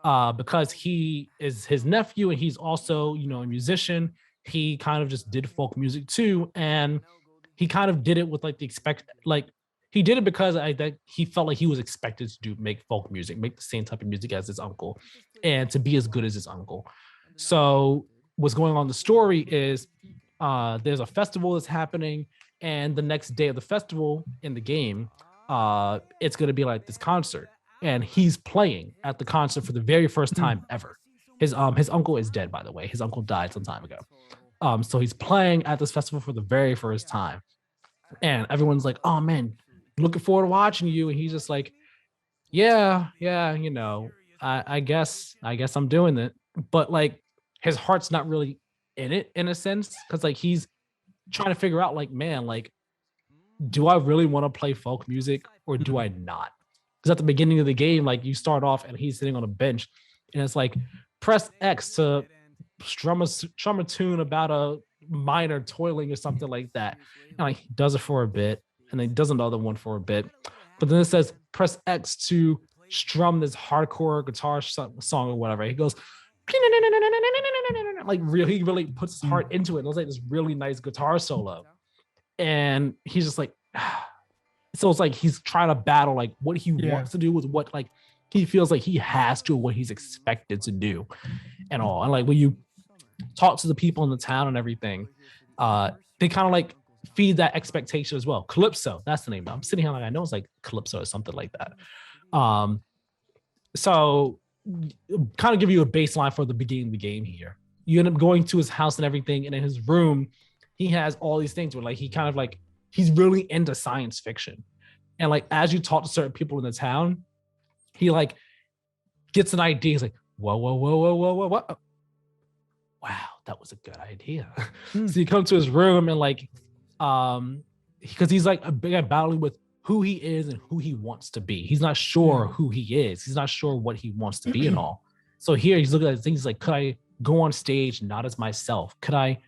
because he is his nephew and he's also, a musician, he kind of just did folk music too. And he kind of did it with he did it because he felt like he was expected to make folk music, make the same type of music as his uncle, and to be as good as his uncle. So what's going on in the story is there's a festival that's happening, and the next day of the festival in the game, it's going to be like this concert, and he's playing at the concert for the very first time ever. His uncle is dead, by the way. His uncle died some time ago. So he's playing at this festival for the very first time, and everyone's like, "Oh man, looking forward to watching you." And he's just like, "Yeah, yeah, I guess I'm doing it." But like, his heart's not really in it in a sense, because like he's trying to figure out, like, man, like, do I really want to play folk music or do I not? Because at the beginning of the game, like, you start off and he's sitting on a bench, and it's like, press X to strum a tune about a miner toiling or something like that. And like, he does it for a bit, and then he does another one for a bit, but then it says press X to strum this hardcore guitar song or whatever. He goes like, really, he really puts his heart into it. It was like this really nice guitar solo, and he's just like, so it's like he's trying to battle like what he wants to do with what like he feels like he has to, what he's expected to do, and all. And like when you talk to the people in the town and everything, they kind of like feed that expectation as well. Calypso, that's the name. I'm sitting here like, I know it's like Calypso or something like that. So kind of give you a baseline for the beginning of the game here. You end up going to his house and everything, and in his room, he has all these things where like he kind of like, he's really into science fiction. And like, as you talk to certain people in the town, he like gets an idea. He's like, whoa, whoa, whoa, whoa, whoa, whoa, whoa. Wow, that was a good idea. So you come to his room and like, because he's like a big battling with who he is and who he wants to be. He's not sure who he is. He's not sure what he wants to be and all. So here he's looking at things like, could I go on stage not as myself? Could I,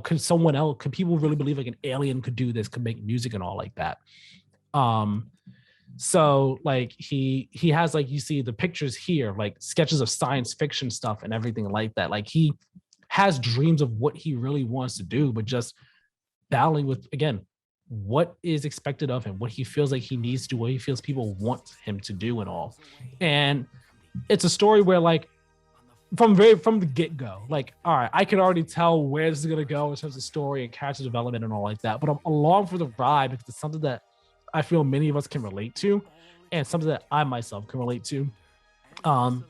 could someone else, could people really believe like an alien could do this, could make music and all like that? So like he has, like, you see the pictures here, like sketches of science fiction stuff and everything like that. Like he has dreams of what he really wants to do, but just battling with, again, what is expected of him, what he feels like he needs to do, what he feels people want him to do and all. And it's a story where like from the get-go, like, all right, I can already tell where this is going to go in terms of story and character development and all like that, but I'm along for the ride because it's something that I feel many of us can relate to, and something that I myself can relate to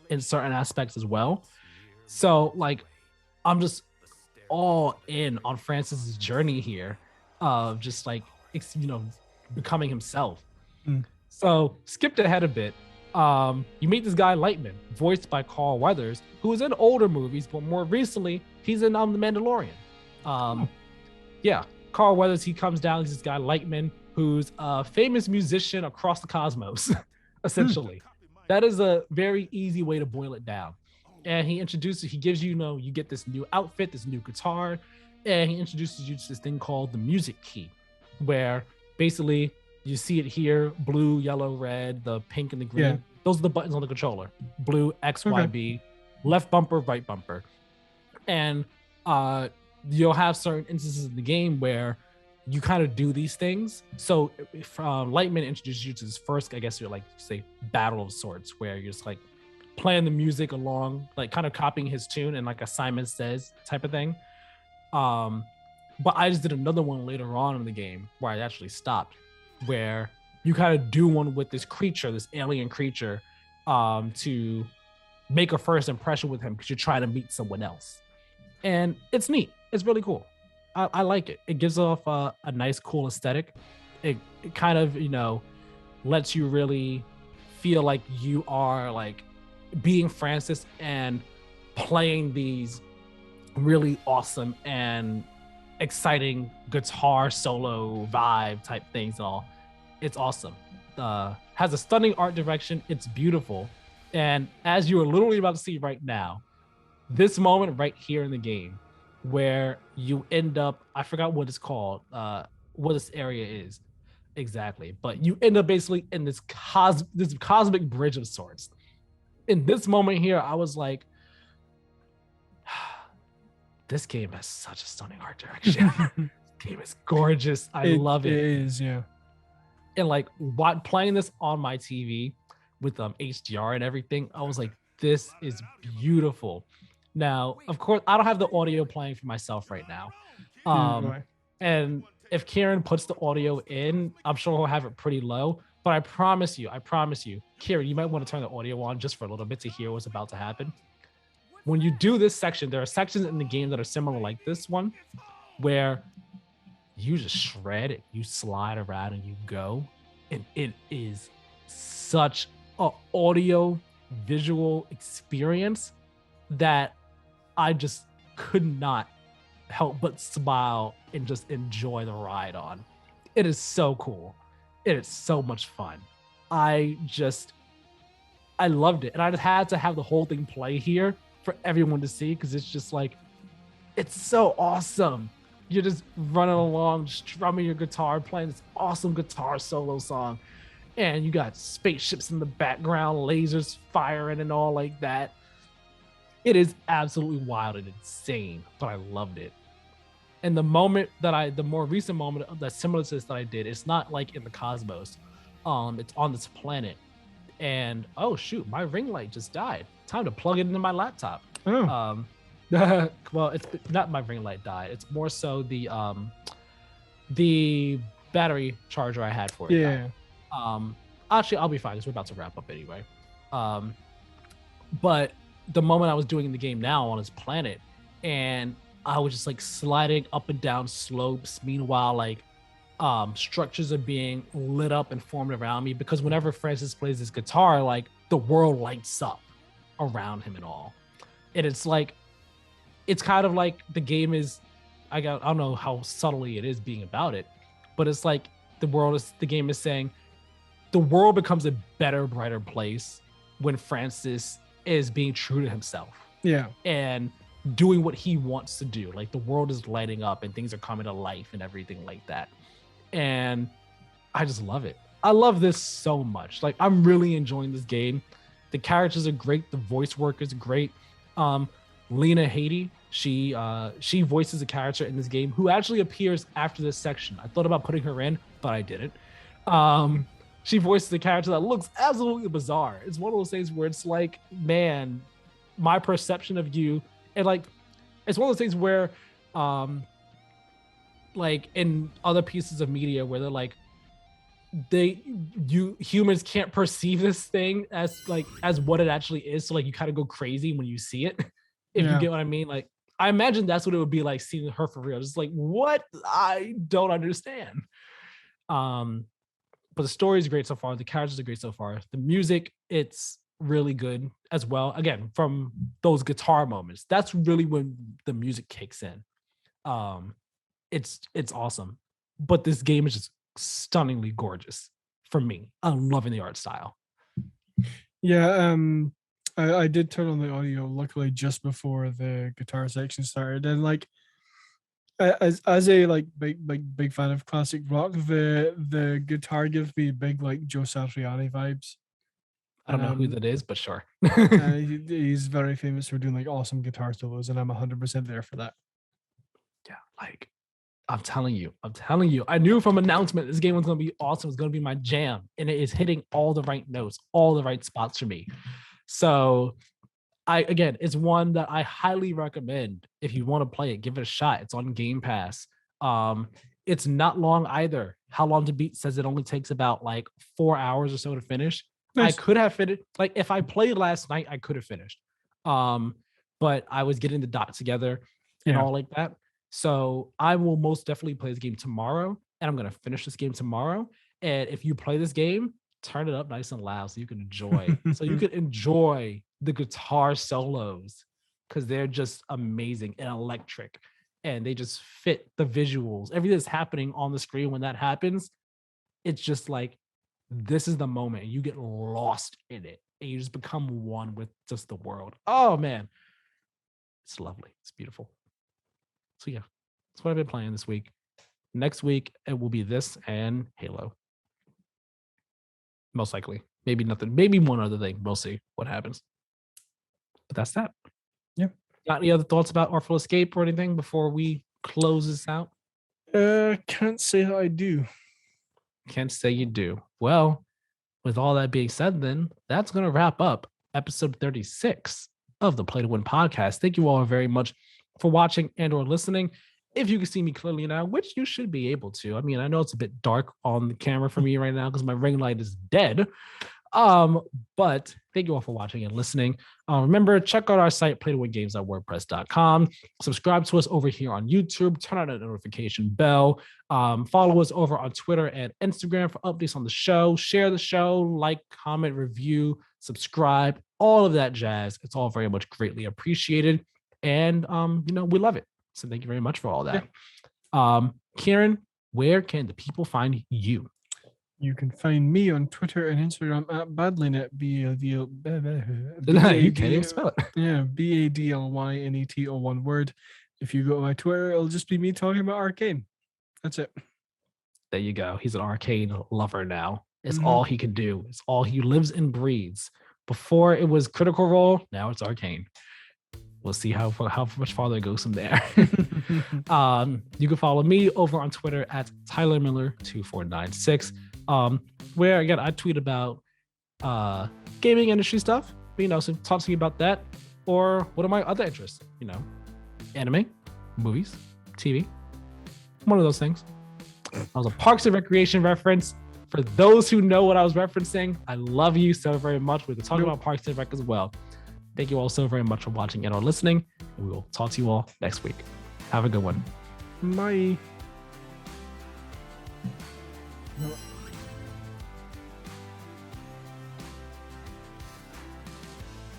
in certain aspects as well. So like, I'm just all in on Francis's journey here of just like, becoming himself. So skipped ahead a bit. You meet this guy Lightman, voiced by Carl Weathers, who was in older movies, but more recently he's in The Mandalorian. Yeah, Carl Weathers, he comes down. He's this guy Lightman, who's a famous musician across the cosmos, essentially. That is a very easy way to boil it down. And he gives you, you get this new outfit, this new guitar, and he introduces you to this thing called the music key, where basically you see it here, blue, yellow, red, the pink and the green. Yeah. Those are the buttons on the controller. Blue, X, Y, B, left bumper, right bumper. And you'll have certain instances in the game where you kind of do these things. So if Lightman introduces you to this first, I guess you're like, say, battle of sorts, where you're just like playing the music along, like kind of copying his tune and like a Simon Says type of thing. But I just did another one later on in the game where I actually stopped, where you kind of do one with this creature, this alien creature, to make a first impression with him because you're trying to meet someone else. And it's neat. It's really cool. I like it. It gives off a nice, cool aesthetic. It kind of, lets you really feel like you are like being Francis and playing these really awesome and exciting guitar solo vibe type things and all. It's awesome. Has a stunning art direction. It's beautiful. And as you are literally about to see right now, this moment right here in the game, where you end up, I forgot what it's called, what this area is exactly, but you end up basically in this cosmic bridge of sorts. In this moment here, I was like, this game has such a stunning art direction. This game is gorgeous. I love it. It is, yeah. And like, playing this on my TV with HDR and everything, I was like, this is beautiful. Now, of course, I don't have the audio playing for myself right now. And if Keiran puts the audio in, I'm sure he'll have it pretty low. But I promise you, Keiran, you might want to turn the audio on just for a little bit to hear what's about to happen. when you do this section, there are sections in the game that are similar like this one, where you just shred it, you slide around and you go, and it is such a audio visual experience that I just could not help but smile and just enjoy the ride on. It is so cool. It is so much fun. I loved it. And I just had to have the whole thing play here for everyone to see, because it's just like, it's so awesome. You're just running along, strumming your guitar, playing this awesome guitar solo song. And you got spaceships in the background, lasers firing and all like that. It is absolutely wild and insane, but I loved it. And the more recent moment that's similar to this that I did, it's not like in the cosmos. It's on this planet. And oh shoot, my ring light just died. Time to plug it into my laptop. Oh. Well, it's not my ring light died. It's more so the battery charger I had for it. Yeah. Died. Actually, I'll be fine because we're about to wrap up anyway. But the moment I was doing the game now on this planet, and I was just like sliding up and down slopes. Meanwhile, like structures are being lit up and formed around me, because whenever Francis plays this guitar, like the world lights up around him and all. And it's like, it's kind of like the game is, I don't know how subtly it is being about it, but it's like the game is saying the world becomes a better, brighter place when Francis is being true to himself. Yeah. And doing what he wants to do. Like the world is lighting up and things are coming to life and everything like that. And I just love it. I love this so much. Like I'm really enjoying this game. The characters are great. The voice work is great. Lena Headey, she voices a character in this game who actually appears after this section. I thought about putting her in, but I didn't. She voices a character that looks absolutely bizarre. It's one of those things where it's like, man, my perception of you, and like, it's one of those things where, like in other pieces of media where they're like, humans can't perceive this thing as what it actually is. So like you kind of go crazy when you see it, if you get what I mean. Like I imagine that's what it would be like seeing her for real. Just like, what? I don't understand. But the story is great so far. The characters are great so far. The music, it's really good as well. Again, from those guitar moments, that's really when the music kicks in. It's awesome. But this game is just stunningly gorgeous for me. I'm loving the art style. Yeah, I did turn on the audio luckily just before the guitar section started, and like as a like big fan of classic rock, the guitar gives me big like Joe Satriani vibes. I don't know who that is, but sure. He's very famous for doing like awesome guitar solos, and I'm 100% there for that. Yeah, like I'm telling you, I knew from announcement this game was going to be awesome. It's going to be my jam, and it is hitting all the right notes, all the right spots for me. So it's one that I highly recommend. If you want to play it, give it a shot. It's on Game Pass. It's not long either. How Long to Beat says it only takes about like 4 hours or so to finish. Nice. I could have finished, like if I played last night, I could have finished. But I was getting the dots together and all like that. So I will most definitely play this game tomorrow, and I'm going to finish this game tomorrow. And if you play this game, turn it up nice and loud so you can enjoy the guitar solos, because they're just amazing and electric, and they just fit the visuals. Everything that's happening on the screen when that happens, it's just like, this is the moment, and you get lost in it, and you just become one with just the world. Oh man, it's lovely. It's beautiful. So yeah, that's what I've been playing this week. Next week, it will be this and Halo. Most likely. Maybe nothing. Maybe one other thing. We'll see what happens. But that's that. Yeah. Got any other thoughts about Artful Escape or anything before we close this out? Can't say I do. Can't say you do. Well, with all that being said, then that's going to wrap up episode 36 of the Play to Win podcast. Thank you all very much for watching and or listening. If you can see me clearly now, which you should be able to. I mean, I know it's a bit dark on the camera for me right now because my ring light is dead. But thank you all for watching and listening. Remember, check out our site, playtowingames.wordpress.com. Subscribe to us over here on YouTube. Turn on that notification bell. Follow us over on Twitter and Instagram for updates on the show. Share the show, like, comment, review, subscribe, all of that jazz. It's all very much greatly appreciated. And, we love it. So thank you very much for all that. Keiran, where can the people find you? You can find me on Twitter and Instagram at Badlynet, You can't even spell it. Yeah, Badlynet, all one word. If you go to my Twitter, it'll just be me talking about Arcane. That's it. There you go. He's an Arcane lover now. It's all he can do. It's all he lives and breathes. Before it was Critical Role, now it's Arcane. We'll see how much farther it goes from there. You can follow me over on Twitter at Tyler Miller 2496. Where again I tweet about gaming industry stuff. So talk to me about that, or what are my other interests? Anime, movies, TV, one of those things. That was a Parks and Recreation reference. For those who know what I was referencing, I love you so very much. We're talking about Parks and Rec as well. Thank you all so very much for watching and or listening. And we will talk to you all next week. Have a good one. Bye.